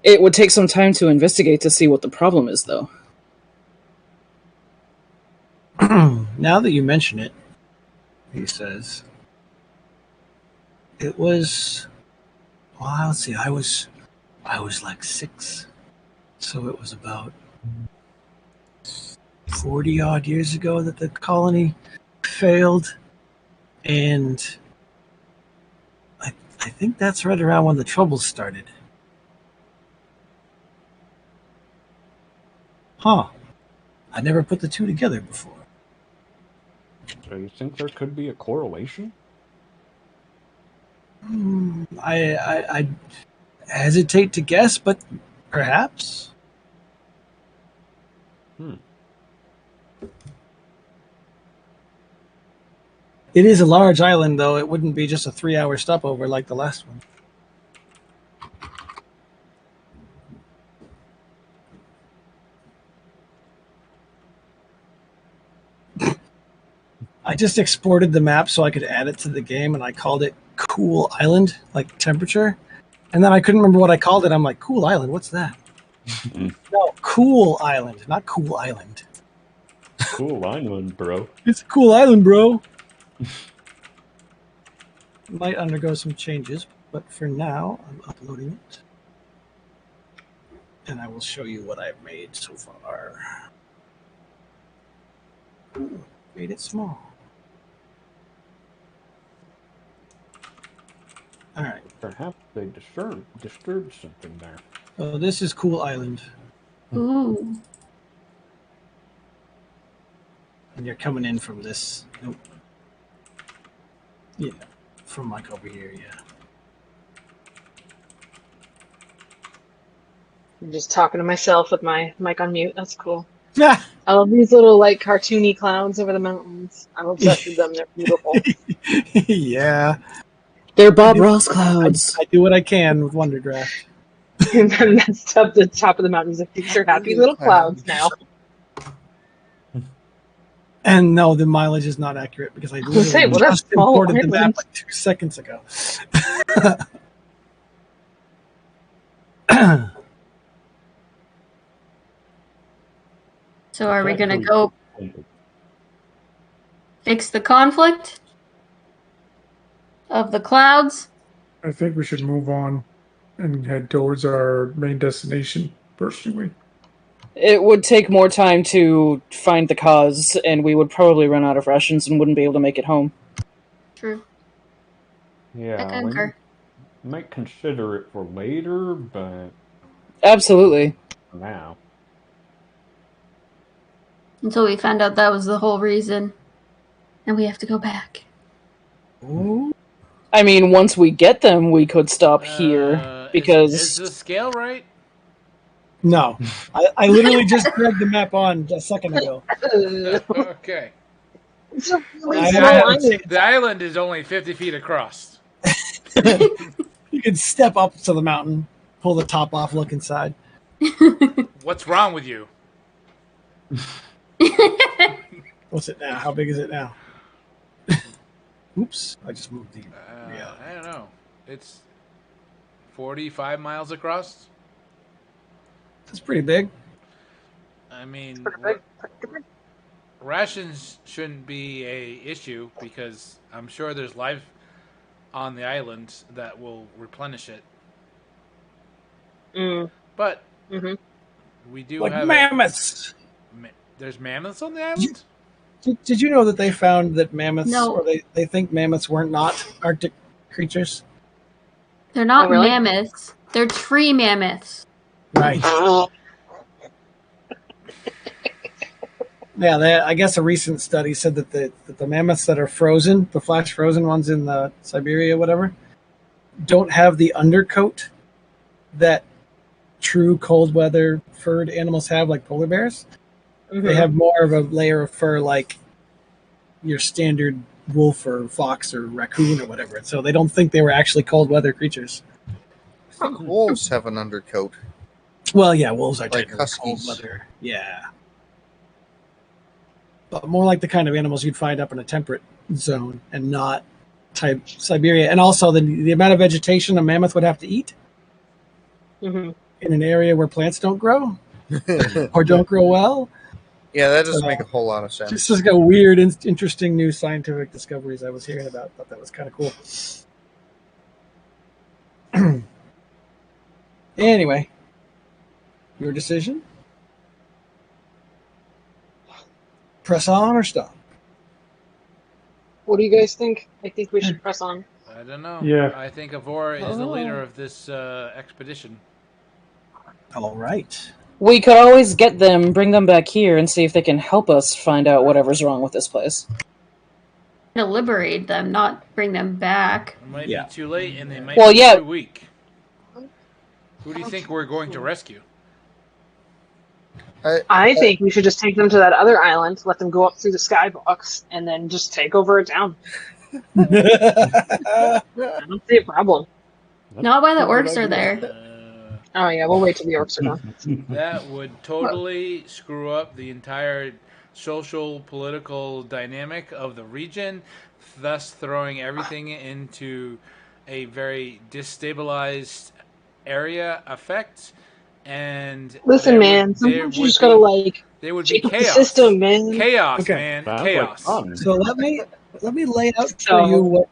It would take some time to investigate to see what the problem is, though. Now that you mention it, he says, it was, well, let's see, I was like 6, so it was about 40 odd years ago that the colony failed, and I think that's right around when the troubles started. Huh. I never put the two together before. So you think there could be a correlation? I hesitate to guess, but perhaps. It is a large island, though. It wouldn't be just a 3-hour stopover like the last one. I just exported the map so I could add it to the game, and I called it Cool Island, like temperature. And then I couldn't remember what I called it. I'm like, Cool Island? What's that? No, Cool Island, not Cool Island. Cool island, bro. It's a cool island, bro. Might undergo some changes, but for now, I'm uploading it. And I will show you what I've made so far. Ooh, made it small. All right. Perhaps they disturbed something there. So this is Cool Island. Ooh. And you're coming in from this. Nope. Yeah. From like over here, yeah. I'm just talking to myself with my mic on mute. That's cool. Yeah. I love these little like cartoony clouds over the mountains. I'm obsessed with them. They're beautiful. Yeah. They're Bob Ross clouds. I do what I can with Wonderdraft. And then that's up the top of the mountains. Like, these are happy little clouds now. And no, the mileage is not accurate because I literally just imported the map like 2 seconds ago. So are we going to go fix the conflict of the clouds? I think we should move on and head towards our main destination, personally. It would take more time to find the cause, and we would probably run out of rations and wouldn't be able to make it home. True. Yeah, we might consider it for later, but... Absolutely. For now. Until we found out that was the whole reason. And we have to go back. Ooh. I mean, once we get them, we could stop here, because... Is the scale right? No. I literally just grabbed the map on a second ago. Okay. It's a really small island. The island is only 50 feet across. You can step up to the mountain, pull the top off, look inside. What's wrong with you? What's it now? How big is it now? Oops, I just moved the reality. I don't know. It's 45 miles across. That's pretty big. I mean, Pretty big. rations shouldn't be a issue because I'm sure there's life on the island that will replenish it. But we do like have mammoths. There's mammoths on the island? Did you know that they found that mammoths, No. or they think mammoths were not Arctic creatures? They're not Oh, really? mammoths. They're tree mammoths. Right. Yeah, I guess a recent study said that the mammoths that are frozen, the flash frozen ones in the Siberia, whatever, don't have the undercoat that true cold weather furred animals have, like polar bears. They have more of a layer of fur like your standard wolf or fox or raccoon or whatever. So they don't think they were actually cold weather creatures. I think wolves have an undercoat. Well, yeah, wolves are Like technically cold huskies. weather. Yeah. But more like the kind of animals you'd find up in a temperate zone and not type Siberia. And also the amount of vegetation a mammoth would have to eat in an area where plants don't grow or don't grow well. Yeah, that doesn't make a whole lot of sense. Just like a weird, interesting new scientific discoveries I was hearing about. Thought that was kind of cool. Anyway, your decision? Press on or stop? What do you guys think? I think we should press on. I don't know. Yeah. I think Avora is the leader of this expedition. All right. We could always get them, bring them back here, and see if they can help us find out whatever's wrong with this place. To liberate them, not bring them back. It might be too late, and they might Well, be yeah. too weak. Who do you think we're going to rescue? I think we should just take them to that other island, let them go up through the skybox, and then just take over a town. I don't see a problem. Not while the orcs are there. Oh yeah, we'll wait till the orcs are gone. That would totally screw up the entire social, political dynamic of the region, thus throwing everything into a very destabilized area effect. And listen, man, sometimes you just gotta there would be shake up the chaos. system, man. Chaos, Okay. man, Sounds chaos. like fun. So let me lay out for So- you what.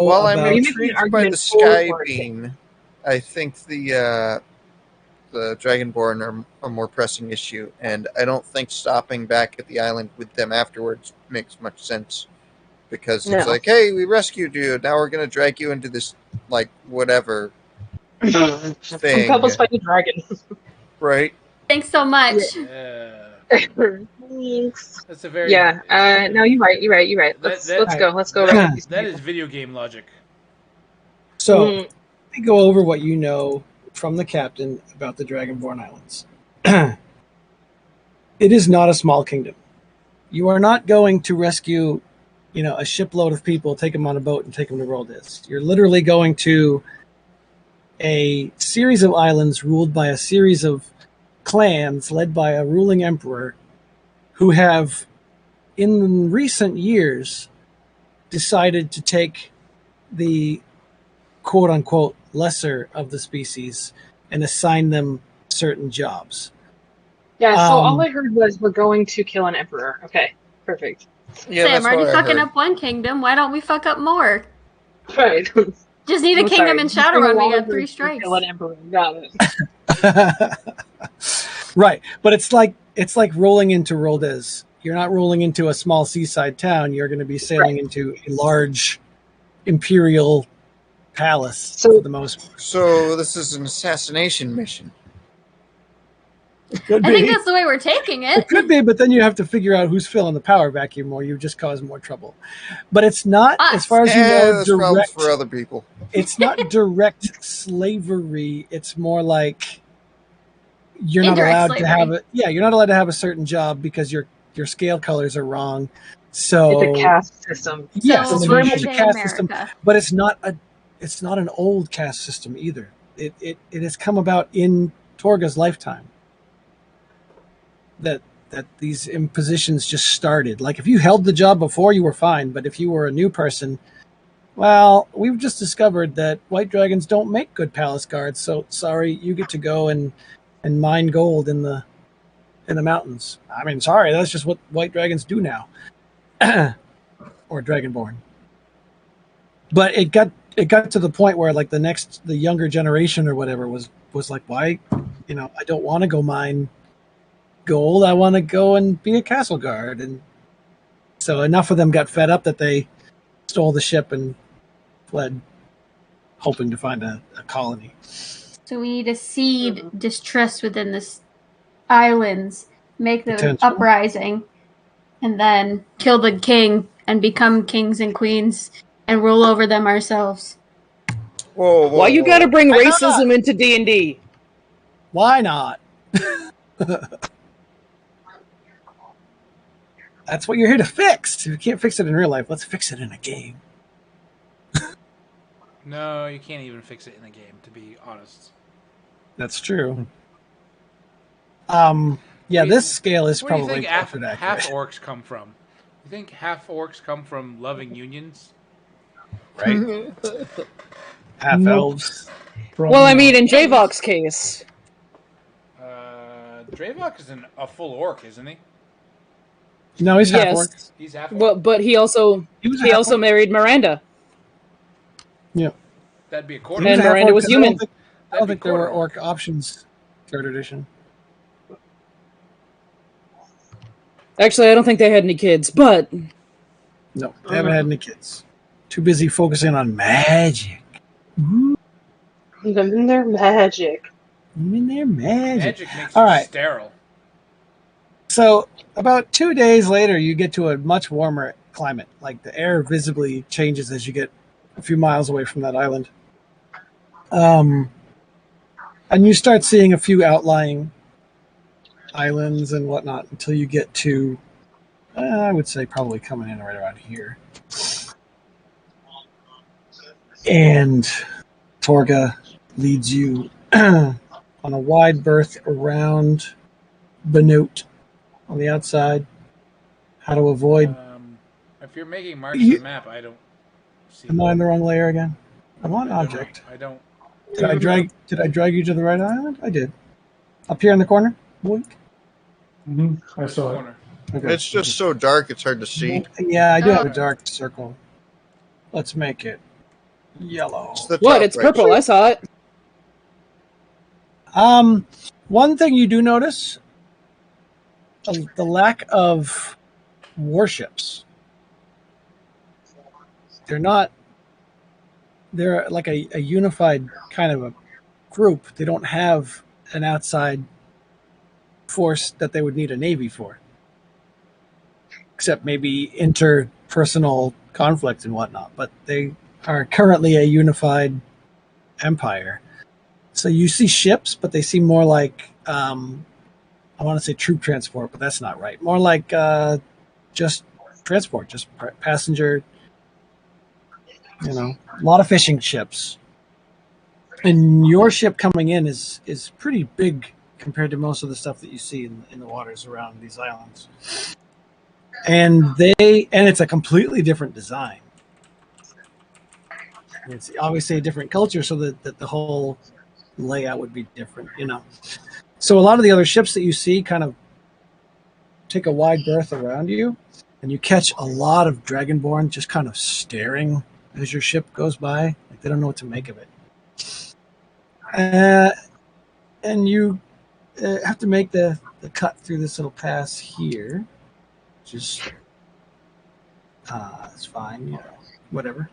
Well, I'm about- Maybe intrigued an by the argument sky for it. beam. I think the Dragonborn are a more pressing issue, and I don't think stopping back at the island with them afterwards makes much sense. Because it's No. like, hey, we rescued you, now we're going to drag you into this, like, whatever thing. Help us fight the dragon. Right? Thanks so much. Thanks. That's a very Yeah. No, you're right. Let's go. Let's go. That is video game logic. So let me go over what you know from the captain about the Dragonborn Islands. It is not a small kingdom. You are not going to rescue, a shipload of people, take them on a boat, and take them to Roldis. You're literally going to a series of islands ruled by a series of clans led by a ruling emperor who have, in recent years, decided to take the quote-unquote lesser of the species and assign them certain jobs. Yeah. So all I heard was we're going to kill an emperor. Okay. Perfect. Yeah, Say, I'm that's already what I fucking heard. up one kingdom. Why don't we fuck up more? Right. Just need a I'm kingdom sorry. in Just bring a Shadowrun. We lot got of 3 words to strikes. Kill an emperor. Got it. Right, but it's like rolling into Roldez. You're not rolling into a small seaside town. You're going to be sailing into a large imperial palace for the most part. So this is an assassination mission. It could I think be. that's the way we're taking It it. could be, but then you have to figure out who's filling the power vacuum, or you just cause more trouble. But it's not, as far as you know, There's problems direct. for other people. It's not direct slavery. It's more like you're not Indirect allowed to slavery. have it. Yeah, you're not allowed to have a certain job because your scale colors are wrong. So it's a caste system. Yes, So it's very much a modern-day caste system, America. but it's not an old caste system either. It has come about in Torga's lifetime. That these impositions just started. Like if you held the job before, you were fine, but if you were a new person, well, we've just discovered that white dragons don't make good palace guards. So sorry, you get to go and mine gold in the mountains. I mean, sorry, that's just what white dragons do now, or dragonborn. But it got to the point where like the younger generation or whatever was like, why, I don't want to go mine gold. I want to go and be a castle guard. And so enough of them got fed up that they stole the ship and fled, hoping to find a colony. So we need to seed distrust within this islands, make them an uprising, and then kill the king and become kings and queens and rule over them ourselves. Whoa, Why you gotta bring racism into D&D? Why not? That's what you're here to fix. If you can't fix it in real life, let's fix it in a game. No, you can't even fix it in a game, to be honest. That's true. Yeah, this scale is probably where do you think accurate. half orcs come from? You think half orcs come from loving unions? Right. Half elves. Well, I mean, in Javok's case. Dravok is a full orc, isn't he? No, he's half orc. He's half orc. Well, but he also married Miranda. Yeah. That'd be a quarter. And Miranda was human. I don't think there were orc options, third edition. Actually, I don't think they had any kids, but no, they haven't had any kids. Too busy focusing on magic. Living their magic. Living their magic. Magic makes you sterile. So about 2 days later, you get to a much warmer climate. Like the air visibly changes as you get a few miles away from that island. And you start seeing a few outlying islands and whatnot until you get to, I would say probably coming in right around here. And Torga leads you on a wide berth around Benute on the outside. How to avoid. If you're making marks on the map, I don't see. Am I in the wrong layer again? I'm on object. I don't. Did I drag you to the right island? I did. Up here in the corner? Boink. Mm-hmm. I saw it. Okay. It's just so dark, it's hard to see. Yeah, I do have a dark circle. Let's make it yellow. It's purple. I saw it. One thing you do notice, the lack of warships. They're like a unified kind of a group. They don't have an outside force that they would need a navy for, except maybe interpersonal conflict and whatnot. But they are currently a unified empire. So you see ships, but they seem more like, I want to say troop transport, but that's not right. More like just transport, just passenger, a lot of fishing ships. And your ship coming in is pretty big compared to most of the stuff that you see in the waters around these islands. And it's a completely different design. It's obviously a different culture, so that the whole layout would be different, So a lot of the other ships that you see kind of take a wide berth around you, and you catch a lot of Dragonborn just kind of staring as your ship goes by. Like they don't know what to make of it. And you have to make the cut through this little pass here, which is it's fine, whatever.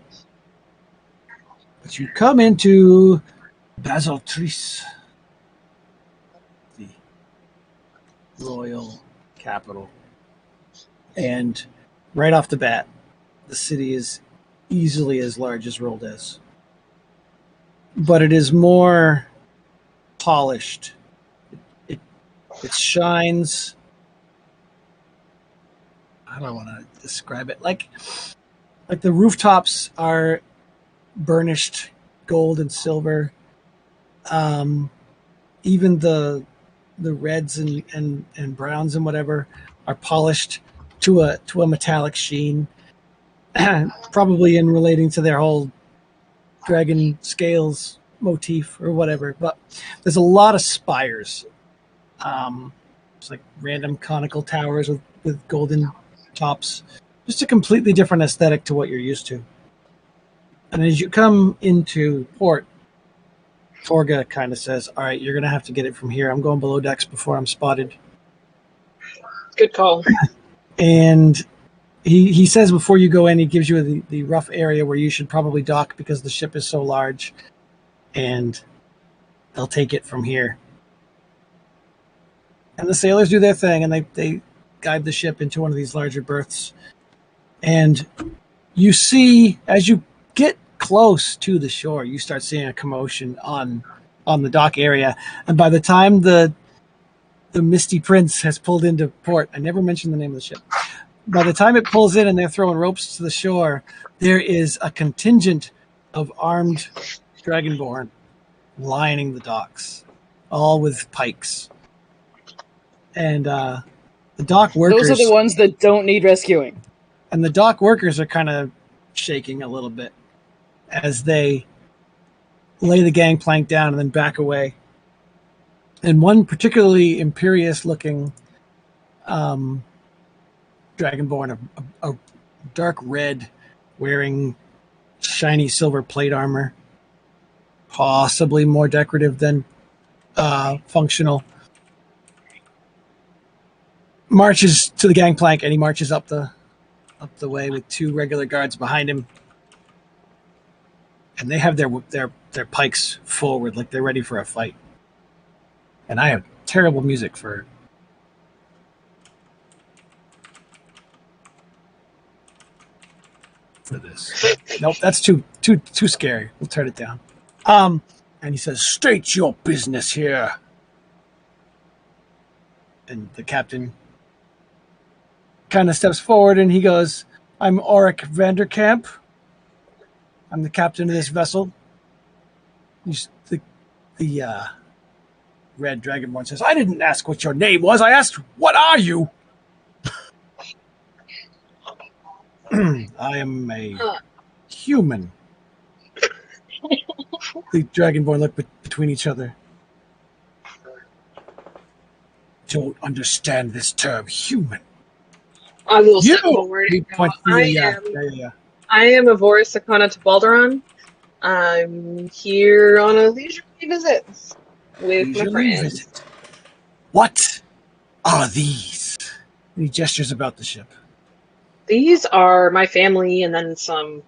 But you come into Basiltrice, the royal capital, and right off the bat, the city is easily as large as Roldes, but it is more polished. It shines. I don't want to describe it. Like the rooftops are burnished gold and silver. Even the reds and browns and whatever are polished to a metallic sheen, probably in relating to their whole dragon scales motif or whatever. But there's a lot of spires. It's like random conical towers with golden tops. Just a completely different aesthetic to what you're used to. And as you come into port, Torga kind of says, all right, you're going to have to get it from here. I'm going below decks before I'm spotted. Good call. And he says before you go in, he gives you the rough area where you should probably dock because the ship is so large. And they'll take it from here. And the sailors do their thing, and they guide the ship into one of these larger berths. And you see, as you get close to the shore, you start seeing a commotion on the dock area. And by the time the Misty Prince has pulled into port, I never mentioned the name of the ship. By the time it pulls in and they're throwing ropes to the shore, there is a contingent of armed dragonborn lining the docks, all with pikes. And the dock workers... Those are the ones that don't need rescuing. And the dock workers are kind of shaking a little bit as they lay the gangplank down and then back away. And one particularly imperious-looking dragonborn, a dark red, wearing shiny silver plate armor, possibly more decorative than functional, marches to the gangplank, and he marches up the way with two regular guards behind him, and they have their pikes forward like they're ready for a fight. And I have terrible music for this. Nope, that's too scary. We'll turn it down. And he says, "State your business here." And the captain kind of steps forward and he goes, "I'm Auric Vanderkamp. I'm the captain of this vessel." The red dragonborn says, "I didn't ask what your name was. I asked, what are you?" "I am a human." The dragonborn look between each other. "Don't understand this term, human." I will step forward. I am a Voris Sakana Tabaldaron. I'm here on a leisurely visit with my friends. What are these? And he gestures about the ship. These are my family and then some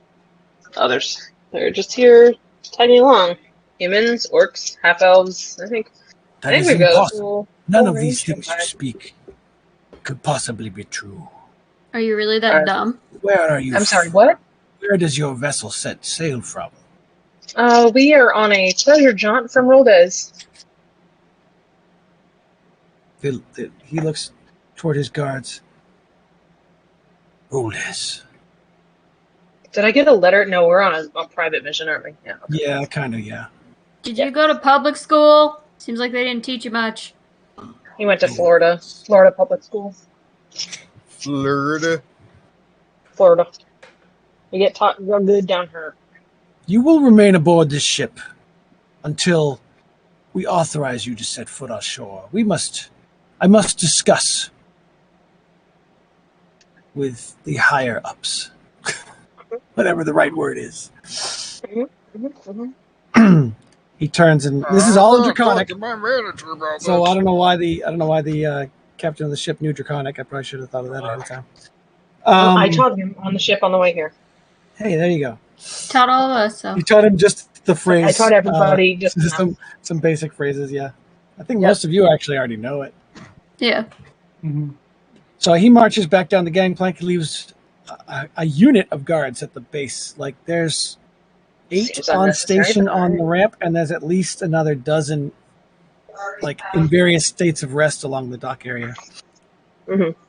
others. They're just here tagging along. Humans, orcs, half-elves, I think. That is impossible. None of these things you speak could possibly be true. Are you really that dumb? Where are you? I'm sorry, what? Where does your vessel set sail from? We are on a treasure jaunt from Rodez. He looks toward his guards. Rodez. Did I get a letter? No, we're on a private mission, aren't we? Yeah. Okay. Yeah, kind of, yeah. Did you go to public school? Seems like they didn't teach you much. He went to Florida public schools. Florida. You get taught real good down here. You will remain aboard this ship until we authorize you to set foot ashore. I must discuss with the higher ups, whatever the right word is. He turns and this is all in Draconic. So I don't know why the captain of the ship knew Draconic. I probably should have thought of that ahead of time. I taught him on the ship on the way here. Hey, there you go. Taught all of us. So. You taught him just the phrase. I taught everybody just some basic phrases. Yeah, I think most of you actually already know it. Yeah. Mm-hmm. So he marches back down the gangplank. He leaves a unit of guards at the base. Like there's 8 on station on the ramp, and there's at least another dozen, like in various states of rest along the dock area. Mm-hmm.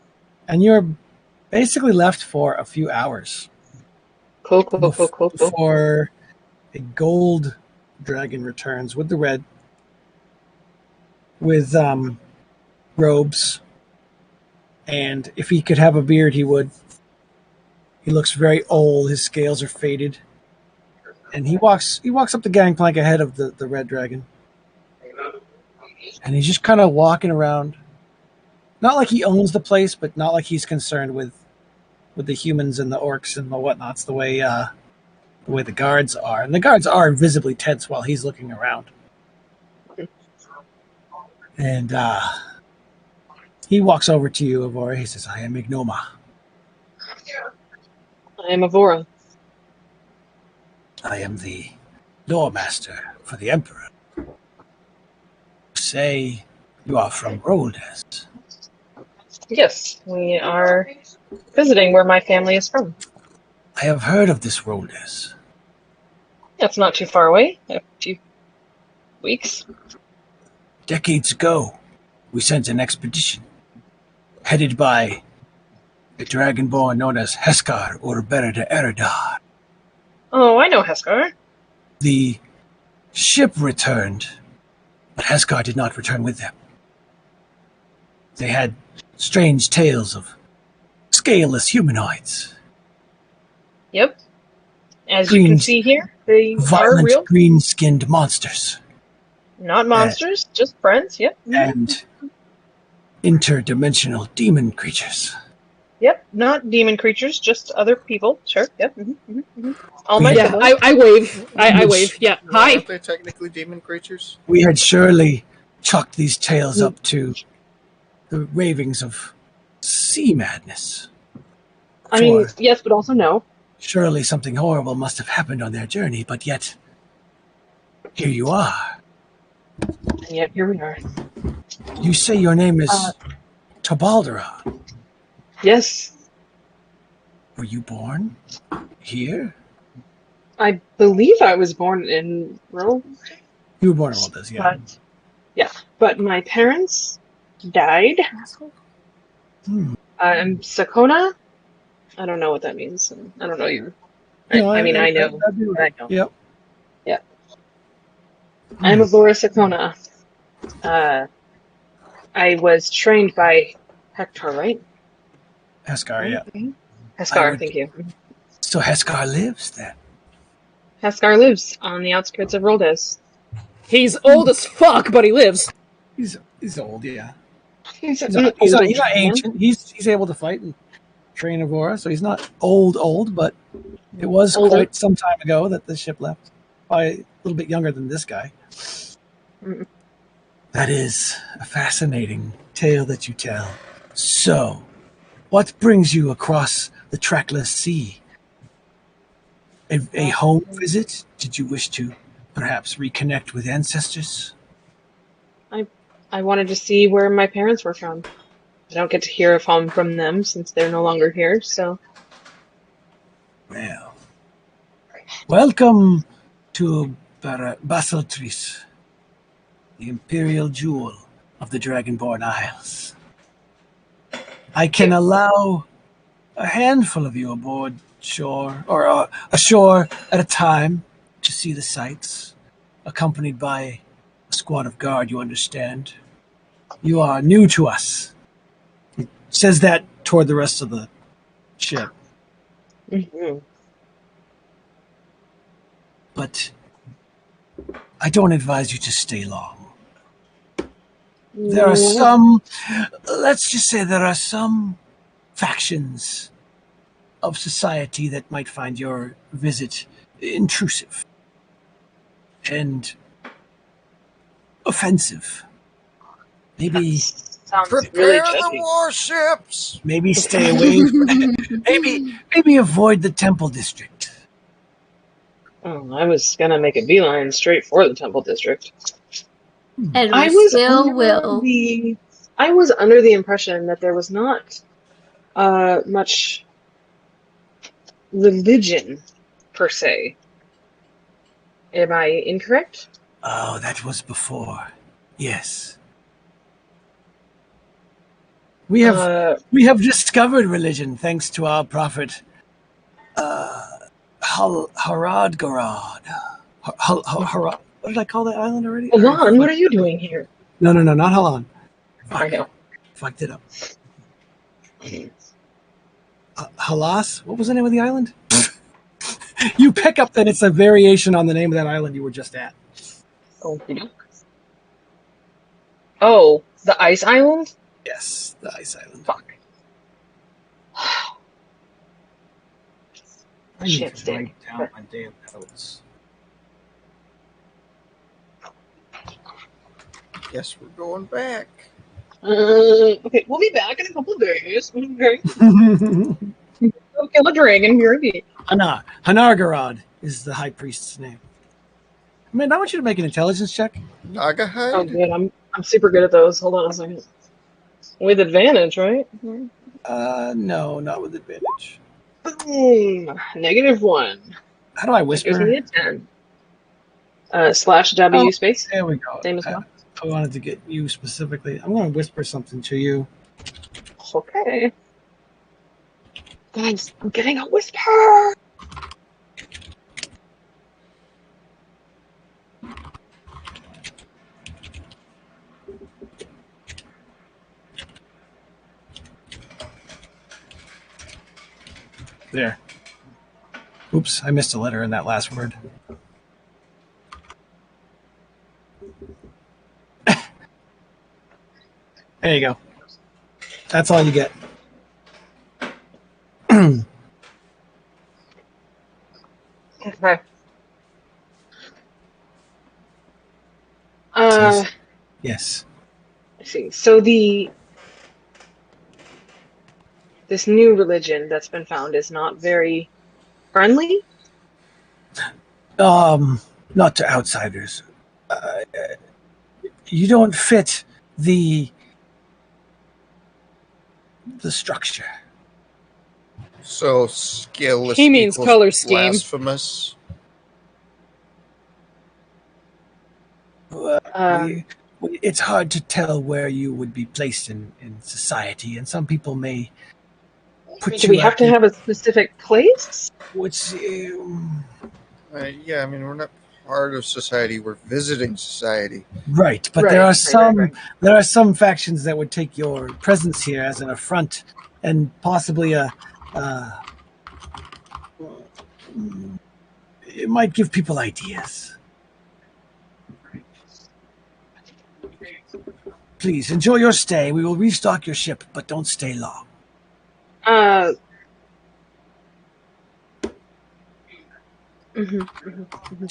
And you're basically left for a few hours. Cool. Before a gold dragon returns with the red, with robes, and if he could have a beard, he would. He looks very old. His scales are faded, and he walks up the gangplank ahead of the red dragon, and he's just kind of walking around. Not like he owns the place, but not like he's concerned with the humans and the orcs and the whatnots the way the guards are. And the guards are visibly tense while he's looking around. And he walks over to you, Avora. He says, "I am Ignoma." I am Avora. "I am the lore master for the Emperor. Say you are from Roldes." Yes, we are visiting where my family is from. "I have heard of this Roldes." That's not too far away. A few weeks. "Decades ago, we sent an expedition headed by a dragonborn known as Heskar or Berida Eridar. Oh, I know Heskar. The ship returned, but Heskar did not return with them. They had strange tales of scaleless humanoids. Yep. As you can see here, they are real. Violent green-skinned monsters. Not monsters, just friends, yep. And interdimensional demon creatures. Yep, not demon creatures, just other people. Sure, yep. All my Yeah, I wave. I wave. Yeah, hi. Aren't they technically demon creatures? We had surely chalked these tales up to the ravings of sea madness. I mean, yes, but also no. Surely something horrible must have happened on their journey, but yet, here you are. And yet, here we are. You say your name is Tabaldera. Yes. Were you born here? I believe I was born in Rome. You were born in Roldes, yeah. But my parents died. Sakona? I don't know what that means. I don't know you. I know. I know. Yep. Yeah. I'm Avora Sakona. I was trained by Hector, right? Heskar, yeah. Heskar, thank you. So Heskar lives then? Heskar lives on the outskirts of Roldes. He's old as fuck, but he lives. He's old, yeah. He's not ancient. He's able to fight and train Avora, so he's not old, but it was quite some time ago that the ship left. Probably a little bit younger than this guy. That is a fascinating tale that you tell. So, what brings you across the trackless sea? A home visit? Did you wish to perhaps reconnect with ancestors? I wanted to see where my parents were from. I don't get to hear from them since they're no longer here, so... Well, welcome to Baseltris, the imperial jewel of the Dragonborn Isles. I can allow a handful of you aboard shore, or ashore at a time, to see the sights, accompanied by a squad of guard, you understand. You are new to us. It says that toward the rest of the ship. But I don't advise you to stay long. There are some, let's just say there are some factions of society that might find your visit intrusive and offensive. Maybe prepare the warships. Maybe stay away from maybe avoid the temple district. Oh, I was gonna make a beeline straight for the temple district. And we still will. I was under the impression that there was not much religion per se. Am I incorrect? Oh, that was before. Yes. We have discovered religion thanks to our prophet Harad Garad. Harad. What did I call that island already? Halan, what are you doing here? No, not Halan. I know. Fucked it up. Halas? What was the name of the island? You pick up that it's a variation on the name of that island you were just at. Oh, the ice island? Yes, the ice island. Fuck. I need to write down my damn notes. Guess we're going back. Okay, we'll be back in a couple of days. Okay. Go kill a dragon. Here again. Hanargarod is the high priest's name. Man, I want you to make an intelligence check. Nagahide? Oh, good. I'm super good at those. Hold on a second. With advantage, right? No, not with advantage. Boom. -1. How do I whisper? Gives me a 10. /W space. There we go. Same as well. I wanted to get you specifically. I'm going to whisper something to you. Okay. Guys, I'm getting a whisper. There. Oops, I missed a letter in that last word. There you go. That's all you get. Okay. Yes. I see. So this new religion that's been found is not very friendly? Not to outsiders. You don't fit the structure. So skillless. He means color scheme. Blasphemous. It's hard to tell where you would be placed in society, and some people may put Do we have to have a specific place? Which, yeah, I mean, we're not part of society. We're visiting society. Right, but there are some factions that would take your presence here as an affront, and possibly it might give people ideas. Please enjoy your stay. We will restock your ship, but don't stay long. Do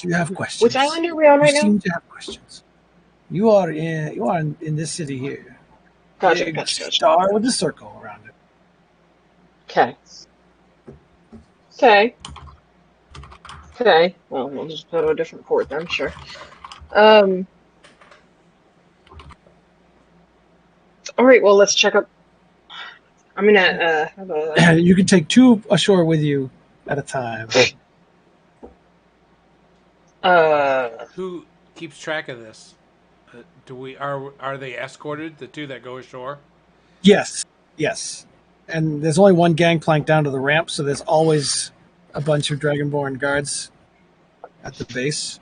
you have questions? Which island are we on right now? You seem to have questions. You are in this city here. Gotcha. Star with a circle around it. Okay. Well, we'll just go to a different port then, sure. All right, well, let's check up. I'm gonna have a... You can take 2 ashore with you at a time. Who keeps track of this? Are they escorted, the 2 that go ashore? Yes. And there's only one gangplank down to the ramp, so there's always a bunch of Dragonborn guards at the base.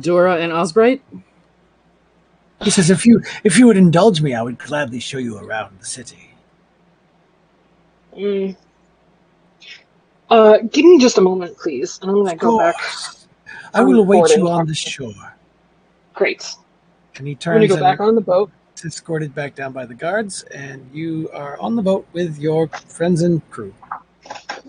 Dora and Osbright? He says, if you would indulge me, I would gladly show you around the city. Give me just a moment, please. And I'm going to go back. I will await you on the shore. Great. And he turns. I'm going to go back on the boat. It's escorted back down by the guards, and you are on the boat with your friends and crew.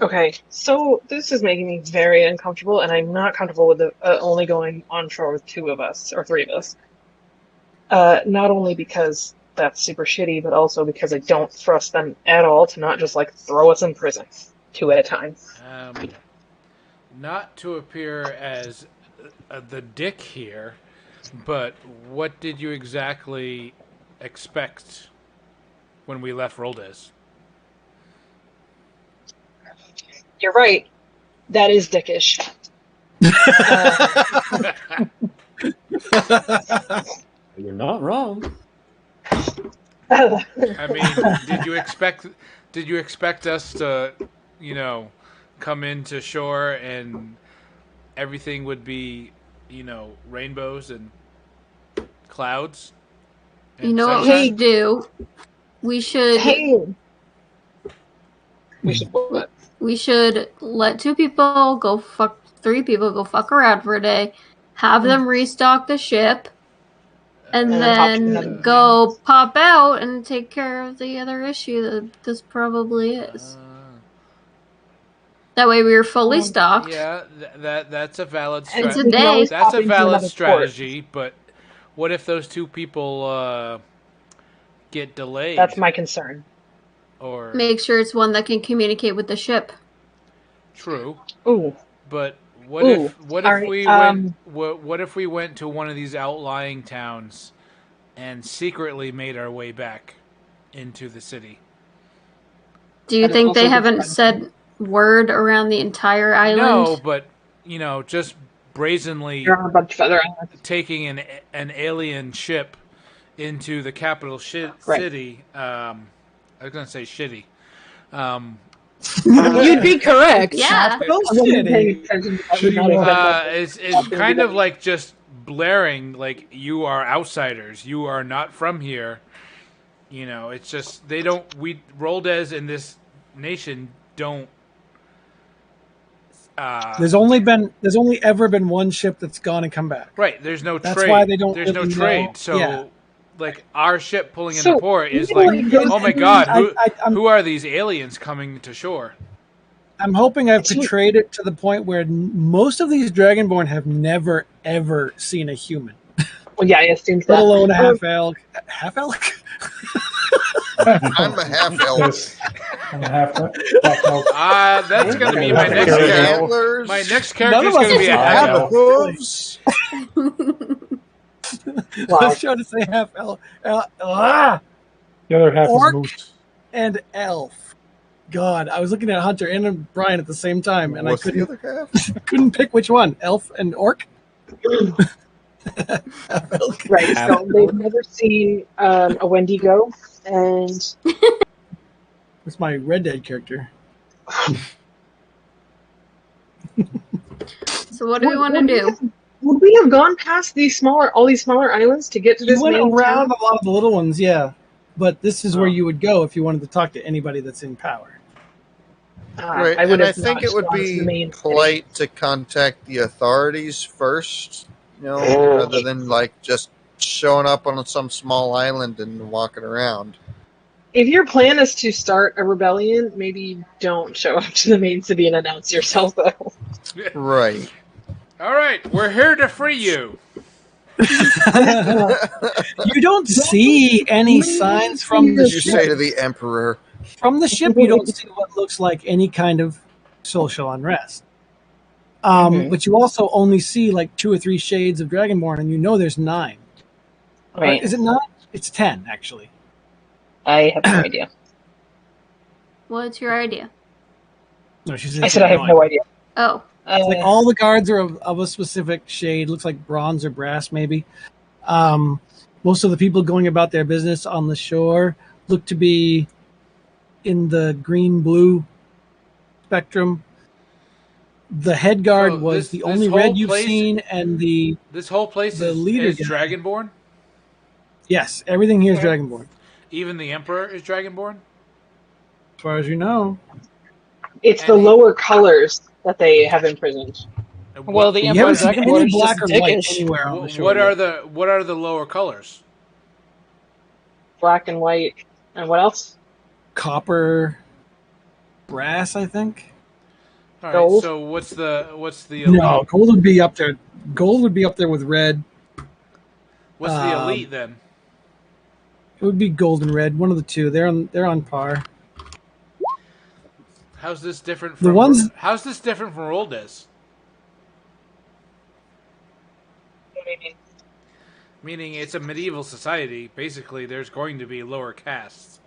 Okay, so this is making me very uncomfortable, and I'm not comfortable with only going on shore with 2 of us, or 3 of us. Not only because that's super shitty, but also because I don't trust them at all to not just, throw us in prison 2 at a time. Not to appear as the dick here, but what did you exactly expect when we left Roldes? You're right. That is dickish. You're not wrong. I mean, did you expect us to, come into shore and everything would be, rainbows and clouds and You know what we sunshine? should do? We should Hey, we should what? we should let 2 people go fuck 3 people go fuck around for a day, have them restock the ship, and And then hop to then another one. go pop out and take care of the other issue that this probably is. That way we were fully stocked. Yeah, that's a valid It's a strategy. day. That's a into valid another strategy, but what if those 2 people get delayed? That's my concern. Or Make sure it's one that can communicate with the ship. true. Ooh. But what Ooh. if what All if right, we went what if we went to one of these outlying towns and secretly made our way back into the city? Do you think they haven't said word around the entire island? No, but just brazenly You're on a bunch of other islands. taking an alien ship into the capital city. I was gonna say shitty. You'd be correct. Yeah. It's kind of like just blaring like you are outsiders. You are not from here. It's just we Roldes in this nation don't. There's only ever been one ship that's gone and come back. Right. There's no trade. That's why they don't. There's really no trade. know. So. Yeah. Like our ship pulling into port is like, oh my god, who are these aliens coming to shore? I'm hoping I've portrayed it to the point where most of these Dragonborn have never ever seen a human. Well, yeah, I assumed that. Let alone a half elk. Half elk? I'm a half elf. I'm a half elf. That's going to be my next character. My next character is going to be a half elf. Hooves. Wow. I was trying to say half elf. The other half Orc is moose. and elf. God, I was looking at Hunter and Brian at the same time, and What's I the other half? couldn't pick which one. Elf and orc. Half elk. Right. So they've never seen a Wendigo, and That's my Red Dead character. So what do we want to do? Would we have gone past all these smaller islands to get to this You went main around town? a lot of the little ones, yeah. But this is where you would go if you wanted to talk to anybody that's in power. Right, I would and I have think it would gone to the be main polite to contact the authorities first, rather than like just showing up on some small island and walking around. If your plan is to start a rebellion, maybe don't show up to the main city and announce yourself, though. Right. All right, we're here to free you. You don't see any signs from the You say to ship. the emperor. From the ship, you don't see what looks like any kind of social unrest. But you also only see like 2 or 3 shades of Dragonborn, and you know there's 9. Right. Is it 9? It's 10, actually. I have no idea. What's your idea? No, I said I have no idea. Oh. It's like all the guards are of a specific shade. Looks like bronze or brass, maybe. Most of the people going about their business on the shore look to be in the green-blue spectrum. The head guard was the only red you've seen, and this whole place the is leader guy. Dragonborn? Yes, everything here is Dragonborn. Even the Emperor is Dragonborn? As far as you know. It's the lower colors that they have imprisoned. Well, the You Emperor haven't seen Dragonborn any is black just or white dickish. anywhere on the shore. What are yet. the lower colors? Black and white, and what else? Copper, brass, I think. All right, Gold? so what's the No, gold would be up there. Gold would be up there with red. what's the elite then? It would be gold and red, one of the two. They're on par. How's this different The from ones- How's this different from Roldes? Meaning it's a medieval society. Basically, there's going to be lower castes.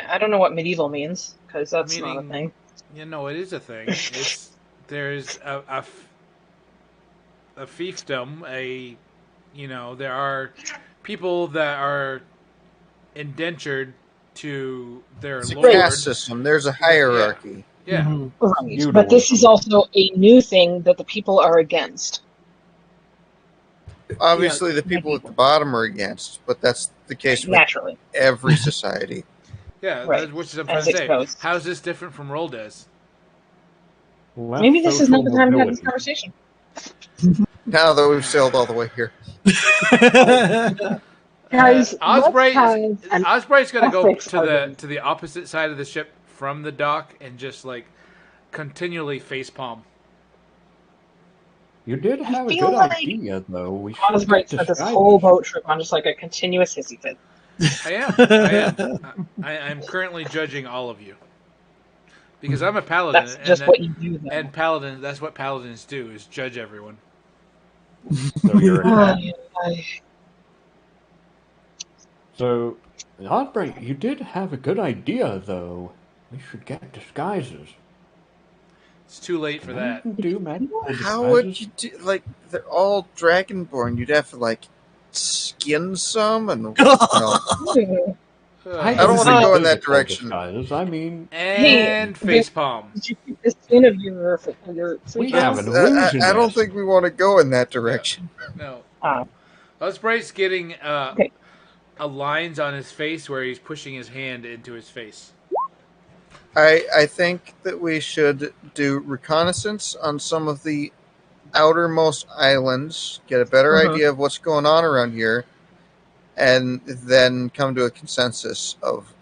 I don't know what medieval means, because that's not a thing. You know, it is a thing. There's fiefdom, there are people that are indentured to their It's a lord. caste system. There's a hierarchy. Yeah. Mm-hmm. Right. Feudalism. But this is also a new thing that the people are against. Obviously, the people at the bottom are against, but that's the case with Naturally. every society. Yeah, Right. which is I'm trying As to it say. goes. How is this different from Roldes? Maybe this is not the time to have this conversation. Now that we've sailed all the way here. Guys, Osprey's gonna go ethics to the opposite side of the ship from the dock and just like continually facepalm. You did have a feel good like idea, though. We should Osprey spent this whole boat trip on just like a continuous hissy fit. I am. I'm currently judging all of you because I'm a paladin. That's just what you do, though. And paladin. That's what paladins do: is judge everyone. So you're So, Osprey, you did have a good idea, though. We should get disguises. It's too late for that. How would you do? Like, they're all dragonborn. You'd have to like skin some and. No. I don't want to go in that direction. Disguises. I mean, and facepalm. Did you keep the skin of your we have an illusion. I don't think we want to go in that direction. No. Osprey's getting lines on his face where he's pushing his hand into his face. I think that we should do reconnaissance on some of the outermost islands, get a better idea of what's going on around here, and then come to a consensus of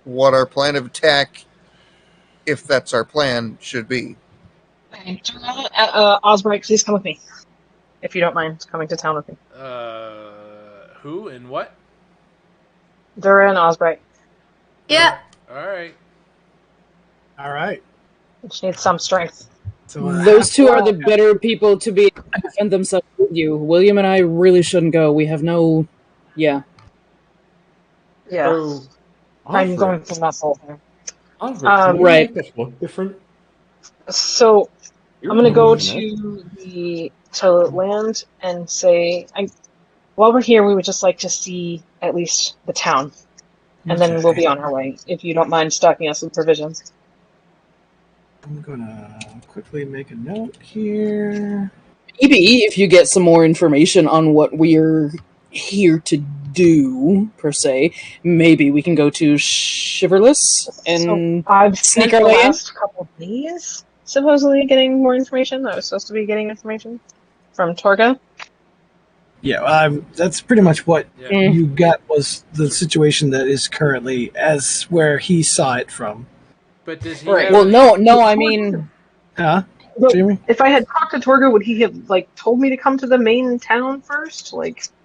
what our plan of attack, if that's our plan, should be. Osprey, please come with me. If you don't mind coming to town with me. Who and what? Dura and Osprey. Yeah. All right. Just need some strength. So, those two are the better people to be able to defend themselves with you. William and I really shouldn't go. We have no... Yeah. Yeah. So, I'm going for muscle here. Right. Look different. So, I'm going to go to land and say... while we're here, we would just like to see at least the town. And then we'll be on our way, if you don't mind stocking us with provisions. I'm going to quickly make a note here. Maybe if you get some more information on what we're here to do, per se, maybe we can go to Shiverless and I've sneak spent our the way in. last couple of days supposedly getting more information. I was supposed to be getting information from Torga. Yeah, that's pretty much what you got was the situation that is currently as where he saw it from. But does he? Right. Well, no. I mean, Jamie? If I had talked to Torga, would he have told me to come to the main town first?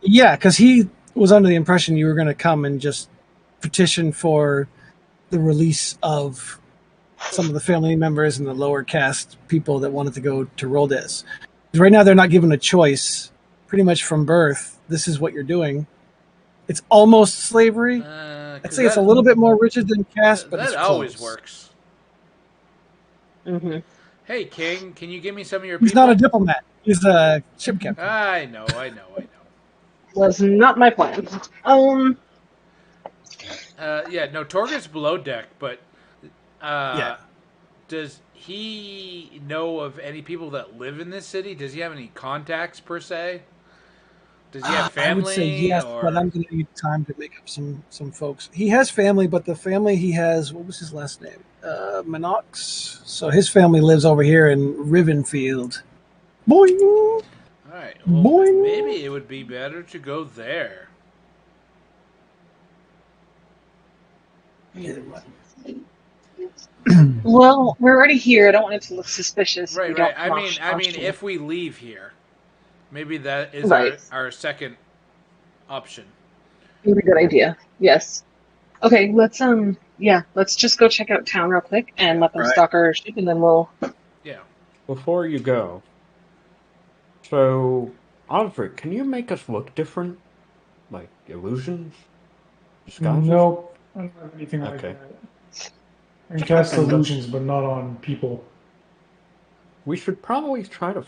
Yeah, because he was under the impression you were going to come and just petition for the release of some of the family members and the lower caste people that wanted to go to Roldes. Right now, they're not given a choice. Pretty much from birth, this is what you're doing. It's almost slavery. I'd say it's a little bit more rigid than caste, but that it's always close. works. Mm-hmm. Hey, King, can you give me some of your people? He's not a diplomat. He's a ship captain. I know. Was not my plan. Torga's below deck, but does he know of any people that live in this city? Does he have any contacts per se? Does he have family? I would say yes, but I'm going to need time to make up some folks. He has family, but the family he has, what was his last name? Minox. So his family lives over here in Rivenfield. Boing! All right. Well, Boing! Maybe it would be better to go there. Well, we're already here. I don't want it to look suspicious. Right. I mean, if we leave here, maybe that is our second option. Would be a good idea. Yes. Okay, let's just go check out town real quick and let them stock our ship, and then we'll. Yeah. Before you go, so Alfred, can you make us look different, like illusions, disguises? No, I don't have anything like that. I can cast illusions, but not on people. We should probably try to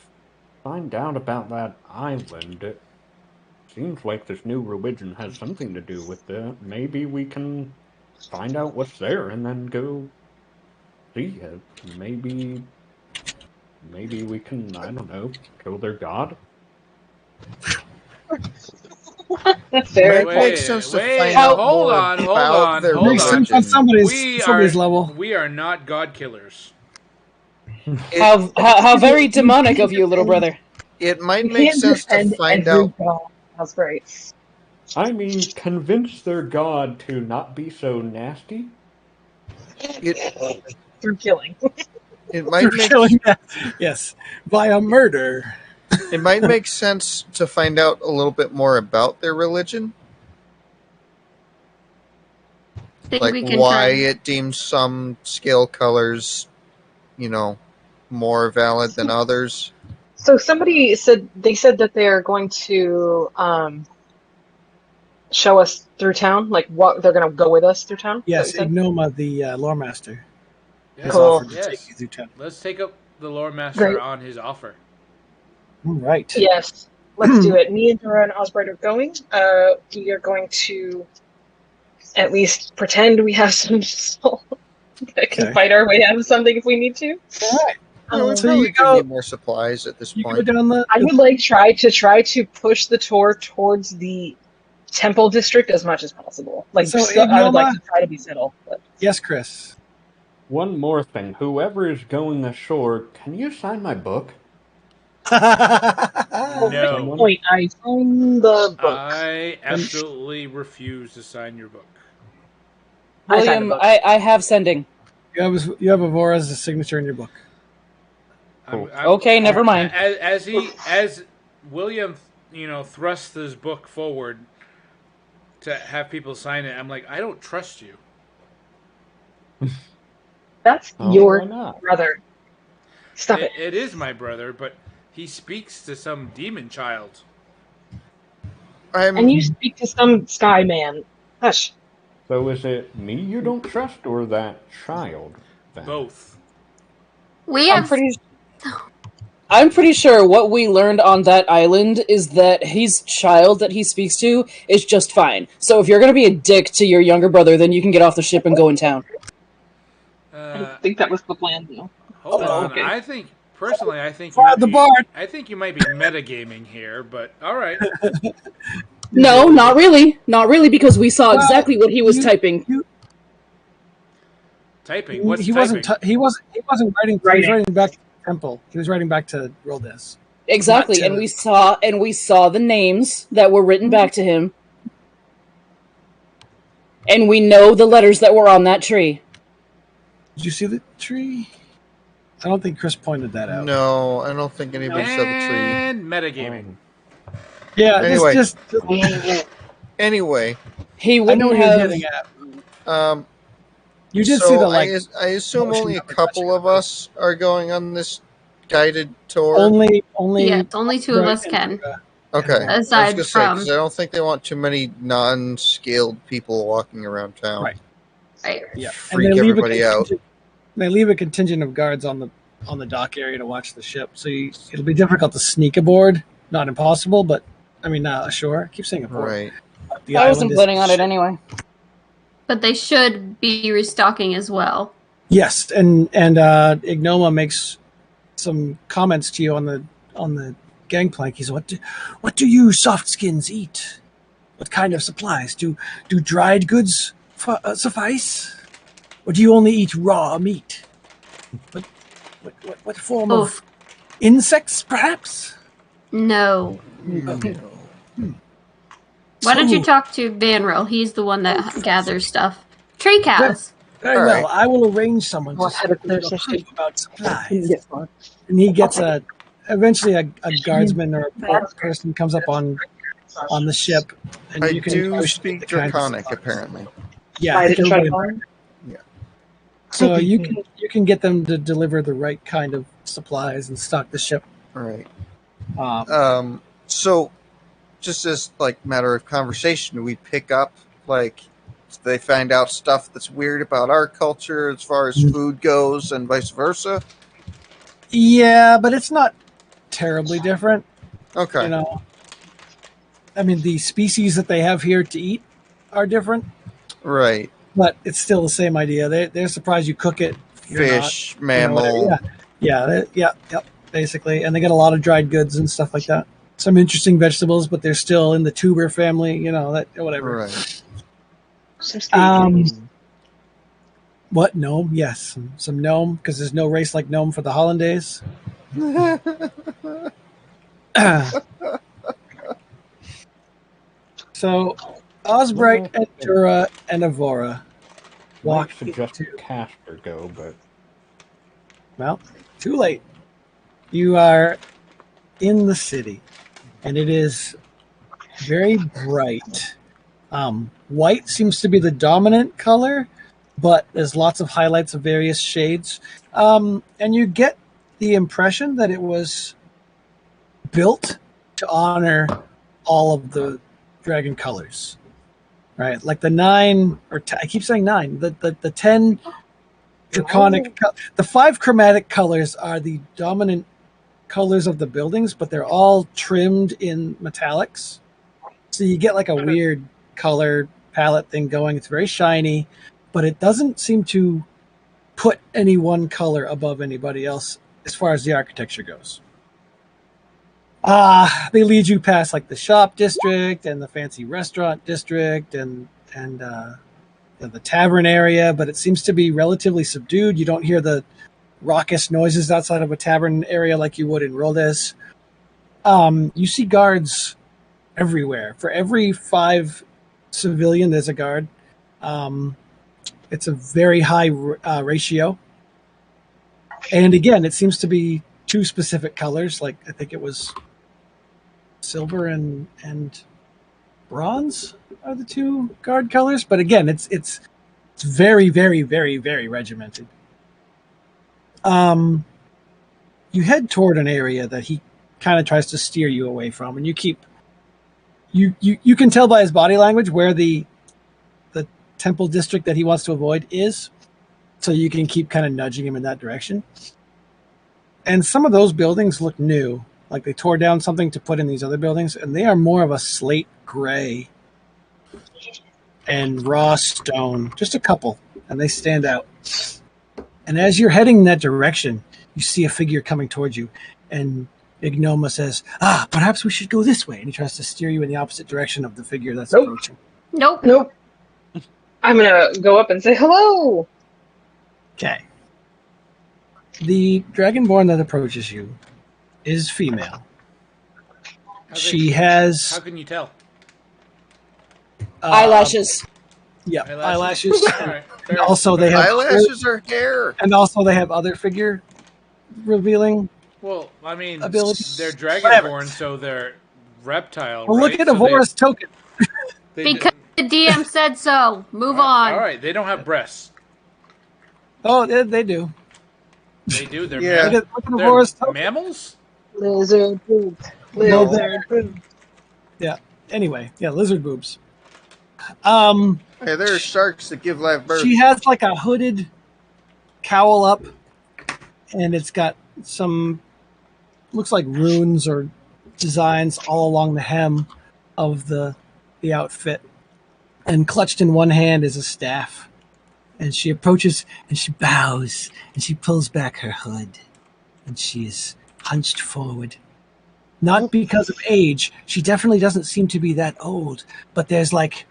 find out about that island. It seems like this new religion has something to do with it. Maybe we can find out what's there and then go see it. Maybe we can, I don't know, kill their god? That's fair. It might make sense to find hold out more on, hold about on, their hold Makes on. sense on religion. somebody's level. We are not god killers. How very demonic of you, little brother. It might You make can't sense to defend find every out. god. That's great. I mean, convince their god to not be so nasty? Through killing. It might make yes, via murder. It might make sense to find out a little bit more about their religion. Like why it deems some scale colors, more valid than others. So somebody said that they're going to show us through town, like what they're going to go with us through town. Yes, Ignoma, the lore master, has Cool. offered to take you through town. Let's take up the lore master Great. on his offer. All right. Yes, let's do it. Me and Dora and Osbright are going. We are going to at least pretend we have some soul that can fight our way out of something if we need to. All right. So you go need more supplies at this point. I would like try to push the tour towards the temple district as much as possible. Like, So, I would like to try to be settled. But. Yes, Chris. One more thing. Whoever is going ashore, can you sign my book? No. Point. I signed the book. I absolutely refuse to sign your book. William, I have sending. You have Avora's signature in your book. Okay, never mind. As William, thrusts his book forward to have people sign it, I'm like, I don't trust you. That's your brother. Stop it. It is my brother, but he speaks to some demon child. And you speak to some sky man. Hush. So is it me you don't trust or that child? Then? Both. I'm pretty sure what we learned on that island is that his child that he speaks to is just fine. So if you're going to be a dick to your younger brother, then you can get off the ship and go in town. I think that was the plan, though. Hold on. Okay. I think you might be metagaming here, but all right. No, not really. Not really, because we saw exactly what he was typing. Typing? What's he typing? He wasn't writing. He was writing back to the temple. He was writing back to Roldes. Exactly, and we saw the names that were written back to him, and we know the letters that were on that tree. Did you see the tree? I don't think Chris pointed that out. No, I don't think anybody saw the tree. And metagaming. Yeah. Anyway. Just Anyway. He I know wouldn't what you're have. getting at. You did so see the I assume only a couple of us are going on this guided tour. Only two of us can. Okay. Aside because I don't think they want too many non-skilled people walking around town. Right. Yeah. Freak everybody out. They leave a contingent of guards on the dock area to watch the ship, so it'll be difficult to sneak aboard. Not impossible, but I mean, ashore. I keep saying aboard. Right. I wasn't planning on it anyway. But they should be restocking as well. Yes, and Ignoma makes some comments to you on the gangplank. He's what do you softskins eat? What kind of supplies do dried goods suffice, or do you only eat raw meat? What form of insects, perhaps? No. Why don't you talk to Banro? He's the one that gathers stuff. Tree cows. Very well. I will arrange someone to speak about supplies. And he gets eventually a guardsman or a person comes up on the ship. And I do speak Draconic, apparently. Yeah. So you can get them to deliver the right kind of supplies and stock the ship. All right. So, just as matter of conversation, we pick up they find out stuff that's weird about our culture as far as food goes, and vice versa. Yeah, but it's not terribly different. Okay. You know, I mean, the species that they have here to eat are different. Right. But it's still the same idea. They're surprised you cook it. Fish, mammal. Yep, basically. And they get a lot of dried goods and stuff like that. Some interesting vegetables, but they're still in the tuber family, that whatever. Right. What? Gnome? Yes. Some gnome, because there's no race like gnome for the hollandaise. So, Osbright and Dura and Avora walk suggest Casper go, but well, too late. You are in the city, and it is very bright. White seems to be the dominant color, but there's lots of highlights of various shades. And you get the impression that it was built to honor all of the dragon colors, right? Like the 9, or I keep saying 9, the 10 draconic, the 5 chromatic colors are the dominant colors of the buildings, but they're all trimmed in metallics. So you get like a weird color palette thing going. It's very shiny, but it doesn't seem to put any one color above anybody else as far as the architecture goes. They lead you past like the shop district and the fancy restaurant district and the tavern area, but it seems to be relatively subdued. You don't hear the raucous noises outside of a tavern area like you would in Roldes. You see guards everywhere. For every 5 civilian, there's a guard. It's a very high ratio. And again, it seems to be 2 specific colors. Like I think it was silver and bronze are the 2 guard colors. But again, it's very, very, very, very regimented. You head toward an area that he kind of tries to steer you away from, and you keep you can tell by his body language where the temple district that he wants to avoid is, so you can keep kind of nudging him in that direction. And some of those buildings look new, like they tore down something to put in these other buildings, and they are more of a slate gray and raw stone, just a couple, and they stand out. And as you're heading in that direction, you see a figure coming towards you, and Ignoma says, perhaps we should go this way. And he tries to steer you in the opposite direction of the figure that's approaching. Nope. I'm going to go up and say hello. Okay. The dragonborn that approaches you is female. How can you tell? Eyelashes. Yeah, eyelashes. Right, and also they have eyelashes or hair. And also they have other figure revealing. Well, I mean, abilities. they're dragonborn, so they're reptile. Well, right? Look at Avora's token. Because the DM said so. Move on. All right, they don't have breasts. Oh, they do. They do. They're Look at Avora's token. mammals. Lizard boobs. Yeah. Anyway, lizard boobs. Hey, there are sharks that give live birth. She has like a hooded cowl up, and it's got some looks like runes or designs all along the hem of the outfit. And clutched in one hand is a staff. And she approaches and she bows and she pulls back her hood. And she is hunched forward. Not because of age. She definitely doesn't seem to be that old. But there's like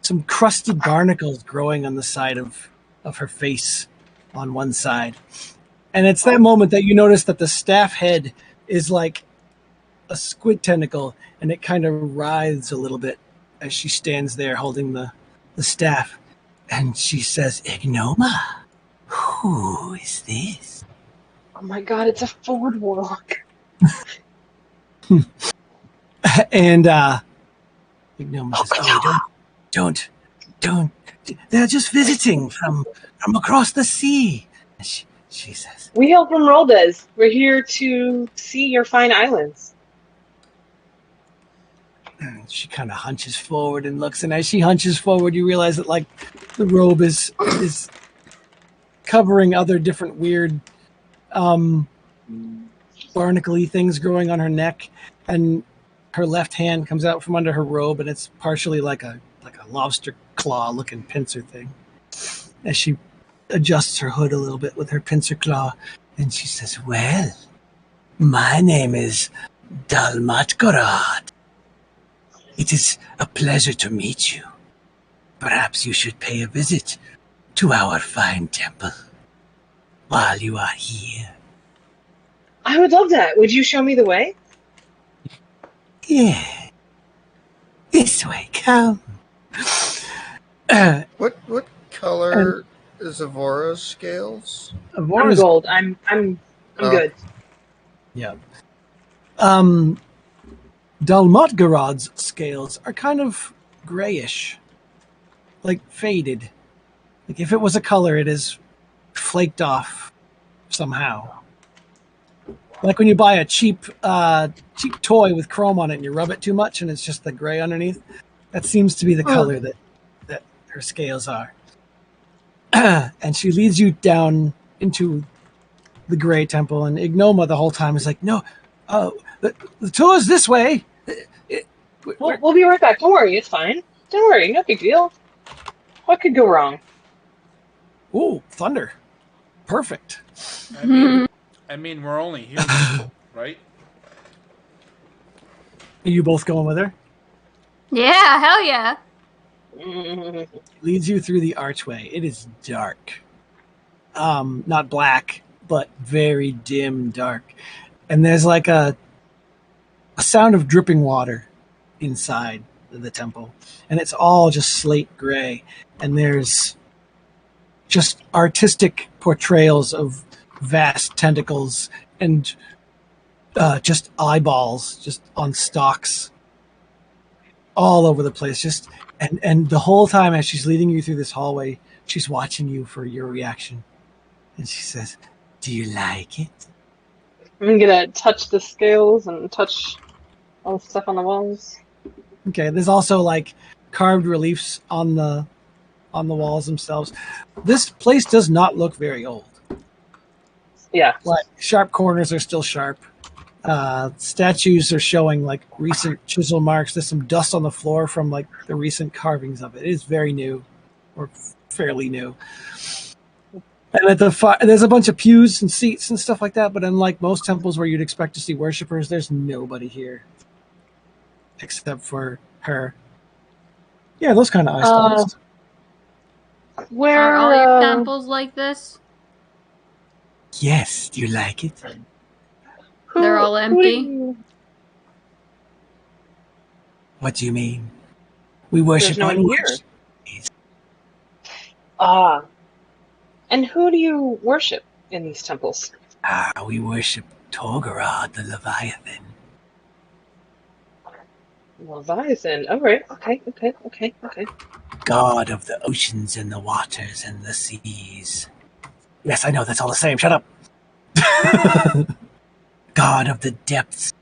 some crusty barnacles growing on the side of her face on one side. And it's that moment that you notice that the staff head is like a squid tentacle, and it kind of writhes a little bit as she stands there holding the staff. And she says, Ignoma, who is this? Oh my god, it's a forward warlock. And Ignoma says, don't. They're just visiting from across the sea. She says, we hail from Roldes. We're here to see your fine islands. She kind of hunches forward and looks, and as she hunches forward, you realize that like the robe is covering other different weird barnacle-y things growing on her neck, and her left hand comes out from under her robe, and it's partially like a lobster claw-looking pincer thing. As she adjusts her hood a little bit with her pincer claw, and she says, "Well, my name is Dalmatgorod. It is a pleasure to meet you. Perhaps you should pay a visit to our fine temple while you are here." I would love that. Would you show me the way? Yeah. This way, come. What color is Avora's scales? I'm gold. I'm good. Yeah. Dalmatgorod's scales are kind of grayish, like faded. Like if it was a color, it is flaked off somehow. Like when you buy a cheap toy with chrome on it and you rub it too much and it's just the gray underneath. That seems to be the color that her scales are. And she leads you down into the gray temple, and Ignoma the whole time is like, "No, the tour's this way." We'll be right back. Don't worry, it's fine. Don't worry, no big deal. What could go wrong? Ooh, thunder. Perfect. I mean, we're only here, right? Are you both going with her? Yeah, hell yeah. Leads you through the archway. It is dark. Not black, but very dim dark. And there's like a sound of dripping water inside the temple. And it's all just slate gray. And there's just artistic portrayals of vast tentacles and just eyeballs just on stalks all over the place. Just and the whole time as she's leading you through this hallway, she's watching you for your reaction. And she says, "Do you like it?" I'm gonna touch the scales and touch all the stuff on the walls. Okay, there's also like carved reliefs on the walls themselves. This place does not look very old. Yeah. Like sharp corners are still sharp. Statues are showing like recent chisel marks. There's some dust on the floor from like the recent carvings of it. It is very new, or fairly new. And at there's a bunch of pews and seats and stuff like that. But unlike most temples where you'd expect to see worshipers, there's nobody here except for her. Yeah, those kind of eye stalks. Where are all your temples like this? Yes. Do you like it? They're all empty. What do you mean? We worship There's no one here. And who do you worship in these temples? We worship Torgarod, the Leviathan. Leviathan. All right. Okay. God of the oceans and the waters and the seas. Yes, I know, that's all the same. Shut up. God of the depths.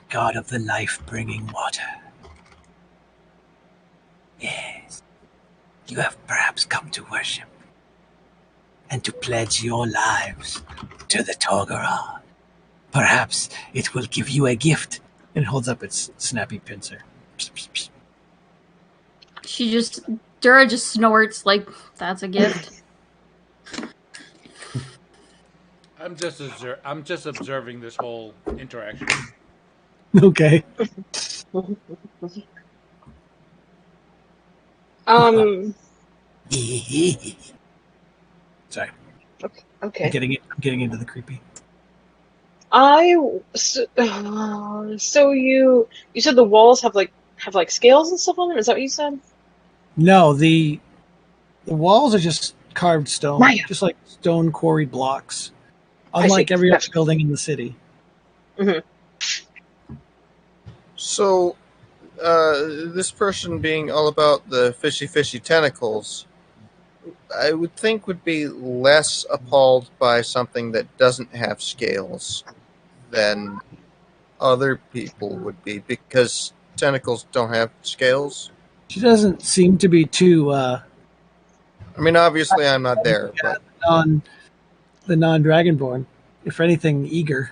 God of the life-bringing water. Yes. You have perhaps come to worship and to pledge your lives to the Torgarod. Perhaps it will give you a gift. And holds up its snappy pincer. Dura just snorts like that's a gift. I'm just observing this whole interaction. Okay. Sorry. Okay. I'm getting into the creepy. So you said the walls have scales and stuff on them? Is that what you said? No, the walls are just carved stone, just like stone quarried blocks, unlike every other building in the city. Mm-hmm. So, this person being all about the fishy tentacles, I would think would be less appalled by something that doesn't have scales than other people would be, because tentacles don't have scales. She doesn't seem to be too... I mean, obviously I'm not there, but... The non-Dragonborn. If anything, eager.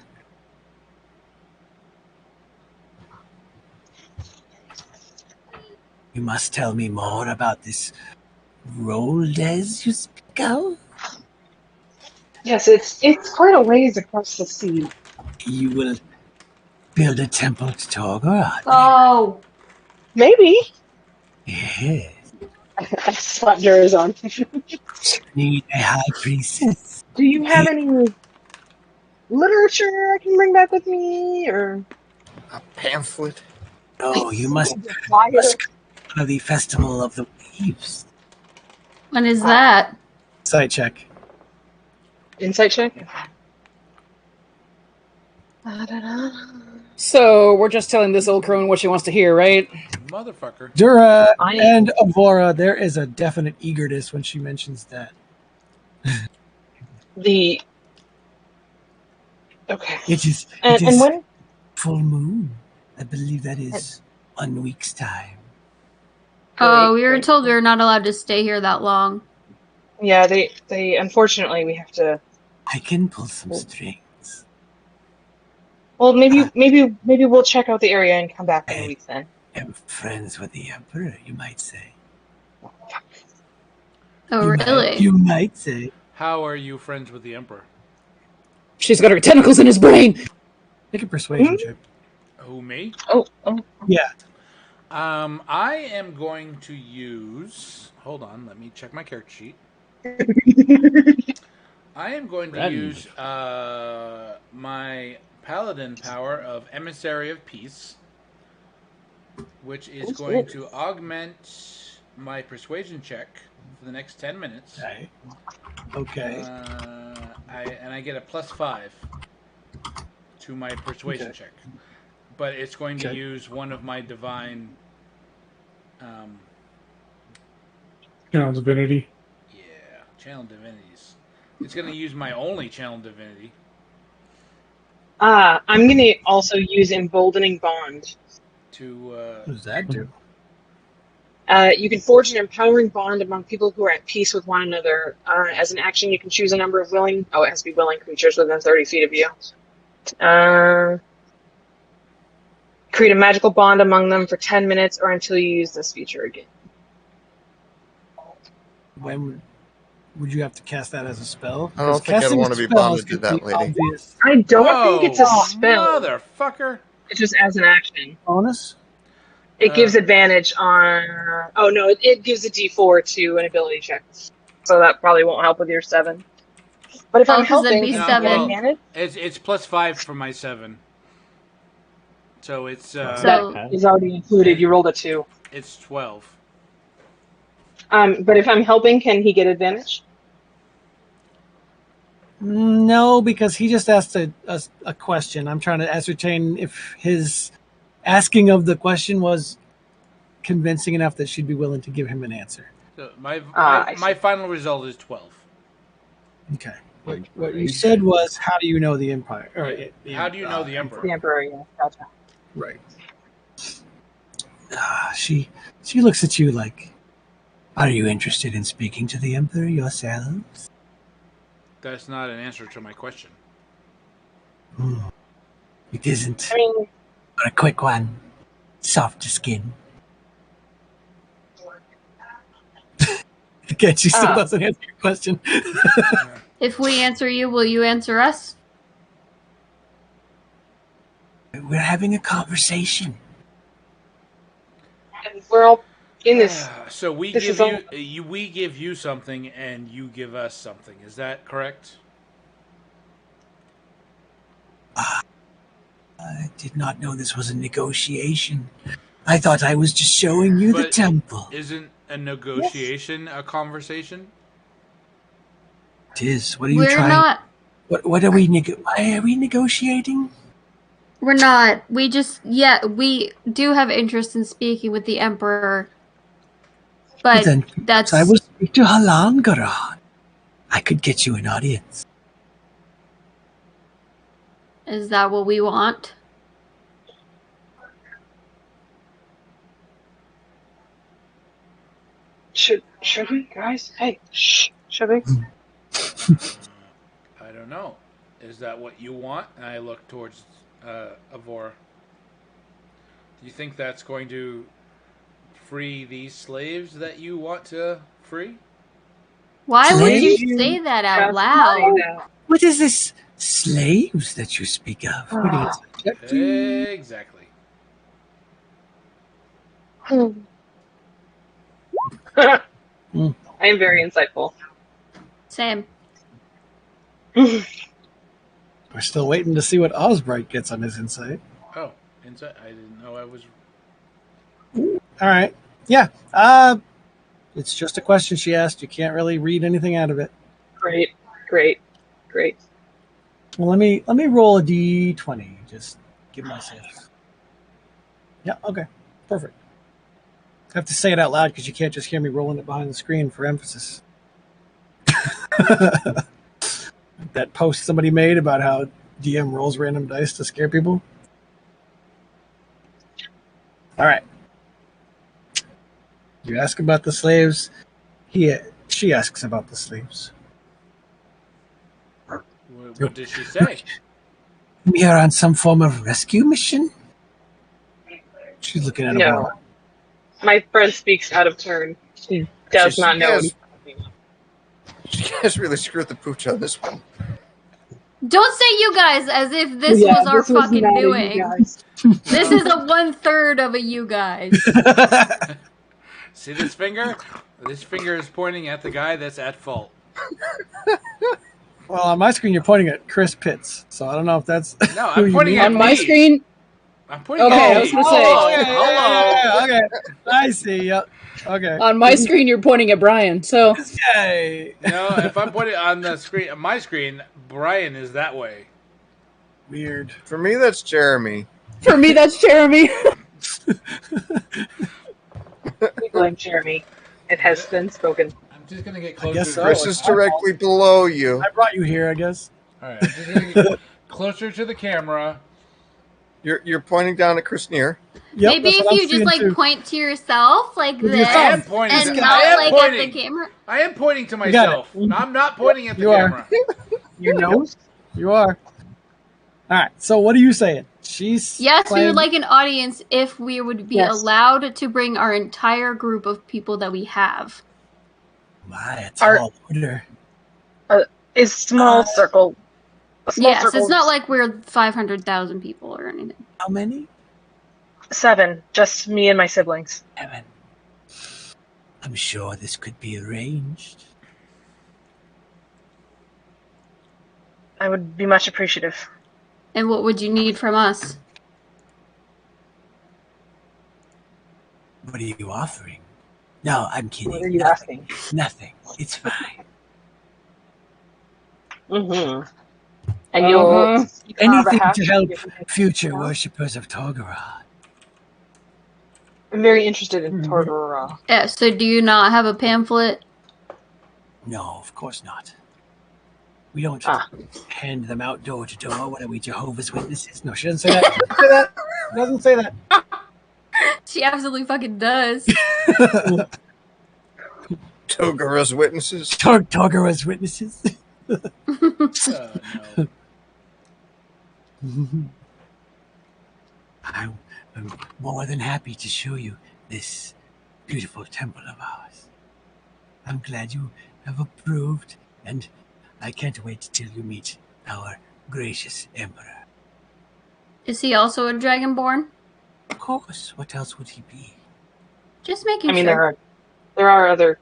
You must tell me more about this Roldes you speak of. Yes, it's quite a ways across the sea. You will build a temple to Torgorath. Oh. Maybe. Yes. I slap Jura's on. Need a high priestess. Do you have any literature I can bring back with me, or A pamphlet. Oh, you must flyer? come to the Festival of the Waves. When is that? Site check. Insight check? So we're just telling this old crone what she wants to hear, right? Motherfucker. Dura and Avora, there is a definite eagerness when she mentions that. Okay. It is And when full moon. I believe that is 1 week's time. Oh, we were told we were not allowed to stay here that long. Yeah, they unfortunately we have to. I can pull some strings. Well, maybe we'll check out the area and come back in a week then. I'm friends with the Emperor, you might say. Oh, really? You might say. How are you friends with the Emperor? She's got her tentacles in his brain. Make a persuasion check. Who, me? Oh. Yeah. I am going to use... Hold on, let me check my character sheet. I am going to use my paladin power of Emissary of Peace, which is going to augment my persuasion check for the next 10 minutes. Okay. And I get a +5 to my persuasion check. But it's going to use one of my divine... Channel Divinity. Yeah, Channel Divinities. It's going to use my only Channel Divinity. I'm going to also use Emboldening Bond. What does that do? You can forge an empowering bond among people who are at peace with one another. As an action, you can choose a number of willing... Oh, it has to be willing creatures within 30 feet of you. Create a magical bond among them for 10 minutes or until you use this feature again. When would you have to cast that as a spell? I don't think I'd want to be bonded to that lady. Obvious. I don't think it's a spell. Motherfucker. It's just as an action. Bonus? It gives advantage on... Oh, no, it gives a d4 to an ability check. So that probably won't help with your 7. But if I'm helping, be can 7. I get advantage? It's +5 for my 7. So it's... that is already included. You rolled a 2. It's 12. But if I'm helping, can he get advantage? No, because he just asked a question. I'm trying to ascertain if his asking of the question was convincing enough that she'd be willing to give him an answer. So my final result is 12. Okay. What you said was, how do you know the Empire? Or, how do you know the Emperor? The Emperor, yeah. Gotcha. Right. She looks at you like, are you interested in speaking to the Emperor yourselves? That's not an answer to my question. It isn't. I mean, but a quick one. Soft skin. Again, she still doesn't answer your question. If we answer you, will you answer us? We're having a conversation. And we're all in this. So we this give we give you something, and you give us something. Is that correct? I did not know this was a negotiation. I thought I was just showing you the temple. Isn't a negotiation a conversation? It is. What are you trying? Not. What are we? Why are we negotiating? We're not. We just, we do have interest in speaking with the Emperor. But then, that's... I will speak to Halan Garan. I could get you an audience. Is that what we want? Should we, guys? Hey, should we? I don't know. Is that what you want? And I look towards Avora. Do you think that's going to free these slaves that you want to free? Why would you Slaves? say that out Just loud? say that. What is this slaves that you speak of? What are you subjecting? Exactly. I am very insightful. Same. We're still waiting to see what Osbright gets on his insight. Oh, insight. I didn't know I was. All right. Yeah. It's just a question she asked. You can't really read anything out of it. Great. Well, let me roll a d20. Just give myself. Yeah. Okay. Perfect. I have to say it out loud because you can't just hear me rolling it behind the screen for emphasis. That post somebody made about how DM rolls random dice to scare people. All right. You ask about the slaves. She asks about the slaves. What did she say? We are on some form of rescue mission? She's looking at a No. board. My friend speaks out of turn. She does not know anything. You guys really screwed the pooch on this one. Don't say you guys as if this was our fucking doing. This is a 1/3 of a you guys. See this finger? This finger is pointing at the guy that's at fault. Well, on my screen, you're pointing at Chris Pitts, so I don't know if that's. No, I'm pointing at on my screen. I'm pointing Okay, at I was me. gonna say. Hello. Okay, I see. Yep. Okay. On my screen, you're pointing at Brian. So. Yay. No, if I put it on the screen, on my screen, Brian is that way. Weird. For me, that's Jeremy. For me, that's Jeremy. We blame Jeremy. It has been spoken. I'm just gonna get I closer. guess so. Chris is directly below you. I brought you here, I guess. All right, I'm just gonna get closer to the camera. You're pointing down at Chris Near. Yep, Maybe if you just like point to yourself like With your this, thumb. I am pointing. and I not am like pointing. at the camera. I am pointing to got it. myself. I'm not pointing at the You are. camera. Your nose? You are. All right. So what are you saying? She's Yes, we playing- would like an audience if we would be allowed to bring our entire group of people that we have. My, a tall order. A small circle. A small Yes, circle. it's not like we're 500,000 people or anything. How many? 7. Just me and my siblings. 7. I'm sure this could be arranged. I would be much appreciative. And what would you need from us? What are you offering? No, I'm kidding. What are you asking? Nothing. It's fine. Mm-hmm. And you'll speak on our Anything behalf to help if we can- future worshippers of Torgarad. I'm very interested in Torgorora. Yeah, so do you not have a pamphlet? No, of course not. We don't hand them out door to door. What are we, Jehovah's Witnesses? No, she doesn't say that. She doesn't say that. She absolutely fucking does. Togara's witnesses. Torgara's Witnesses. No. I'm more than happy to show you this beautiful temple of ours. I'm glad you have approved, and I can't wait till you meet our gracious Emperor. Is he also a Dragonborn? Of course. What else would he be? Just making I mean, sure. there are other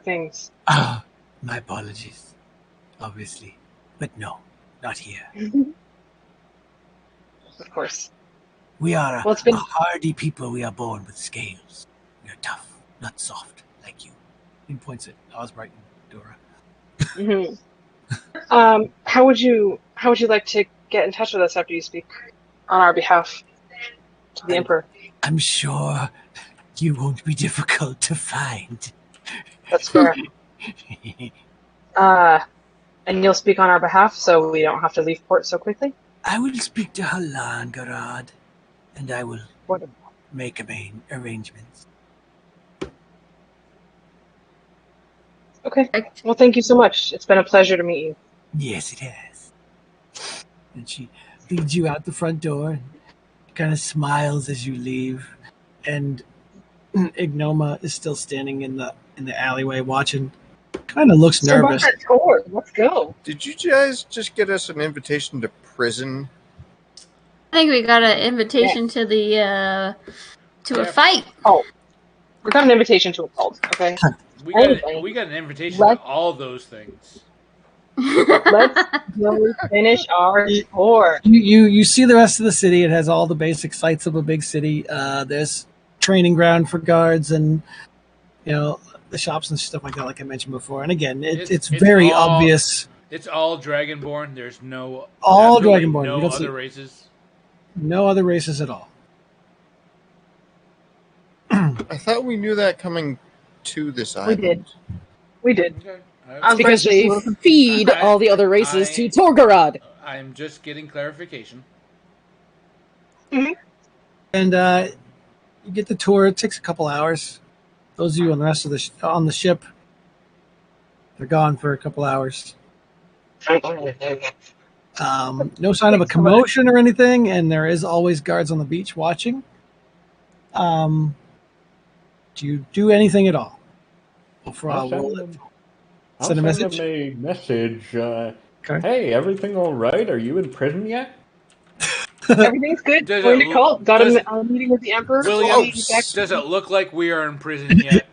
things. Ah, my apologies. Obviously. But no, not here. Of course. We are Well, it's been- a hardy people. We are born with scales. We are tough, not soft, like you. He points at Osbright and Dora. Mm-hmm. How would you like to get in touch with us after you speak on our behalf to the Emperor? I'm sure you won't be difficult to find. That's fair. And you'll speak on our behalf, so we don't have to leave port so quickly? I will speak to Halan Garad, and I will Wonderful. make arrangements. Okay. Well, thank you so much. It's been a pleasure to meet you. Yes, it has. And she leads you out the front door and kind of smiles as you leave. and Ignoma is still standing in the alleyway watching. Kind of looks nervous. That tour. Let's go. Did you guys just get us an invitation to prison? I think we got an invitation to the to a fight. Oh, we got an invitation to a cult. Okay. We got an invitation to all those things. Let's go finish our tour. You see the rest of the city. It has all the basic sights of a big city. There's training ground for guards and the shops and stuff like that, like I mentioned before. And again, it's very obvious. It's all Dragonborn. There's no Dragonborn. No other races. No other races at all. I thought we knew that coming to this island. We did. Okay. Because they feed all the other races to Torgarod. I'm just getting clarification. Mm-hmm. And you get the tour. It takes a couple hours. Those of you on the rest of on the ship, they're gone for a couple hours. No sign of a commotion or anything, and there is always guards on the beach watching. Do you do anything at all? I'll send them a message. Hey, everything all right? Are you in prison yet? Everything's good. Going to cult. Got a meeting with the Emperor. William, does it look like we are in prison yet?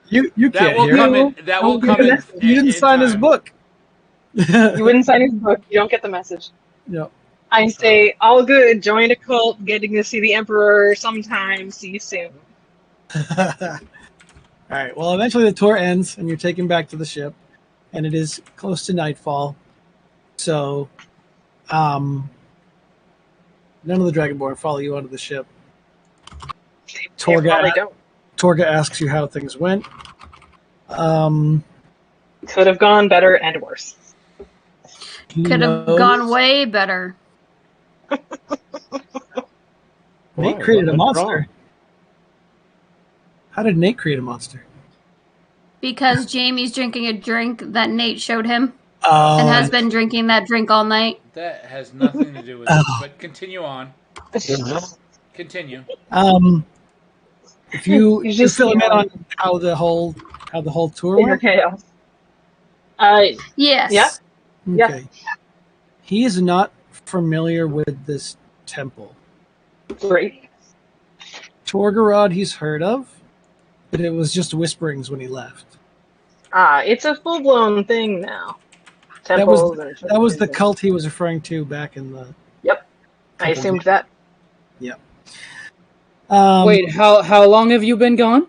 You can't hear it. That will come in. You didn't sign his book. You wouldn't sign his book. You don't get the message. Yep. I say, all good. Joined a cult. Getting to see the Emperor sometime. See you soon. All right. Well, eventually the tour ends, and you're taken back to the ship, and it is close to nightfall. So, none of the Dragonborn follow you onto the ship. Torga asks you how things went. Could have gone better and worse. Could have gone way better. Nate created a monster. How did Nate create a monster? Because Jamie's drinking a drink that Nate showed him. And has been drinking that drink all night. That has nothing to do with it, but continue on. Continue. If you just fill him in on how the whole tour went. Chaos. Yes. Yeah. Okay. He is not familiar with this temple. Great. Torgarod he's heard of, but it was just whisperings when he left. It's a full-blown thing now. That was the cult he was referring to back in the... Yep. I assumed that. Yep. Wait, how long have you been gone?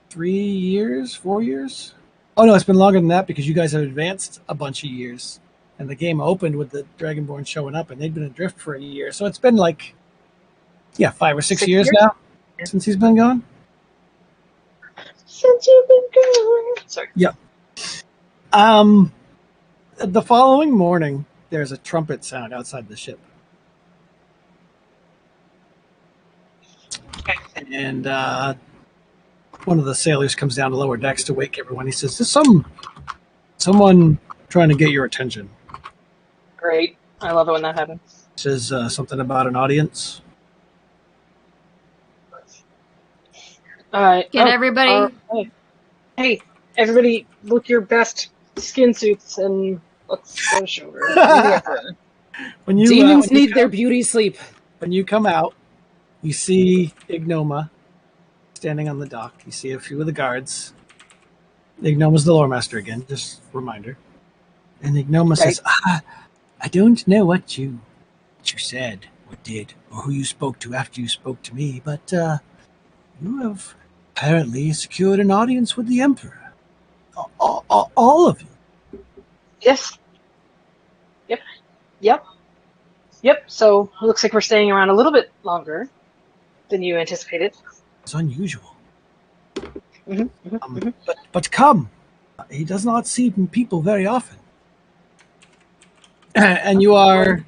3 years? 4 years? Oh, no, it's been longer than that because you guys have advanced a bunch of years. And the game opened with the Dragonborn showing up, and they'd been adrift for a year. So it's been 5 or 6 years now since he's been gone. Since you've been gone. Sorry. Yep. The following morning, there's a trumpet sound outside the ship. And one of the sailors comes down to lower decks to wake everyone. He says, "There's someone trying to get your attention." Great. I love it when that happens. Says something about an audience. Get everybody. Hey, everybody, look your best skin suits and let's go show her. Demons need their beauty sleep. When you come out, you see Ignoma standing on the dock. You see a few of the guards. Ignoma's the lore master again, just a reminder. And Ignoma says, I don't know what you said or did, or who you spoke to after you spoke to me, but you have apparently secured an audience with the Emperor. All of you. Yes. Yep. So it looks like we're staying around a little bit longer than you anticipated. It's unusual. But come. He does not see people very often. And you are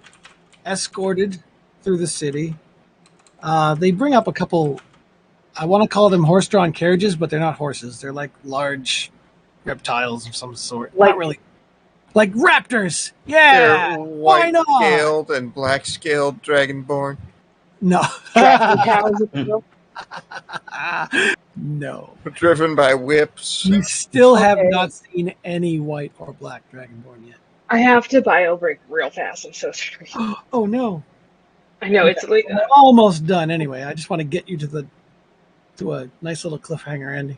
escorted through the city. They bring up a couple, I want to call them horse-drawn carriages, but they're not horses. They're like large reptiles of some sort. Not really. Like raptors. Yeah. They're white-scaled and black-scaled dragonborn. No. Dragon cows, if you will. No. Driven by whips. You still have Okay. not seen any white or black dragonborn yet. I have to bio break real fast. I'm so sorry. Oh no. I know it's late. We're almost done anyway. I just want to get you to a nice little cliffhanger ending.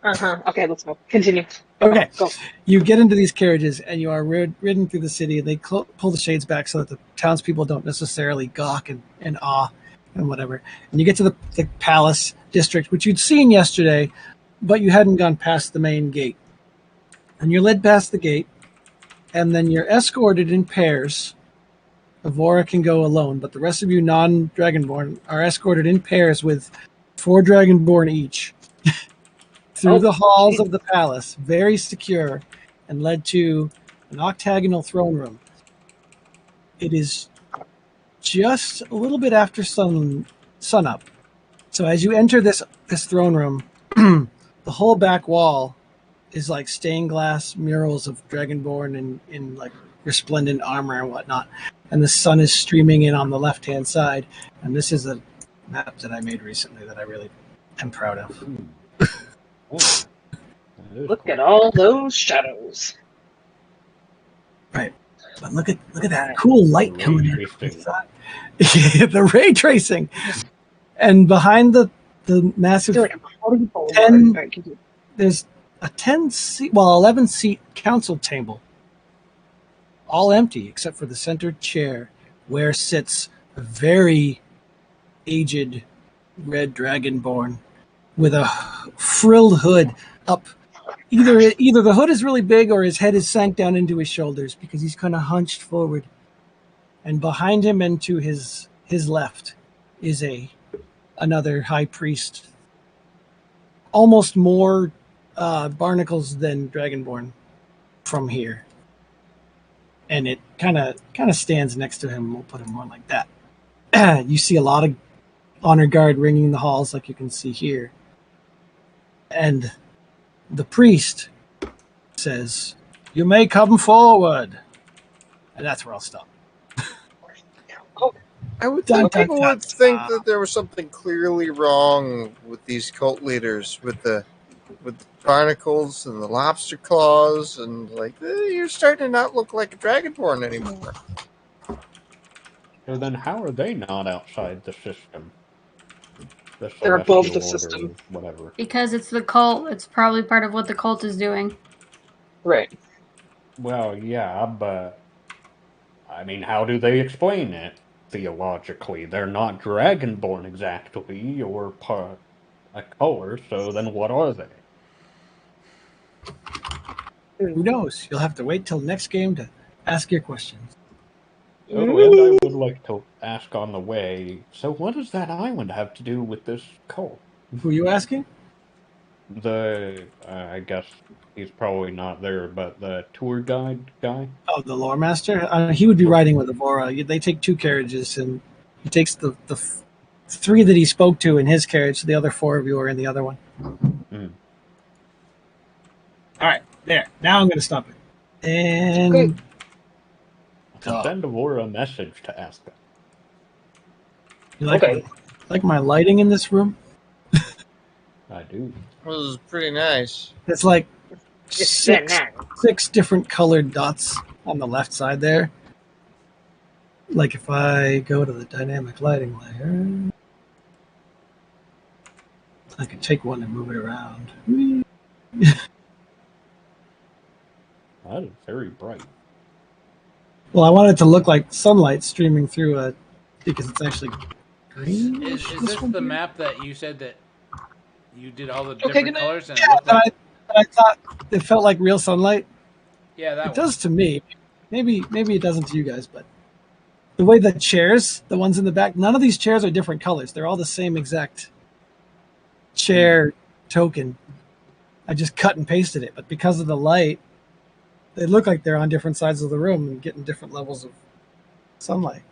Okay, let's go. Continue. Okay. Go. You get into these carriages and you are ridden through the city. And they pull the shades back so that the townspeople don't necessarily gawk and awe and whatever. And you get to the palace district, which you'd seen yesterday, but you hadn't gone past the main gate. And you're led past the gate, and then you're escorted in pairs. Avora can go alone, but the rest of you non-Dragonborn are escorted in pairs with 4 Dragonborn each through the halls of the palace, very secure, and led to an octagonal throne room. It is just a little bit after sunup. So as you enter this throne room, the whole back wall is like stained glass murals of Dragonborn in like resplendent armor and whatnot. And the sun is streaming in on the left-hand side. And this is a map that I made recently that I really am proud of. Look at all those shadows. Right. But look at that cool light coming in. The ray tracing. And behind the massive there's a 11 seat council table, all empty except for the center chair where sits a very aged red dragonborn with a frilled hood up. Either the hood is really big or his head is sank down into his shoulders because he's kind of hunched forward. And behind him and to his left is another high priest, almost more barnacles than Dragonborn from here. And it kind of stands next to him. We'll put him more like that. You see a lot of honor guard ringing the halls like you can see here. And the priest says, "You may come forward." And that's where I'll stop. I would think people would think that there was something clearly wrong with these cult leaders, with the barnacles and the lobster claws, and you're starting to not look like a dragonborn anymore. So then how are they not outside the system? They're above the system. Whatever. Because it's the cult. It's probably part of what the cult is doing. Right. Well, yeah, but I mean, how do they explain it theologically? They're not dragonborn exactly, or a color, so then what are they? Who knows? You'll have to wait till next game to ask your questions. Oh, and I would like to ask on the way, so what does that island have to do with this cult? Who are you asking? I guess he's probably not there, but the tour guide guy? Oh, the lore master? He would be riding with Avora. They take 2 carriages, and he takes the 3 that he spoke to in his carriage, so the other 4 of you are in the other one. All right, there. Now I'm going to stop it. And send Avora a message to ask them. You like my lighting in this room? I do. Well, this is pretty nice. It's like 6 different colored dots on the left side there. Like if I go to the dynamic lighting layer, I can take one and move it around. That is very bright. Well, I want it to look like sunlight streaming through because it's actually green. Is this the map that you said that you did all the different colors and it looked like... I thought it felt like real sunlight. Yeah, it does to me. Maybe it doesn't to you guys, but the way the chairs, the ones in the back, none of these chairs are different colors. They're all the same exact chair token. I just cut and pasted it, but because of the light, they look like they're on different sides of the room and getting different levels of sunlight.